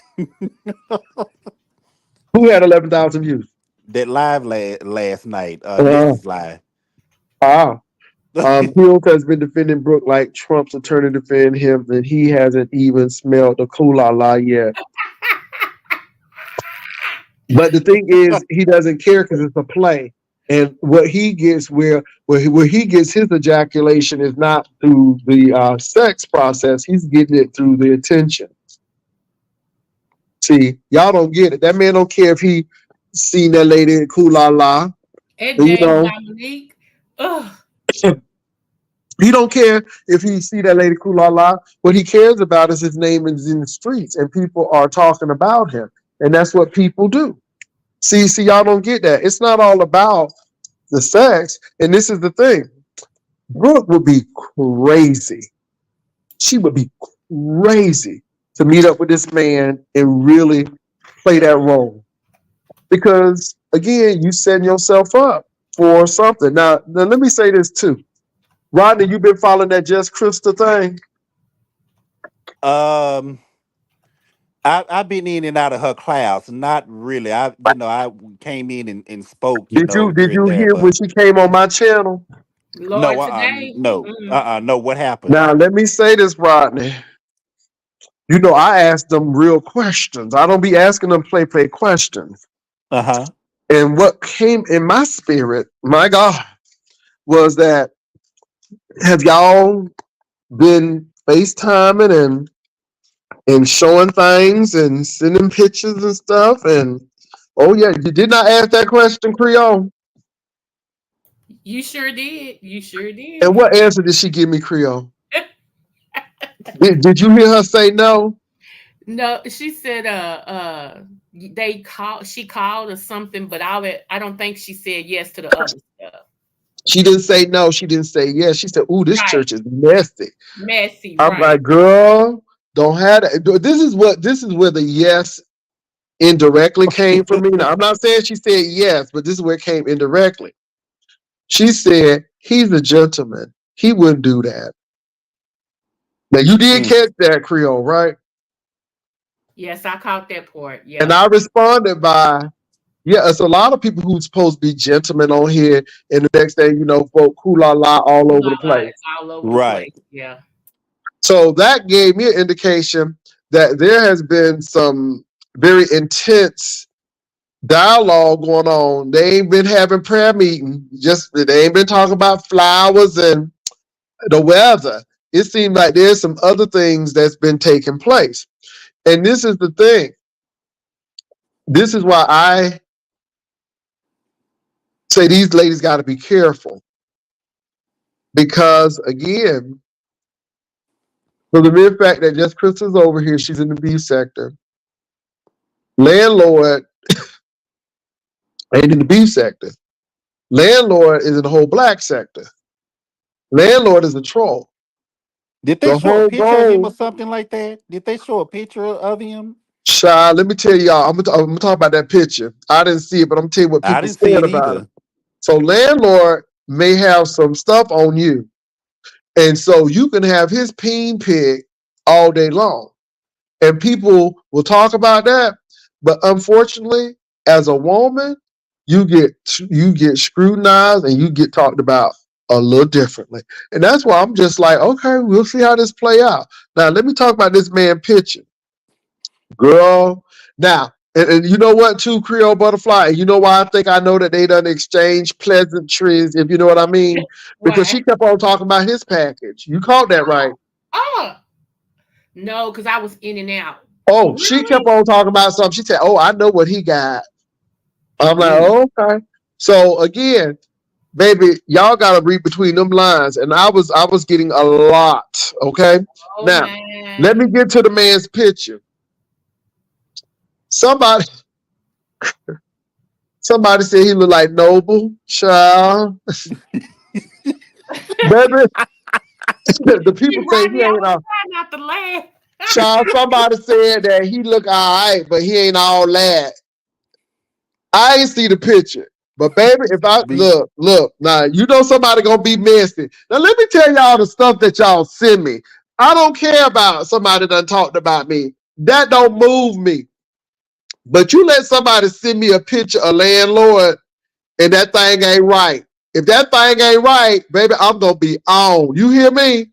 Speaker 5: Who had 11,000 views?
Speaker 6: That live last night,
Speaker 5: Uh,
Speaker 6: Ness's live.
Speaker 5: ah. Fields has been defending Brooke like Trump's attorney defended him, and he hasn't even smelled the la yet. But the thing is, he doesn't care because it's a play, and what he gets where he gets his ejaculation is not through the sex process. He's getting it through the attention. See, y'all don't get it. That man don't care if he seen that lady la,
Speaker 2: And
Speaker 5: you
Speaker 2: James
Speaker 5: know.
Speaker 2: Dominique. Ugh.
Speaker 5: He don't care if he see that lady la. What he cares about is his name is in the streets, and people are talking about him, and that's what people do. See, y'all don't get that. It's not all about the sex, and this is the thing. Brooke would be crazy. She would be crazy to meet up with this man and really play that role, because again, you setting yourself up for something. Now let me say this too. Rodney, you been following that Just Krista thing?
Speaker 6: Um, I've been in and out of her class. Not really. I came in and spoke, here
Speaker 5: Did
Speaker 6: and
Speaker 5: you
Speaker 6: there,
Speaker 5: hear
Speaker 6: but
Speaker 5: when she came on my channel?
Speaker 6: no,
Speaker 2: Lord, today.
Speaker 6: no, no. What happened?
Speaker 5: Now let me say this, Rodney. You know, I ask them real questions. I don't be asking them play questions.
Speaker 6: Uh-huh.
Speaker 5: And what came in my spirit, my God, was that have y'all been FaceTiming and showing things and sending pictures and stuff? And oh yeah, you did not ask that question, Creole.
Speaker 2: You sure did. You sure
Speaker 5: And
Speaker 2: did.
Speaker 5: what answer did she give me, Creole? Did you hear her say no?
Speaker 2: No, she said they called she called or something, but I don't think she said yes to the other stuff.
Speaker 5: She didn't say no. She didn't say yes. She said, "Ooh, this
Speaker 2: Right.
Speaker 5: church is messy."
Speaker 2: Messy,
Speaker 5: I'm
Speaker 2: right.
Speaker 5: like, "Girl, don't have that." This is where the yes indirectly came from me. Now, I'm not saying she said yes, but this is where it came indirectly. She said, "He's a gentleman. He wouldn't do that." Now, you did
Speaker 6: Mm,
Speaker 5: catch that, Creole, right?
Speaker 2: Yes, I caught that part.
Speaker 5: And
Speaker 2: Yep.
Speaker 5: I responded by, "Yeah, it's a lot of people who's supposed to be gentlemen on here, and the next thing you know, folk hula la all
Speaker 2: Ooh
Speaker 5: over
Speaker 2: la
Speaker 5: the
Speaker 2: la
Speaker 5: place."
Speaker 2: is all over the
Speaker 6: right.
Speaker 2: place. Yeah.
Speaker 5: So that gave me an indication that there has been some very intense dialogue going on. They ain't been having prayer meeting. Just they ain't been talking about flowers and the weather. It seems like there's some other things that's been taking place. And this is the thing. This is why I say these ladies got to be careful. Because again, for the mere fact that just Krista's over here, she's in the beef sector. Landlord ain't in the beef sector. Landlord is in the whole black sector. Landlord is a troll.
Speaker 6: Did they
Speaker 5: The
Speaker 6: show a
Speaker 5: whole
Speaker 6: picture of him or
Speaker 5: goal,
Speaker 6: something like that? Did they show a picture of him?
Speaker 5: child, let me tell y'all, I'm gonna talk about that picture. I didn't see it, but I'm gonna tell you what
Speaker 6: I
Speaker 5: people
Speaker 6: didn't see
Speaker 5: said
Speaker 6: it
Speaker 5: about him.
Speaker 6: either.
Speaker 5: So landlord may have some stuff on you. And so you can have his peen pig all day long. And people will talk about that. But unfortunately, as a woman, you get scrutinized and you get talked about a little differently. And that's why I'm just like, okay, we'll see how this play out. Now let me talk about this man picture. Girl. Now, and you know what, too, Creole Butterfly? And you know why I think I know that they done exchange pleasantries, if you know what I mean? Because
Speaker 2: Why?
Speaker 5: she kept on talking about his package. You caught that right.
Speaker 2: Oh no, because I was in and out.
Speaker 5: Oh, she kept
Speaker 2: Really?
Speaker 5: on talking about something. She said, "Oh, I know what he got." I'm like,
Speaker 6: Mm,
Speaker 5: oh, okay. So again, baby, y'all gotta read between them lines. And I was getting a lot. Okay.
Speaker 2: Oh
Speaker 5: Now, let me
Speaker 2: man.
Speaker 5: get to the man's picture. Somebody somebody said he looked like Noble. Child. Baby, the people say he
Speaker 2: Rodney, I
Speaker 5: ain't
Speaker 2: was
Speaker 5: all.
Speaker 2: trying not to laugh.
Speaker 5: Child, somebody said that he look all right, but he ain't all that. I ain't see the picture. But baby, if I
Speaker 6: me,
Speaker 5: look, now you know somebody gonna be messy. Now let me tell y'all the stuff that y'all send me. I don't care about somebody done talked about me. That don't move me. But you let somebody send me a picture of landlord and that thing ain't right. If that thing ain't right, baby, I'm gonna be on. You hear me?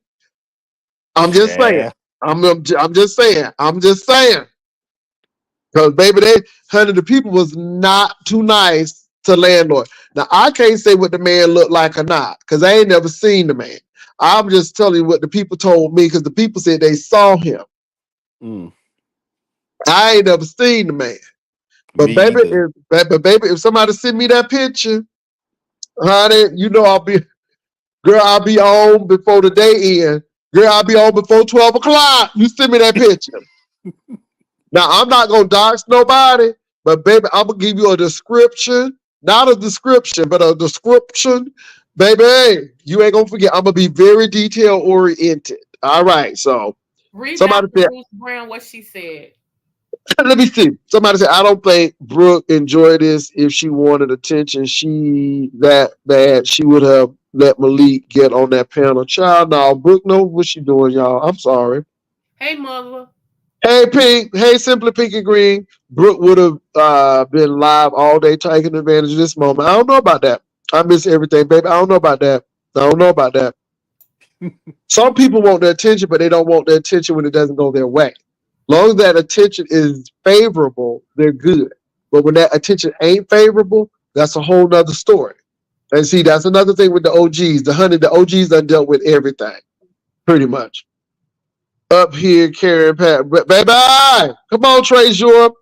Speaker 5: I'm just saying.
Speaker 6: yeah,
Speaker 5: I'm just saying. I'm just saying. Because baby, they hundred of people was not too nice to landlord. Now I can't say what the man looked like or not, because I ain't never seen the man. I'm just telling you what the people told me, because the people said they saw him.
Speaker 6: mm,
Speaker 5: I ain't never seen the man.
Speaker 6: me either.
Speaker 5: But baby, if somebody send me that picture, honey, you know I'll be on before the day end. Girl, I'll be on before 12 o'clock. You send me that picture. Now I'm not gonna dox nobody, but baby, I'm gonna give you a description, not a description, but a description. Baby, hey, you ain't gonna forget. I'm gonna be very detail oriented. All right, so
Speaker 2: Read
Speaker 5: somebody
Speaker 2: out to
Speaker 5: said,
Speaker 2: Bruce Brown what she said.
Speaker 5: let me see. Somebody said, I don't think Brooke enjoyed this. If she wanted attention, she that bad, she would have let Malik get on that panel. Child, no, Brooke knows what she doing, y'all. I'm sorry.
Speaker 2: Hey, mother.
Speaker 5: Hey, Pink. Hey, Simply Pink and Green. Brooke would have been live all day taking advantage of this moment. I don't know about that. I miss everything, baby. I don't know about that. I don't know about that. Some people want the attention, but they don't want the attention when it doesn't go their way. Long as that attention is favorable, they're good. But when that attention ain't favorable, that's a whole nother story. And see, that's another thing with the OGs. The OGs done dealt with everything, pretty much. Up here, Karen Pat. Baby, come on, Trezor.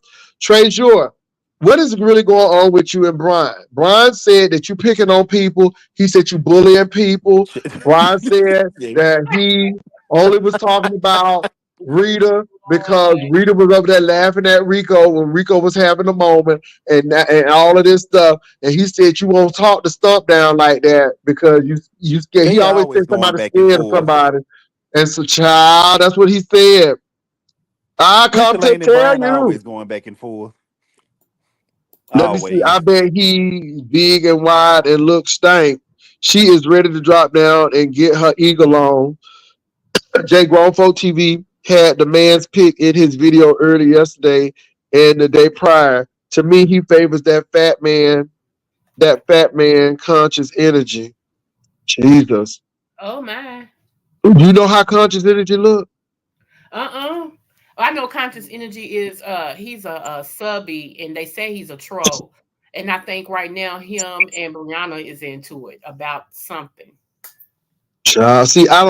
Speaker 5: Trezor, what is really going on with you and Brian? Brian said that you picking on people. He said you bullying people. Brian said
Speaker 6: Yeah.
Speaker 5: that he only was talking about Rita because
Speaker 2: Lord.
Speaker 5: Rita was over there laughing at Rico when Rico was having a moment and all of this stuff. And he said you won't talk the stump down like that because you scared. He
Speaker 6: They
Speaker 5: always
Speaker 6: always
Speaker 5: said
Speaker 6: going
Speaker 5: somebody
Speaker 6: back and
Speaker 5: scared of
Speaker 6: forth.
Speaker 5: somebody. And so, child, that's what he said. I come
Speaker 6: Quincy
Speaker 5: to
Speaker 6: Lane and
Speaker 5: tell
Speaker 6: Brian
Speaker 5: you.
Speaker 6: always going back and forth.
Speaker 5: Let me see.
Speaker 6: Always.
Speaker 5: I bet he big and wide and looks stank. She is ready to drop down and get her eagle on. Jay Grownfolk TV had the man's pick in his video early yesterday and the day prior. To me, he favors that fat man conscious energy. Jesus.
Speaker 2: Oh my.
Speaker 5: You know how conscious energy look?
Speaker 2: Uh-uh. I know conscious energy is he's a subby and they say he's a troll. And I think right now him and Brianna is into it about something.
Speaker 5: See, I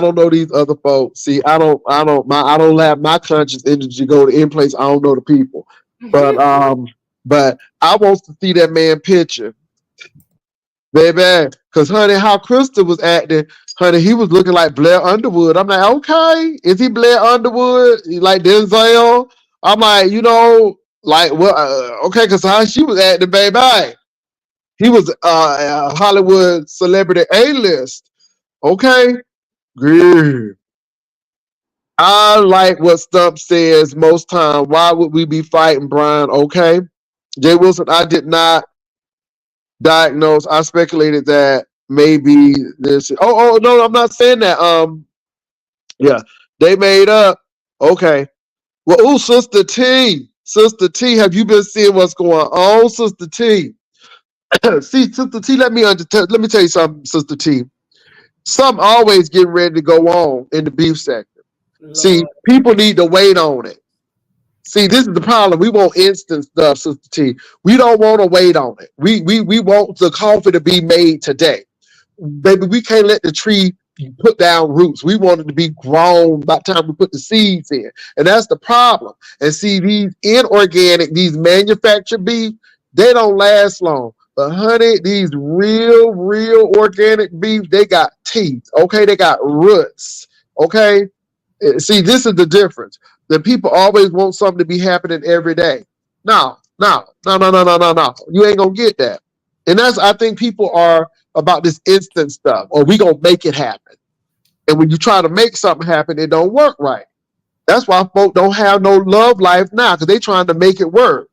Speaker 5: don't know these other folks. See, I don't have my conscious energy go to any place. I don't know the people, but but I want to see that man picture, baby. Because honey, how Crystal was acting, honey, he was looking like Blair Underwood. I'm like, okay, is he Blair Underwood? Like Denzel? I'm like, like well, okay, because how she was acting, baby. He was a Hollywood celebrity A list. Okay. Good. I like what Stump says most time. Why would we be fighting, Brian? Okay. Jay Wilson, I did not diagnose. I speculated that maybe this. Oh, no, I'm not saying that. Yeah, they made up. Okay. Well, oh, Sister T, have you been seeing what's going on, Sister T? See, Sister T, let me tell you something, Sister T. Something always getting ready to go on in the beef sector. See,
Speaker 2: Lord.
Speaker 5: people need to wait on it. See, this is the problem. We want instant stuff, Sister T. We don't want to wait on it. We want the coffee to be made today. Baby, we can't let the tree put down roots. We want it to be grown by the time we put the seeds in. And that's the problem. And see, these inorganic, these manufactured beef, they don't last long. But honey, these real organic beef, they got teeth. Okay, they got roots. Okay. See, this is the difference. That people always want something to be happening every day. No. You ain't gonna get that. And that's I think people are about this instant stuff, or we gonna make it happen. And when you try to make something happen, it don't work right. That's why folk don't have no love life now, because they trying to make it work.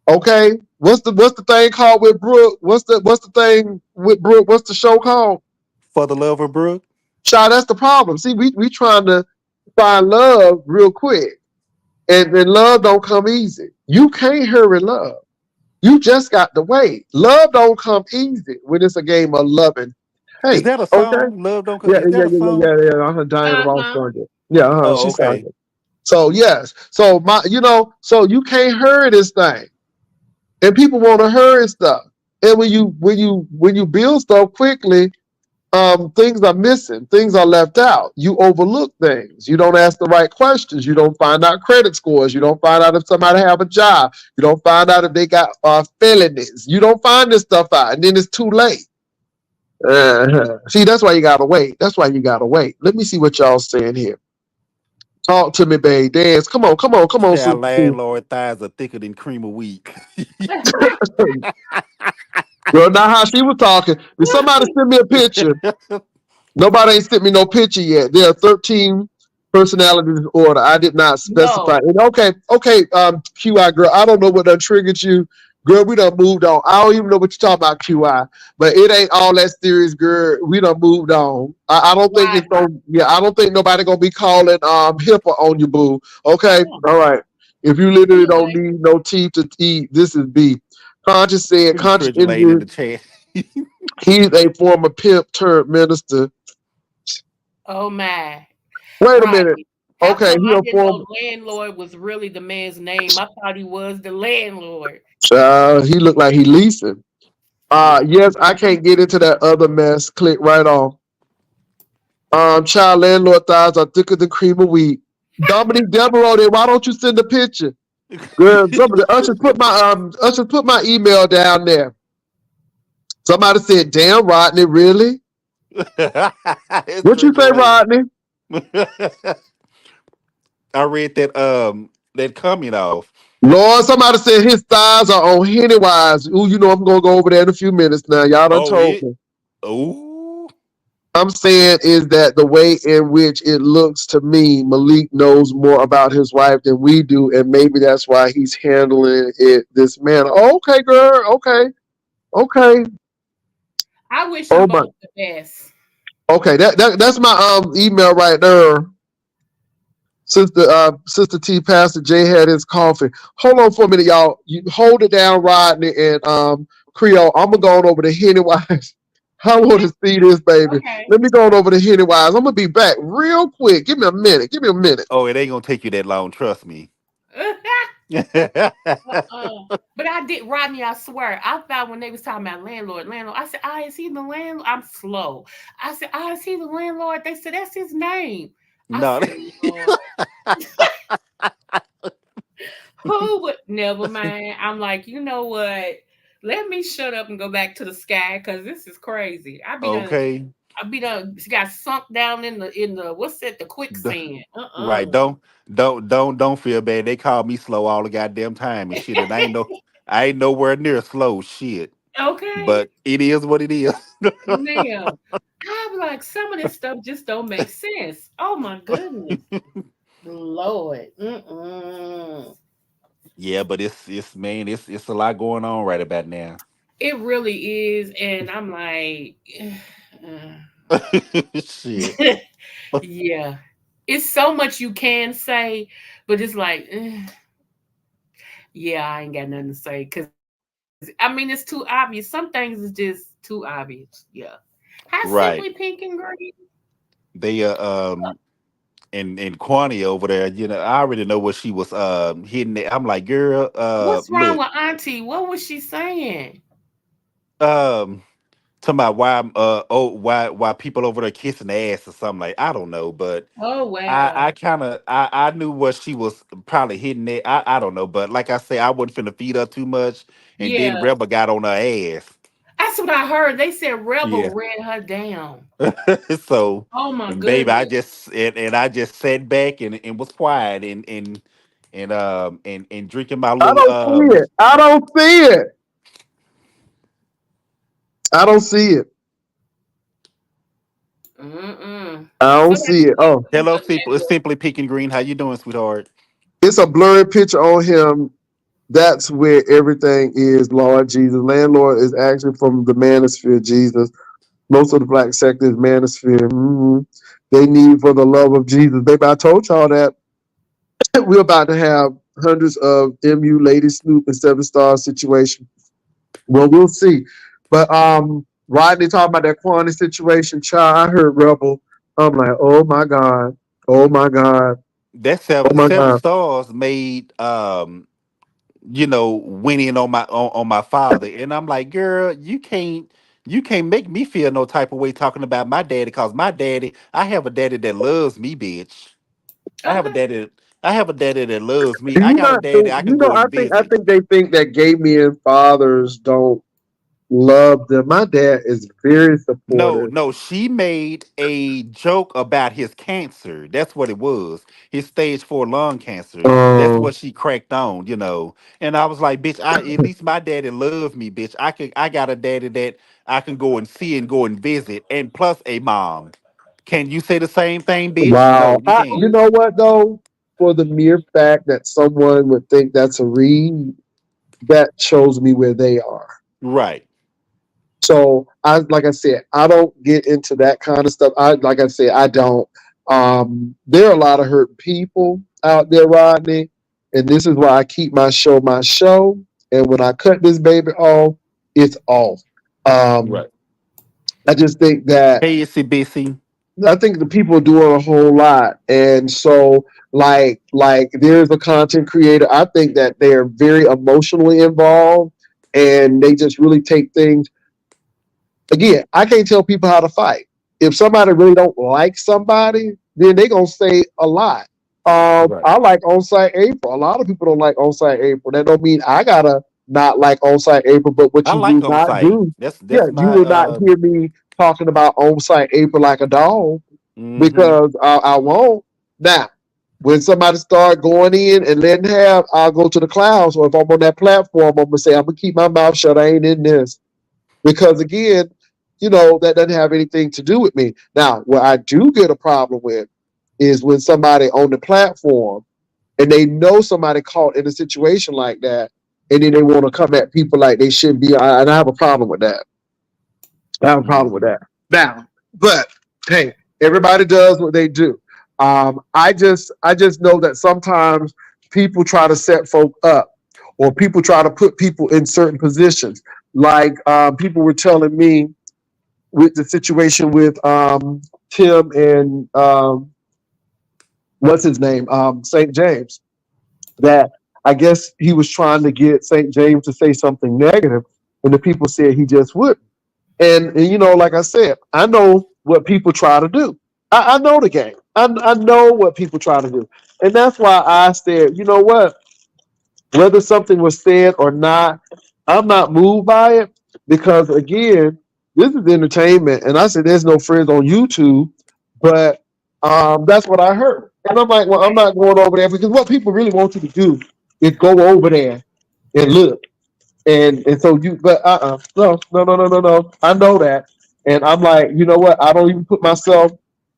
Speaker 5: Okay? What's the thing called with Brooke? What's the thing with Brooke? What's the show called?
Speaker 6: For the love of Brooke.
Speaker 5: Child, that's the problem. See, we trying to find love real quick. And love don't come easy. You can't hurry love. You just got to wait. Love don't come easy when it's a game of loving.
Speaker 6: Is
Speaker 5: Hey,
Speaker 6: that a
Speaker 5: okay?
Speaker 6: song? Love don't come.
Speaker 5: Yeah,
Speaker 6: Is
Speaker 5: yeah,
Speaker 6: that a
Speaker 5: yeah, yeah,
Speaker 6: song?
Speaker 5: yeah, yeah. Diana Ross
Speaker 2: Uh-huh.
Speaker 5: sung it. Yeah,
Speaker 6: Oh,
Speaker 5: she sang
Speaker 6: okay.
Speaker 5: it. So yes. So so you can't hurry this thing. And people want to hurry stuff. And when you build stuff quickly, things are missing. Things are left out. You overlook things. You don't ask the right questions. You don't find out credit scores. You don't find out if somebody have a job. You don't find out if they got felonies. You don't find this stuff out, and then it's too late. See, that's why you gotta wait. That's why you gotta wait. Let me see what y'all saying here. Talk to me, babe. Dance. Come on,
Speaker 6: Say our
Speaker 5: Sister T.
Speaker 6: landlord thighs are thicker than cream of wheat.
Speaker 5: Girl, not how she was talking. Did somebody send me a picture? Nobody ain't sent me no picture yet. There are 13 personality disorder. I did not specify.
Speaker 2: No.
Speaker 5: And okay, QI girl. I don't know what done triggered you. Girl, we done moved on. I don't even know what you're talking about, QI. But it ain't all that serious, girl. We done moved on. I don't think
Speaker 2: Right.
Speaker 5: it's gonna yeah, I don't think nobody gonna be calling HIPAA on you, boo. Okay?
Speaker 2: Oh,
Speaker 5: All right. If you literally don't
Speaker 2: anyway,
Speaker 5: need no teeth to eat, this is B. Conscious said, Conscious
Speaker 6: Trish Lane in
Speaker 5: injured.
Speaker 6: the chat.
Speaker 5: He's a former pimp turned minister.
Speaker 2: oh my.
Speaker 5: Wait a
Speaker 2: Right.
Speaker 5: minute.
Speaker 2: How
Speaker 5: Okay,
Speaker 2: come
Speaker 5: he
Speaker 2: I
Speaker 5: a
Speaker 2: didn't
Speaker 5: former
Speaker 2: know landlord was really the man's name? I thought he was the landlord.
Speaker 5: he looked like he leasing.
Speaker 2: Yeah.
Speaker 5: Yes, I can't get into that other mess. Click right on. Child landlord thighs are thicker than cream of wheat. Dominique Devereaux, there, why don't you send a picture? Girl, some of the ushers put my email down there. Somebody said, damn, Rodney, really?
Speaker 6: It's
Speaker 5: What you
Speaker 6: Trish
Speaker 5: say,
Speaker 6: Lane.
Speaker 5: Rodney?
Speaker 6: I read that comment off.
Speaker 5: Lord, somebody said his thighs are on Hennywise. Ooh, you know I'm gonna go over there in a few minutes now. Y'all done
Speaker 6: Oh,
Speaker 5: told
Speaker 6: it.
Speaker 5: me.
Speaker 6: Oh,
Speaker 5: I'm saying is that the way in which it looks to me, Malik knows more about his wife than we do, and maybe that's why he's handling it this manner. Oh, okay, girl. Okay, okay.
Speaker 2: I wish them
Speaker 5: Oh my.
Speaker 2: both the best.
Speaker 5: Okay, that's my email right there. Sister T Pastor J had his coffee. Hold on for a minute, y'all. You hold it down, Rodney and Creole. I'm gonna go on over to Henny Wise. I want to see this, baby.
Speaker 2: Okay.
Speaker 5: Let me go on over to Henny Wise. I'm gonna be back real quick. Give me a minute. Give me a minute.
Speaker 6: oh, it ain't gonna take you that long. Trust me.
Speaker 2: But I did, Rodney, I swear. I thought when they was talking about landlord, I said, is he the landlord? I'm slow. I said, is he the landlord? They said, that's his name. I
Speaker 6: No,
Speaker 2: said, Lord, who would, never mind. I'm like, you know what? Let me shut up and go back to the sky because this is crazy.
Speaker 6: okay.
Speaker 2: Got sunk down in the, what's that, the
Speaker 6: D-
Speaker 2: quicksand.
Speaker 6: Right. Don't feel bad. They call me slow all the goddamn time and shit. And I ain't nowhere near slow shit.
Speaker 2: Okay.
Speaker 6: But it is what it is.
Speaker 2: Now, I'm like, some of this stuff just don't make sense. Oh my goodness. Lord. Mm-mm.
Speaker 6: Yeah, but it's man, it's a lot going on right about now.
Speaker 2: It really is. And I'm like,
Speaker 6: Shit.
Speaker 2: yeah. It's so much you can say, but it's like, yeah, I ain't got nothing to say. Cause I mean, it's too obvious. Some things is just too obvious. Yeah. Hi, Simply
Speaker 6: Right.
Speaker 2: Pink and Green.
Speaker 6: They and Quani over there, I already know what she was hitting it. I'm like, girl,
Speaker 2: What's wrong
Speaker 6: look,
Speaker 2: with Auntie? What was she saying?
Speaker 6: um talking about why people over there kissing the ass or something, like I don't know, but
Speaker 2: Oh
Speaker 6: I
Speaker 2: wow.
Speaker 6: kind of I knew what she was probably hitting it. I don't know, but like I say, I wasn't finna feed her too much, and then
Speaker 2: Yeah.
Speaker 6: Rebel got on her ass.
Speaker 2: That's what I heard. They said Rebel
Speaker 6: Yeah.
Speaker 2: ran her down.
Speaker 6: So,
Speaker 2: Oh my
Speaker 6: and baby,
Speaker 2: goodness.
Speaker 6: and I just sat back and was quiet and drinking my
Speaker 5: I
Speaker 6: little
Speaker 5: don't see it. I don't see it. I don't see it.
Speaker 2: Mm-mm.
Speaker 5: I don't
Speaker 2: Somebody
Speaker 5: see it.
Speaker 2: said
Speaker 5: Oh,
Speaker 2: it was
Speaker 6: hello,
Speaker 2: a
Speaker 6: simple. It's
Speaker 2: nigga.
Speaker 6: simply picking green. How you doing, sweetheart?
Speaker 5: it's a blurry picture on him. That's where everything is, Lord Jesus. Landlord is actually from the manosphere, Jesus. Most of the black sector is manosphere. They need for the love of Jesus. Baby, I told y'all that we're about to have hundreds of MU Lady Snoop and Seven Star situation. Well, we'll see. But Rodney talking about that Quantity situation, child. I heard Rebel. I'm like, oh my God. Oh my God.
Speaker 6: That
Speaker 5: Oh my
Speaker 6: seven
Speaker 5: God.
Speaker 6: stars made went in on on my father, and I'm like, girl, you can't make me feel no type of way talking about my daddy, cause my daddy, I have a daddy that loves me, bitch. I have a
Speaker 2: Okay.
Speaker 6: daddy. I have a daddy that loves me.
Speaker 5: Do
Speaker 6: I
Speaker 5: you
Speaker 6: got a
Speaker 5: not
Speaker 6: daddy
Speaker 5: think,
Speaker 6: I can go
Speaker 5: I
Speaker 6: and
Speaker 5: think I
Speaker 6: visit.
Speaker 5: think they think that gay men fathers don't love them. My dad is very
Speaker 6: No,
Speaker 5: supportive.
Speaker 6: no, she made a joke about his cancer. That's what it was. His stage 4 lung cancer. That's
Speaker 5: Um
Speaker 6: what she cracked on. And I was like, bitch, at least my daddy loved me, bitch. I got a daddy that I can go and see and go and visit, and plus a mom. Can you say the same thing, bitch?
Speaker 5: wow.
Speaker 6: No, you
Speaker 5: You
Speaker 6: can't.
Speaker 2: Ooh.
Speaker 5: know what though? For the mere fact that someone would think that's a read, that shows me where they are.
Speaker 6: Right.
Speaker 5: So like I said, I don't get into that kind of stuff. Like I said, I don't. There are a lot of hurt people out there, Rodney, and this is why I keep my show my show. And when I cut this baby off, it's off. Um,
Speaker 6: Right.
Speaker 5: I just think that
Speaker 6: Hey, itsy bitsy.
Speaker 5: I think the people are doing a whole lot, and so like there's a content creator. I think that they are very emotionally involved, and they just really take things. Again, I can't tell people how to fight. If somebody really don't like somebody, then they gonna say a lot.
Speaker 6: Right.
Speaker 5: I like on-site April. A lot of people don't like on-site April. That don't mean I gotta not like on-site April. But what
Speaker 6: I
Speaker 5: you
Speaker 6: like
Speaker 5: do
Speaker 6: on
Speaker 5: not
Speaker 6: site.
Speaker 5: do, yeah,
Speaker 6: That's
Speaker 5: you
Speaker 6: my
Speaker 5: will not hear me talking about on-site April like a dog
Speaker 6: hmm
Speaker 5: because I won't. Now, when somebody start going in and letting have, I'll go to the clouds. Or if I'm on that platform, I'm gonna say I'm gonna keep my mouth shut. I ain't in this because again, that doesn't have anything to do with me. Now, what I do get a problem with is when somebody on the platform and they know somebody caught in a situation like that, and then they want to come at people like they shouldn't be. And I have a problem with that. I have a problem with
Speaker 6: hmm
Speaker 5: that. Now, but hey, everybody does what they do. I just know that sometimes people try to set folk up, or people try to put people in certain positions. Like people were telling me with the situation with Tim and what's his name, St. James, that I guess he was trying to get St. James to say something negative, and the people said he just wouldn't. And like I said, I know what people try to do. I know the game. I know what people try to do. And that's why I said, you know what? Whether something was said or not, I'm not moved by it because, again, this is entertainment. And I said, there's no friends on YouTube, but that's what I heard. And I'm like, well, I'm not going over there because what people really want you to do is go over there and look. And so but no. I know that, and I'm like, you know what? I don't even put myself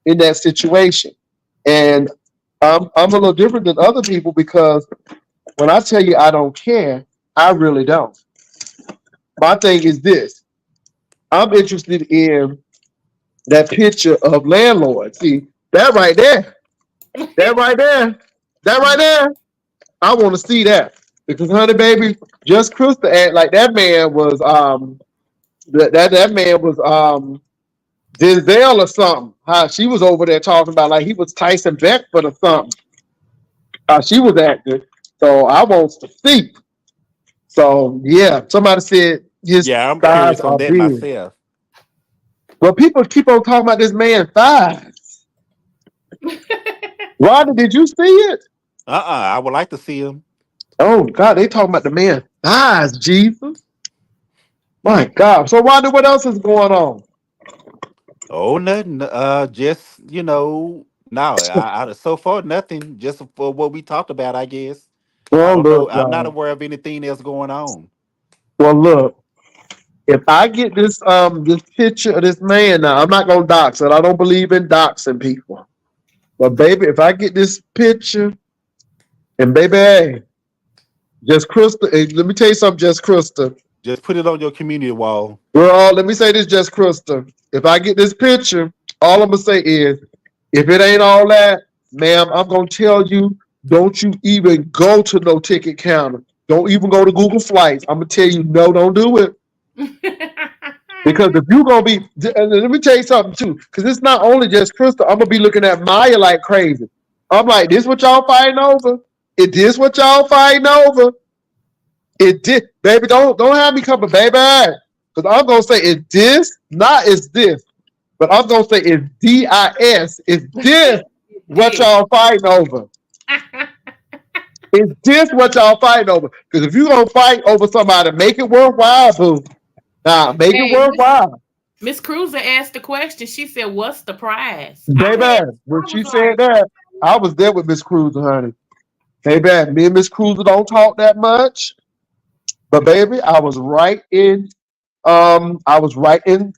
Speaker 5: in that situation, and I'm a little different than other people because when I tell you I don't care, I really don't. My thing is this: I'm interested in that picture of landlord. See that right there, that right there, that right there. I want to see that because, honey, baby, just Krista act like that man was that man was Denzel or something. How she was over there talking about like he was Tyson Beckford or something. How she was acting. So I want to see. So yeah, somebody said his
Speaker 6: Yeah, I'm
Speaker 5: thighs
Speaker 6: curious on
Speaker 5: are
Speaker 6: that
Speaker 5: big.
Speaker 6: myself.
Speaker 5: Well, people keep on talking about this man's thighs. Rodney, did you see it?
Speaker 6: I would like to see him.
Speaker 5: Oh God, they talking about the man's thighs, Jesus. My God. So Rodney, what else is going on?
Speaker 6: Oh, nothing. Just no. So far nothing. Just for what we talked about, I guess. I
Speaker 5: Well,
Speaker 6: don't know.
Speaker 5: look,
Speaker 6: I'm not
Speaker 5: y'all.
Speaker 6: aware of anything else going on.
Speaker 5: Well, look. If I get this picture of this man now, I'm not gonna dox it. I don't believe in doxing people. But baby, if I get this picture and baby, hey, just Krista, hey, let me tell you something, just Krista.
Speaker 6: Just put it on your community wall.
Speaker 5: Let me say this, just Krista. If I get this picture, all I'm gonna say is, if it ain't all that, ma'am, I'm gonna tell you, don't you even go to no ticket counter. Don't even go to Google Flights. I'm gonna tell you, no, don't do it. Because if you're gonna be, and let me tell you something too, because it's not only just Crystal. I'm gonna be looking at Maya like crazy. I'm like, this what y'all fighting over? It this what y'all fighting over? It did, baby. Don't have me coming, baby. Because I'm gonna say it's this, not it's this, but I'm gonna say it's DIS. It's this what
Speaker 2: This.
Speaker 5: y'all fighting over? It's this what y'all fighting over? Because if you gonna fight over somebody, make it worthwhile, boo. Nah, make it
Speaker 2: Hey,
Speaker 5: worthwhile.
Speaker 2: Miss Cruiser asked the question. She said, "What's the prize?"
Speaker 5: Baby, when
Speaker 2: I
Speaker 5: she
Speaker 2: was like,
Speaker 5: said that, I was there with Miss Cruiser, honey. Baby, me and Miss Cruiser don't talk that much, but baby, I was right in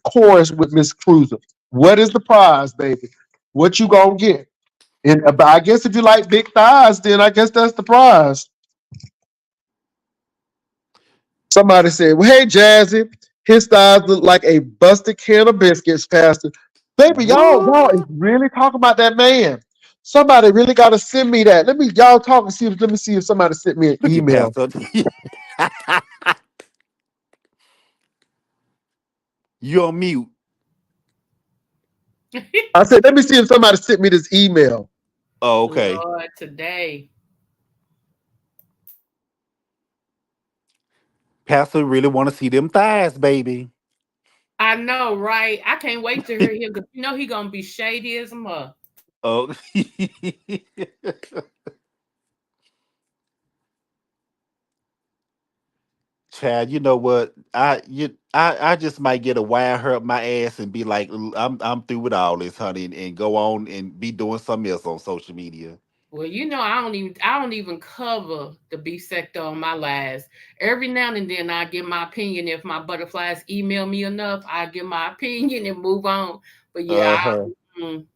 Speaker 5: chorus with Miss Cruiser. What is the prize, baby? What you gonna get? And but I guess if you like big thighs, then I guess that's the prize. Somebody said, "Well, hey, Jazzy, his thighs look like a busted can of biscuits, Pastor." Baby, y'all is
Speaker 6: What?
Speaker 5: really talking about that man. Somebody really got to send me that. Let me y'all talk and see. Let me see if somebody sent me an
Speaker 6: Look at
Speaker 5: email.
Speaker 6: Pastor. You on mute.
Speaker 5: I said, let me see if somebody sent me this email.
Speaker 6: Oh, okay.
Speaker 2: Lord, today.
Speaker 6: Pastor really want to see them thighs, baby.
Speaker 2: I know, right? I can't wait to hear him because you know he gonna be shady as a mother.
Speaker 6: Oh, Chad, you know what? I just might get a wire her up my ass and be like, I'm through with all this, honey, and go on and be doing something else on social media.
Speaker 2: Well, you know, I don't even cover the B sector on my lives. Every now and then I give my opinion. If my butterflies email me enough, I give my opinion and move on. But yeah,
Speaker 6: Uh-huh.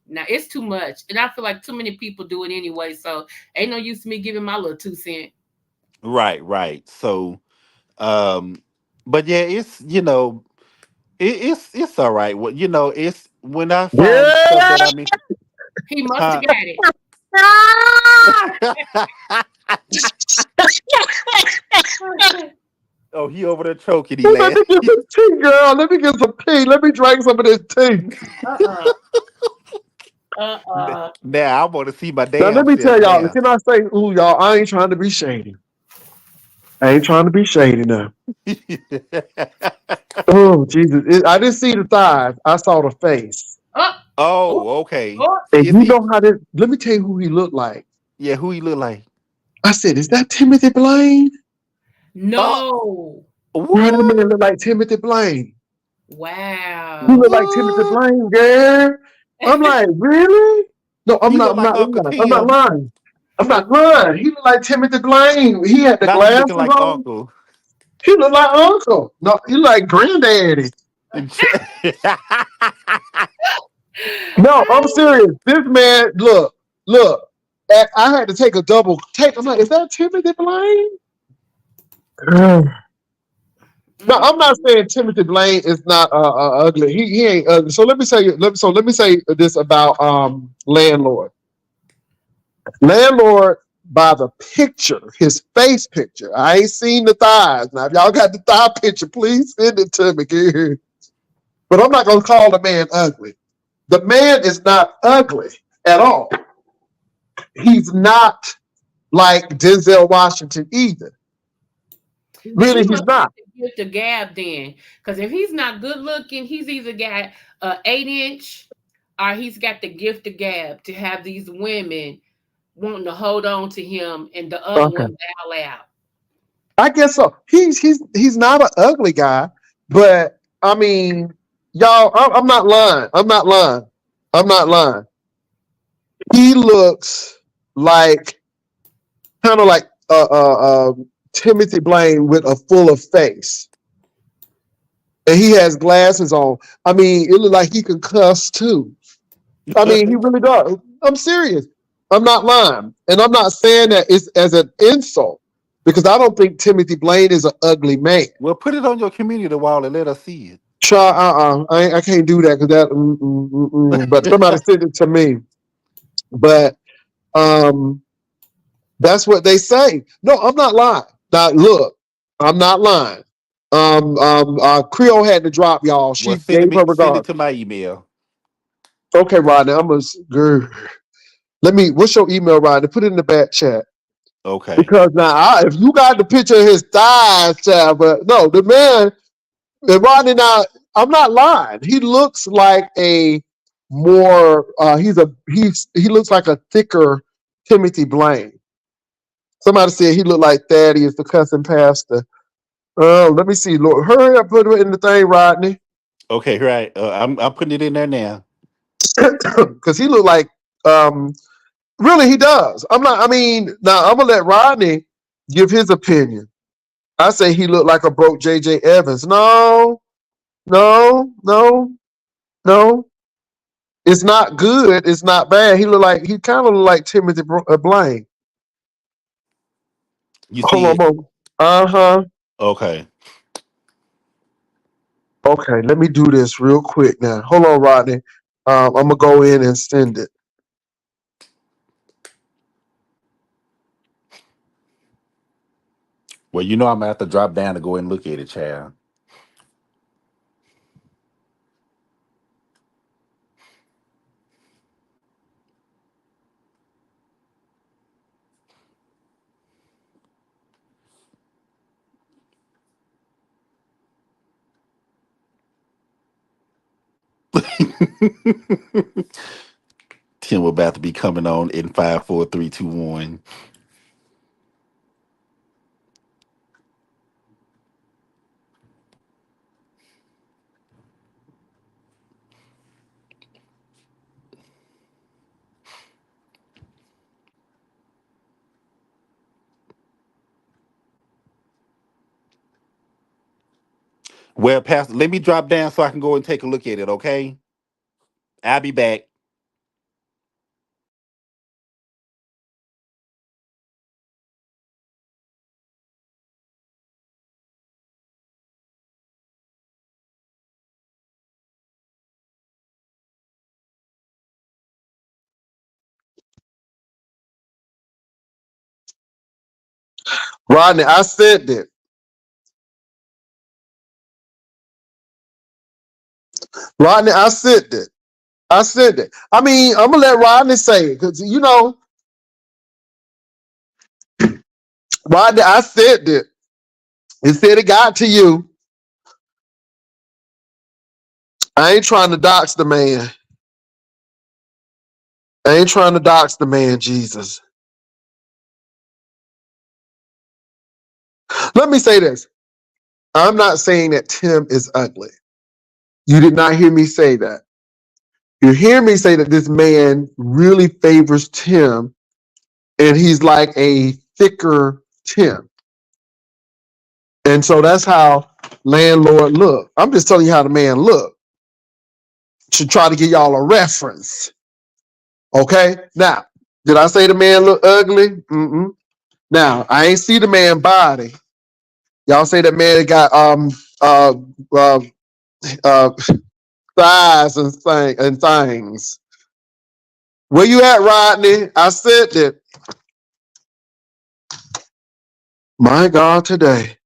Speaker 2: now it's too much. And I feel like too many people do it anyway. So ain't no use to me giving my little 2 cents.
Speaker 6: Right, right. So, um, but yeah, it's all right. Well, it's when I find stuff that
Speaker 5: Yeah.
Speaker 6: I mean,
Speaker 2: He must have
Speaker 6: huh?
Speaker 2: got it.
Speaker 6: Oh, he over there choking. He
Speaker 5: Let
Speaker 6: laugh.
Speaker 5: me get some tea, girl. Let me get some tea. Let me drink some of this tea.
Speaker 2: Uh-uh. Uh-uh.
Speaker 6: Now I want to see my
Speaker 5: Now let
Speaker 6: damn
Speaker 5: me
Speaker 6: self
Speaker 5: tell y'all.
Speaker 6: now.
Speaker 5: Can I say, ooh, y'all? I ain't trying to be shady. I ain't trying to be shady now. Oh Jesus! I didn't see the thighs. I saw the face.
Speaker 2: Oh, oh,
Speaker 6: Oh, okay.
Speaker 2: oh.
Speaker 5: And
Speaker 6: Is
Speaker 5: you
Speaker 6: he?
Speaker 5: know how this? Let me tell you who he looked like.
Speaker 6: Yeah, who he look like?
Speaker 5: I said, "Is that Timothy Blaine?"
Speaker 6: Oh,
Speaker 2: No.
Speaker 5: Girl, that man
Speaker 6: what?
Speaker 5: look like Timothy Blaine. He look
Speaker 2: Wow.
Speaker 5: like Timothy
Speaker 6: What?
Speaker 5: Blaine, girl. I'm like, really? No, I'm
Speaker 6: He
Speaker 5: not.
Speaker 6: look
Speaker 5: I'm
Speaker 6: like
Speaker 5: not
Speaker 6: Uncle
Speaker 5: lying. I'm not
Speaker 6: Tim.
Speaker 5: lying. I'm not lying. He look like Timothy Blaine. He had the
Speaker 6: Now he
Speaker 5: glasses
Speaker 6: looking like
Speaker 5: on.
Speaker 6: Uncle.
Speaker 5: He look like Uncle. No, he like Granddaddy. No, I'm serious. This man, look. I had to take a double take. I'm like, is that Timothy Blaine? Girl. No, I'm not
Speaker 2: Mm-mm.
Speaker 5: saying Timothy Blaine is not ugly. He ain't ugly. So let me say let me say this about landlord. Landlord by the picture, his face picture. I ain't seen the thighs. Now, if y'all got the thigh picture, please send it to me. Girl. But I'm not gonna call the man ugly. The man is not ugly at all. He's not like Denzel Washington either.
Speaker 2: He
Speaker 5: Really, he's
Speaker 2: must got
Speaker 5: not.
Speaker 2: the gift of gab then. Because if he's not good looking, he's either got a 8 inch or he's got the gift of gab to have these women wanting to hold on to him and the other
Speaker 5: Okay.
Speaker 2: one bow out.
Speaker 5: I guess so. He's not an ugly guy, but I mean, y'all, I'm not lying. I'm not lying. I'm not lying. He looks like kind of like Timothy Blaine with a fuller face, and he has glasses on. I mean, it looked like he could cuss too. I mean, he really does. I'm serious. I'm not lying, and I'm not saying that it's as an insult because I don't think Timothy Blaine is an ugly man.
Speaker 6: Well, put it on your community wall and let us see
Speaker 5: Try, I can't do that because that. But somebody
Speaker 6: it.
Speaker 5: sent it to me. But um, that's what they say. No, I'm not lying. Now look, I'm not lying. Creole had to drop y'all.
Speaker 6: Well,
Speaker 5: She gave her
Speaker 6: send it
Speaker 5: regard.
Speaker 6: to my email.
Speaker 5: Okay, Rodney, I'm a girl. Let me. What's your email, Rodney? Put it in the back chat.
Speaker 6: Okay.
Speaker 5: Because now, if you got the picture of his thighs, child, but no, the man, and Rodney. Now, I'm not lying. He looks like a more. He looks like a thicker Timothy Blaine. Somebody said he looked like Thaddeus, the cussing pastor. Oh, let me see. Lord, hurry up, put it in the thing, Rodney,
Speaker 6: Okay, right. I'm putting it in there now.
Speaker 5: because he looked like. Um, really, he does. I'm not. I mean, now I'm gonna let Rodney give his opinion. I say he looked like a broke J.J. Evans. No, no, no, no. It's not good. It's not bad. He kind of look like Timothy Blaine.
Speaker 6: You
Speaker 5: Hold
Speaker 6: see it?
Speaker 5: on. Uh huh.
Speaker 6: Okay.
Speaker 5: Okay, let me do this real quick now. Hold on, Rodney. I'm gonna go in and send it.
Speaker 6: Well, you know I'm gonna have to drop down to go and look at it, child. Tim will about to be coming on in 5, 4, 3, 2, 1. Well, Pastor, let me drop down so I can go and take a look at it, okay? I'll be back.
Speaker 5: Rodney, I sent it. Rodney, I sent it. I sent it. I mean, I'm gonna let Rodney say it because Rodney, I sent it. It said it got to you. I ain't trying to dox the man. I ain't trying to dox the man, Jesus. Let me say this. I'm not saying that Tim is ugly. You did not hear me say that. You hear me say that this man really favors Tim and he's like a thicker Tim. And so that's how landlord look. I'm just telling you how the man look to try to give y'all a reference. Okay? Now, did I say the man look ugly? Mm-mm. Now, I ain't see the man body. Y'all say that man got uh uh uh thighs and things. Where you at, Rodney? I said that. My God, today.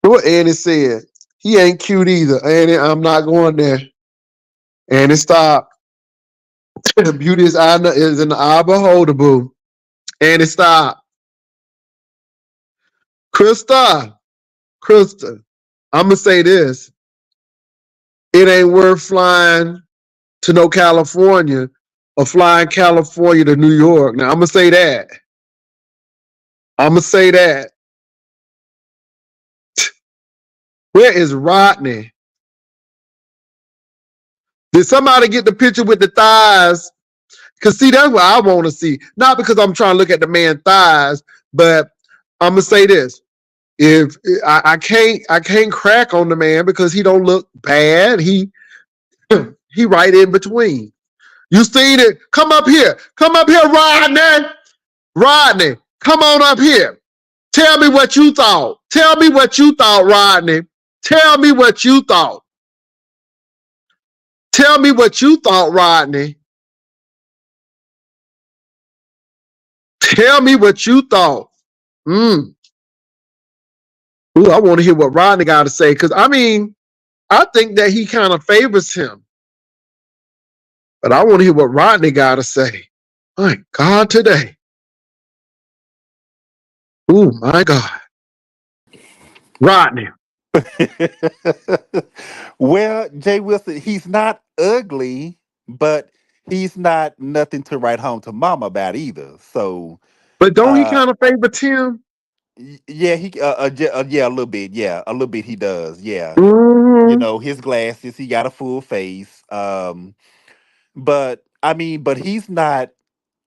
Speaker 5: What Annie said. He ain't cute either. Annie, I'm not going there. Annie, stop. Beauty is in the eye of the beholder, boo. Annie, stop. Krista, I'm gonna say this. It ain't worth flying to no California or flying California to New York. Now I'm gonna say that. I'm gonna say that. Where is Rodney? Did somebody get the picture with the thighs? Because see, that's what I want to see. Not because I'm trying to look at the man's thighs, but I'm gonna say this. If I can't crack on the man because he don't look bad. He right in between. You seen it? Come up here. Come up here, Rodney. Rodney, come on up here. Tell me what you thought. Tell me what you thought, Rodney. Tell me what you thought. Tell me what you thought, Rodney. Tell me what you thought. Ooh, I want to hear what Rodney got to say. Because, I mean, I think that he kind of favors him. But I want to hear what Rodney got to say. My God, today. Oh, my God. Rodney.
Speaker 6: Well, Jay Wilson, he's not ugly, but he's not nothing to write home to mama about either. So,
Speaker 5: But don't he
Speaker 6: uh,
Speaker 5: kind of favor Tim?
Speaker 6: yeah, yeah, a little bit, yeah, a little bit. He does, yeah. You
Speaker 5: Mm-hmm.
Speaker 6: know, his glasses, he got a full face. But I mean, but he's not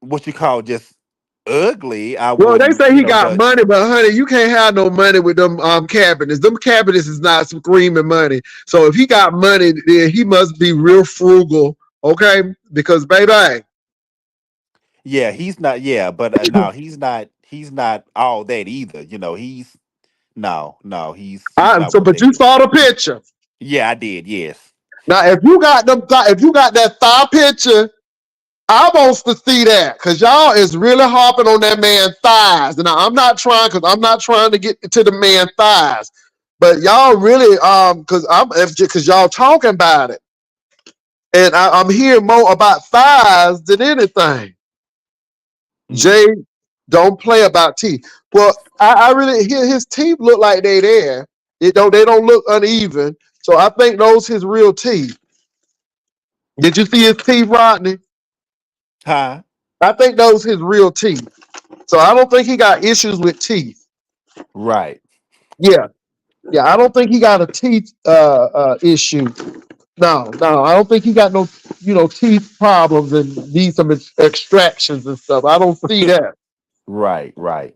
Speaker 6: what you call just ugly. I
Speaker 5: Well, they
Speaker 6: wouldn't,
Speaker 5: say
Speaker 6: you
Speaker 5: he
Speaker 6: know,
Speaker 5: got
Speaker 6: but
Speaker 5: money, but honey, you can't have no money with them cabinets. Them cabinets is not screaming money. So if he got money, then he must be real frugal, okay? Because baby,
Speaker 6: yeah, he's not. Yeah, but no, he's not. He's not all that either. You know, No, no, he's
Speaker 5: I
Speaker 6: not
Speaker 5: so,
Speaker 6: worth
Speaker 5: but you
Speaker 6: that.
Speaker 5: saw the picture.
Speaker 6: Yeah, I did. Yes.
Speaker 5: Now, if you got that thigh picture, I wants to see that because y'all is really harping on that man's thighs. And I'm not trying because I'm not trying to get to the man's thighs, but y'all really because y'all talking about it, and I'm hearing more about thighs than anything.
Speaker 6: Mm.
Speaker 5: Jay, don't play about teeth. Well, I really hear his teeth look like they there. They don't look uneven. So I think those his real teeth. Did you see his teeth, Rodney?
Speaker 6: Huh?
Speaker 5: I think those his real teeth. So I don't think he got issues with teeth.
Speaker 6: Right.
Speaker 5: Yeah, yeah. I don't think he got a teeth issue. No. I don't think he got no teeth problems and need some extractions and stuff. I don't see that.
Speaker 6: Right. Right.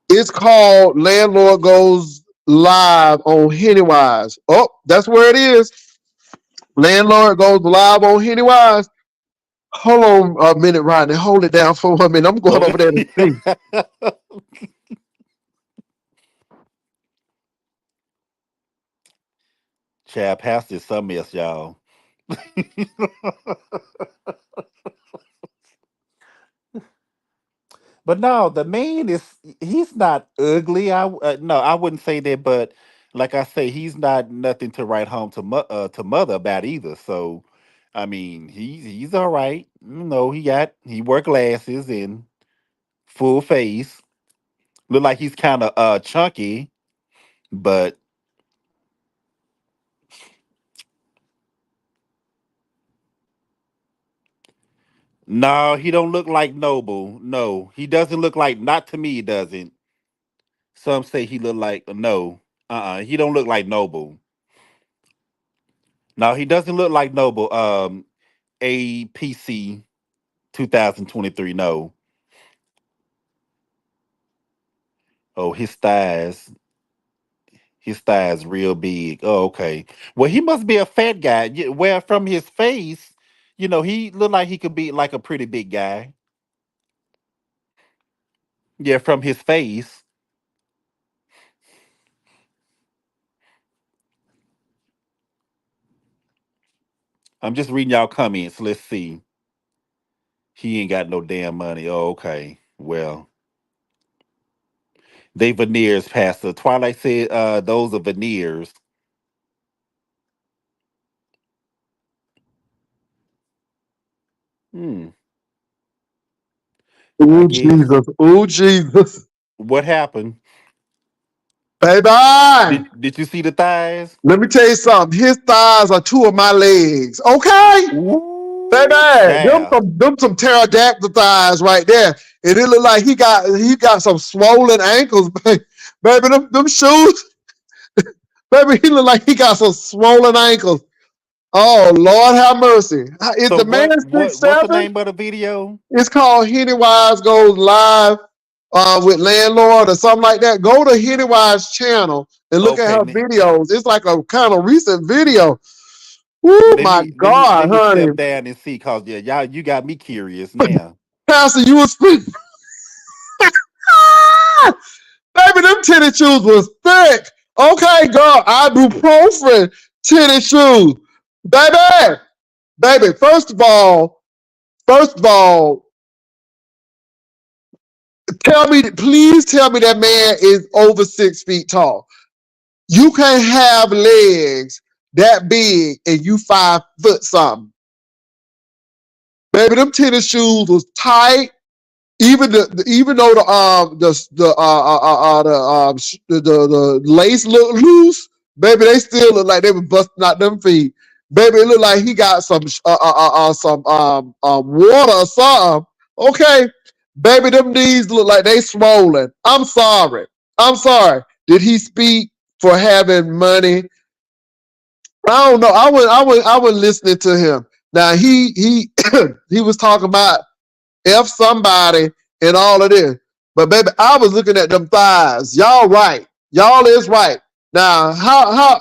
Speaker 5: It's called Landlord Goes Live on Hennywise. Oh, that's where it is. Landlord Goes Live on Hennywise. Hold on a minute, Rodney. Hold it down for 1 minute. I'm going over there to
Speaker 6: Okay.
Speaker 5: see.
Speaker 6: Chad Pastor is some mess, y'all. But no, the man he's not ugly. No, I wouldn't say that, but like I say, he's not nothing to write home to mother about either. So, I mean, he's all right. He wear glasses and full face. Look like he's kind of chunky, but no, he don't look like Noble. No, he doesn't look like. Not to me, he doesn't. Some say he look like no. He don't look like Noble. No, he doesn't look like Noble. APC 2023. No. Oh, his thighs real big. Oh, okay. Well, he must be a fat guy. Well, from his face, he look like he could be like a pretty big guy. Yeah, from his face. I'm just reading y'all comments. Let's see. He ain't got no damn money. Oh, okay. Well, they veneers, Pastor. Twilight said those are veneers. Hmm. I
Speaker 5: Oh
Speaker 6: guess.
Speaker 5: Jesus! Oh Jesus!
Speaker 6: What happened?
Speaker 5: Baby,
Speaker 6: Did you see the thighs?
Speaker 5: let me tell you something. His thighs are two of my legs. Okay,
Speaker 6: Ooh,
Speaker 5: baby,
Speaker 6: child.
Speaker 5: them some pterodactyl thighs right there, and it look like he got some swollen ankles, baby. Them shoes, baby. He look like he got some swollen ankles. Oh Lord, have mercy. Is
Speaker 6: So
Speaker 5: the man
Speaker 6: what's the
Speaker 5: 6'7"?
Speaker 6: name of the video?
Speaker 5: It's called Henny Wise Goes Live with Landlord or something like that. Go to Henny Wise channel and look at
Speaker 6: Okay,
Speaker 5: her videos. It's like a kind of recent video. Oh
Speaker 6: let
Speaker 5: my
Speaker 6: me let me
Speaker 5: God,
Speaker 6: let me
Speaker 5: honey.
Speaker 6: step down and see, cause yeah, y'all you got me curious now.
Speaker 5: Pastor, you was baby, them tennis shoes was thick. Okay, girl, ibuprofen tennis shoes. Baby, baby, first of all, please tell me that man is over 6 feet tall. You can't have legs that big and you 5 foot something. Baby, them tennis shoes was tight. Even though the lace looked loose, baby, they still look like they were busting out them feet. Baby, it looked like he got some water or something. Okay, baby, them knees look like they swollen. I'm sorry. I'm sorry. Did he speak for having money? I don't know. I was listening to him. Now he he was talking about F somebody and all of this. But baby, I was looking at them thighs. Y'all right. Y'all is right. Now, how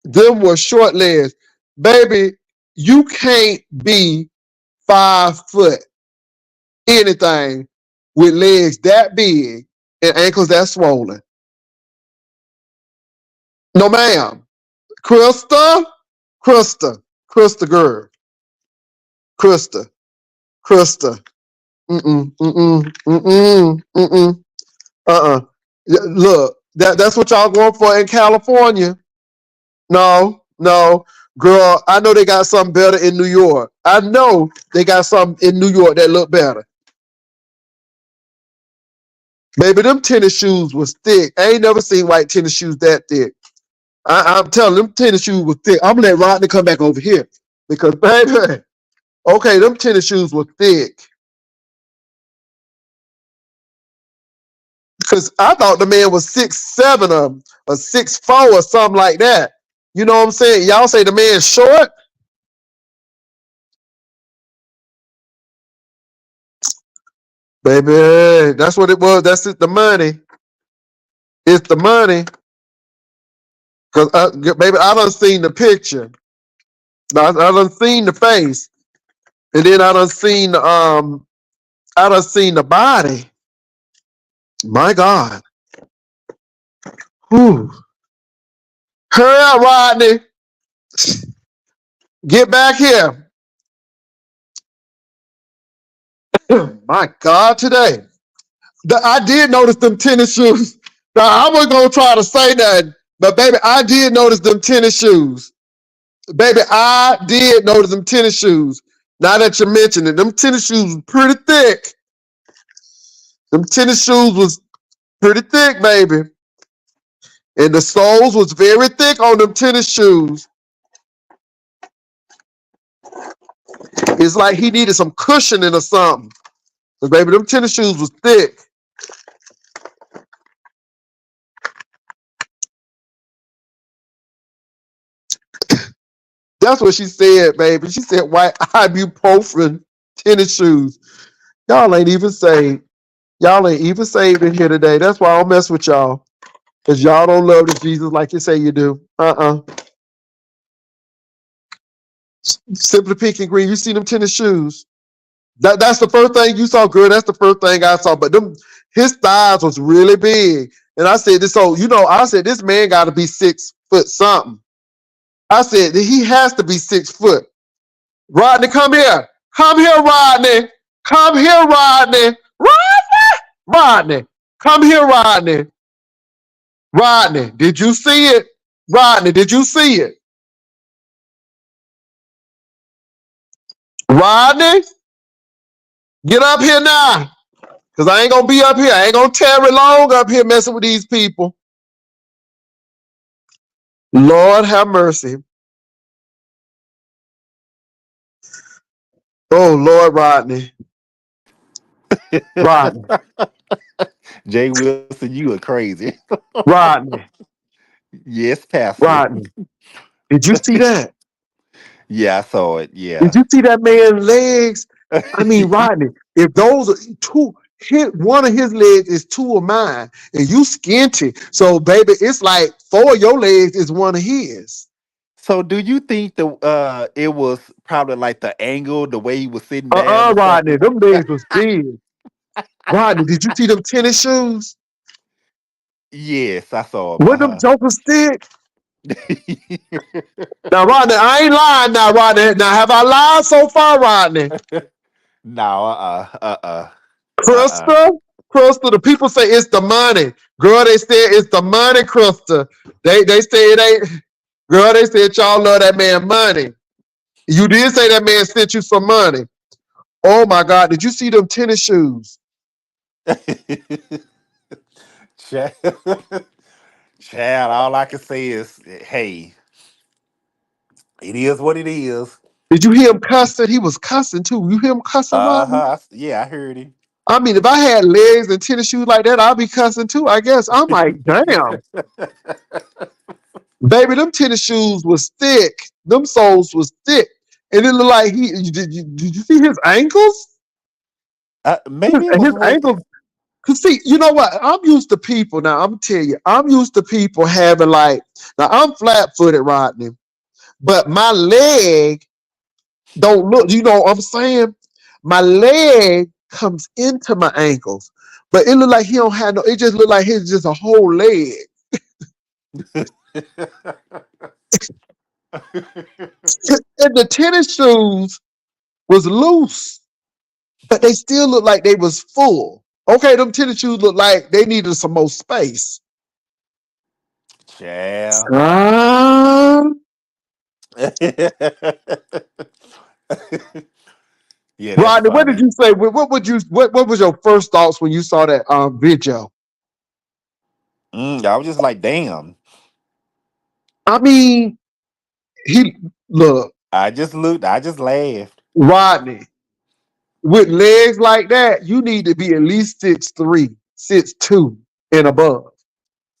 Speaker 5: them were short legs. Baby, you can't be 5 foot anything with legs that big and ankles that swollen. No, ma'am. Krista, Krista girl, Krista, Krista. Mm-mm, mm-mm, mm-mm, mm-mm. Look, that's what y'all going for in California. No, no. Girl, I know they got something better in New York. I know they got something in New York that look better. Baby, them tennis shoes was thick. I ain't never seen white tennis shoes that thick. I'm telling them tennis shoes was thick. I'm gonna let Rodney come back over here. Because baby, okay, them tennis shoes were thick. Because I thought the man was 6'7" or 6'4" or something like that. You know what I'm saying? Y'all say the man's short? Baby, that's what it was. That's it, the money. It's the money. Because, baby, I done seen the picture. I done seen the face. And then I done seen the body. My God. Whew. Hurry up, Rodney. Get back here. My God, today. I did notice them tennis shoes. Now, I wasn't going to try to say that, but baby, I did notice them tennis shoes. Baby, I did notice them tennis shoes. Now that you mention it, them tennis shoes was pretty thick. Them tennis shoes was pretty thick, baby. And the soles was very thick on them tennis shoes. It's like he needed some cushioning or something. Because, baby, them tennis shoes was thick. That's what she said, baby. She said white ibuprofen tennis shoes. Y'all ain't even saved. Y'all ain't even saved in here today. That's why I don't mess with y'all. Because y'all don't love the Jesus like you say you do. Simply Pink Green, you see them tennis shoes? That's the first thing you saw, girl. That's the first thing I saw. But his thighs was really big. And I said this, so I said this man gotta be 6 foot something. I said he has to be 6 foot. Rodney, come here. Come here, Rodney. Come here, Rodney. Rodney. Come here, Rodney. Rodney, did you see it? Rodney, did you see it? Rodney, get up here now. Because I ain't going to be up here. I ain't going to tarry long up here messing with these people. Lord have mercy. Oh, Lord, Rodney. Rodney.
Speaker 6: Jay Wilson, you are crazy.
Speaker 5: Rodney.
Speaker 6: Yes, Pastor.
Speaker 5: Rodney. Did you see that?
Speaker 6: Yeah, I saw it.
Speaker 5: Did
Speaker 6: Yeah.
Speaker 5: you see that man's legs? I mean, Rodney, if those are two, one of his legs is two of mine, and you skinty. So, baby, it's like 4 of your legs is one of his.
Speaker 6: So, do you think it was probably like the angle, the way he was sitting down or
Speaker 5: Rodney,
Speaker 6: something?
Speaker 5: them legs was big. Rodney, did you see them tennis shoes?
Speaker 6: Yes, I saw
Speaker 5: With them
Speaker 6: him.
Speaker 5: jokers thick? Now, Rodney, I ain't lying now, Rodney. Now, have I lied so far, Rodney?
Speaker 6: No, uh.
Speaker 5: Krista, the people say it's the money. Girl, they said it's the money, Krista. They say it ain't. Girl, they said y'all love that man money. You did say that man sent you some money. Oh my God, did you see them tennis shoes?
Speaker 6: Chad, Chad, all I can say is, hey, it is what it is.
Speaker 5: Did you hear him cussing? He was cussing too. You hear him cussing, Rodney?
Speaker 6: Yeah, I heard him.
Speaker 5: I mean, if I had legs and tennis shoes like that, I'd be cussing too, I guess. I'm like, damn. Baby, them tennis shoes was thick. Them soles was thick. And it looked like did you see his ankles?
Speaker 6: Maybe it was
Speaker 5: His
Speaker 6: what.
Speaker 5: ankles. Cause see, you know what? I'm used to people now. I'm gonna tell you, I'm used to people having now I'm flat footed, Rodney, but my leg don't look, you know what I'm saying? My leg comes into my ankles, but it look like he don't have no, it just look like he's just a whole leg. And the tennis shoes was loose, but they still looked like they was full. Okay, them tennis shoes look like they needed some more space.
Speaker 6: Child.
Speaker 5: Um,
Speaker 6: Yeah, that's
Speaker 5: Rodney, what did
Speaker 6: funny.
Speaker 5: you say? What was your first thoughts when you saw that video?
Speaker 6: I was just like, damn.
Speaker 5: I mean, he look,
Speaker 6: I just looked. I just laughed.
Speaker 5: Rodney, with legs like that, you need to be at least 6'3", 6'2", and above.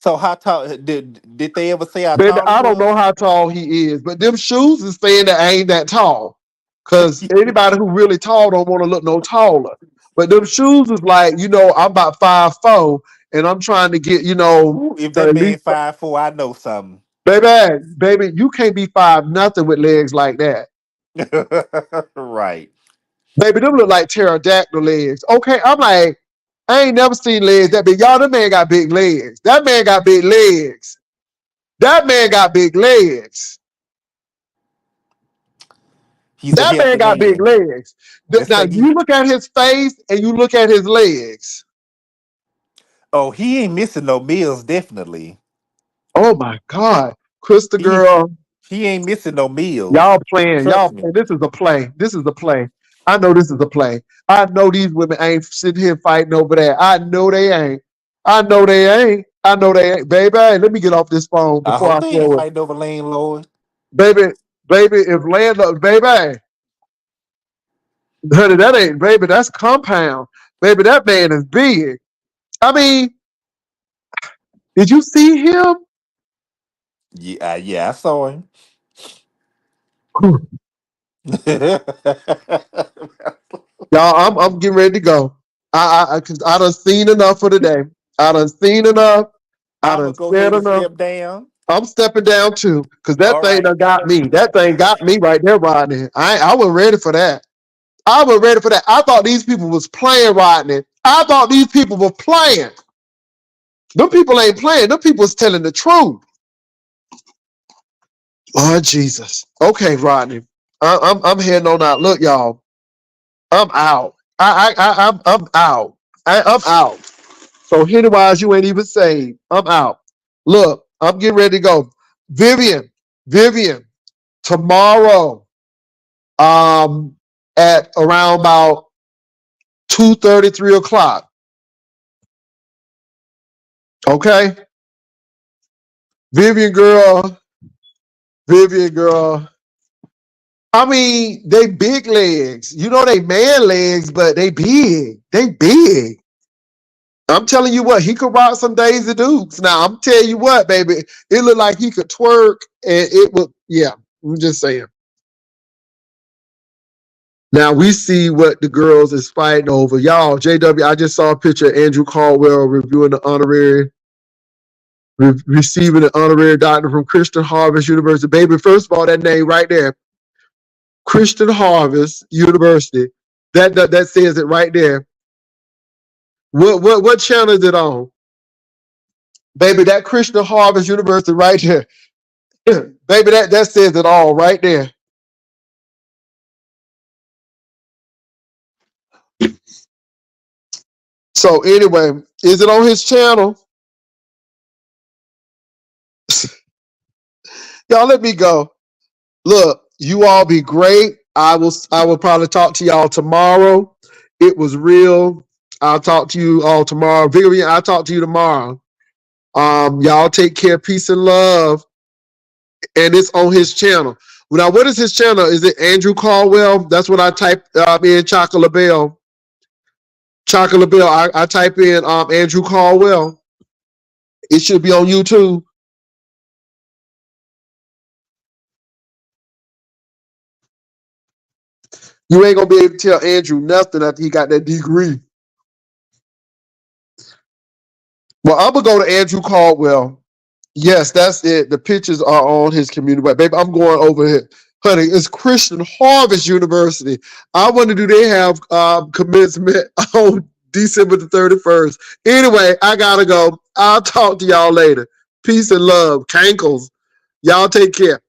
Speaker 6: So how tall did they ever say how
Speaker 5: Baby,
Speaker 6: tall he
Speaker 5: I don't know
Speaker 6: was?
Speaker 5: how tall he is, but them shoes is saying that I ain't that tall. Cause anybody who really tall don't want to look no taller. But them shoes is like, I'm about 5'4", and I'm trying to get,
Speaker 6: Ooh, if
Speaker 5: to
Speaker 6: that
Speaker 5: at
Speaker 6: man
Speaker 5: least,
Speaker 6: 5'4", I know something.
Speaker 5: baby, you can't be 5 nothing with legs like that.
Speaker 6: Right.
Speaker 5: Baby, them look like pterodactyl legs. Okay, I'm like, I ain't never seen legs that big. Y'all, that man got big legs. That man got big legs. That man got big legs.
Speaker 6: He's a
Speaker 5: That man
Speaker 6: healthy
Speaker 5: got big
Speaker 6: man.
Speaker 5: legs.
Speaker 6: Let's
Speaker 5: Now
Speaker 6: say
Speaker 5: you look at his face and you look at his legs.
Speaker 6: he ain't missing no meals, definitely.
Speaker 5: Oh my God, Krista
Speaker 6: He
Speaker 5: girl,
Speaker 6: he ain't missing no meals.
Speaker 5: y'all playing.
Speaker 6: Trust
Speaker 5: Y'all
Speaker 6: me.
Speaker 5: playing. This is a play. This is a play. I know this is a play. I know these women ain't sitting here fighting over that. I know they ain't. I know they ain't. I know they ain't. Baby, hey, let me get off this phone
Speaker 6: I
Speaker 5: before
Speaker 6: hope
Speaker 5: I
Speaker 6: they ain't
Speaker 5: throw it.
Speaker 6: fighting over Lane Lord.
Speaker 5: Baby, if landlord, baby, honey, that ain't, baby, that's compound. Baby, that man is big. I mean, did you see him?
Speaker 6: Yeah, yeah, I saw him.
Speaker 5: Y'all, I'm getting ready to go. Cause I done seen enough for today. I done seen enough. I
Speaker 6: I'm
Speaker 5: done
Speaker 6: gonna go
Speaker 5: said
Speaker 6: ahead and
Speaker 5: enough.
Speaker 6: step down.
Speaker 5: I'm stepping down too, cause that
Speaker 6: All
Speaker 5: thing
Speaker 6: right.
Speaker 5: done got me. That thing got me right there, Rodney. I wasn't ready for that. I was ready for that. I thought these people was playing, Rodney. I thought these people were playing. Them people ain't playing. Them people's telling the truth. Lord Jesus. Okay, Rodney. I'm heading on out. Look, y'all. I'm out. I'm out. I'm out. So Henny-wise, you ain't even saved. I'm out. Look, I'm getting ready to go. Vivian, tomorrow, at around about 2:30, 3 o'clock. Okay? Vivian girl, Vivian girl. I mean, they big legs. They man legs, but they big. They big. I'm telling you what, he could rock some Daisy Dukes. Now, I'm telling you what, baby, it looked like he could twerk, and it would, yeah, I'm just saying. Now, we see what the girls is fighting over. Y'all, JW, I just saw a picture of Andrew Caldwell reviewing the honorary, receiving an honorary doctorate from Christian Harvest University. Baby, first of all, that name right there, Christian Harvest University, that says it right there. What channel is it on? Baby, that Christian Harvest University right there. Baby, that says it all right there. So anyway, is it on his channel? Y'all let me go. Look, you all be great. I will probably talk to y'all tomorrow. It was real. I'll talk to you all tomorrow. Vivian, I'll talk to you tomorrow. Y'all take care, peace and love. And it's on his channel. Now, what is his channel? Is it Andrew Caldwell? That's what I type in Chocolate Bell. Chocolate Bell. I type in Andrew Caldwell. It should be on YouTube. You ain't gonna be able to tell Andrew nothing after he got that degree. Well, I'm gonna go to Andrew Caldwell. Yes, that's it. The pictures are on his community web. Baby, I'm going over here. Honey, it's Christian Harvest University. I wonder, do they have commencement on December the 31st? Anyway, I gotta go. I'll talk to y'all later. peace and love. Cankles. Y'all take care.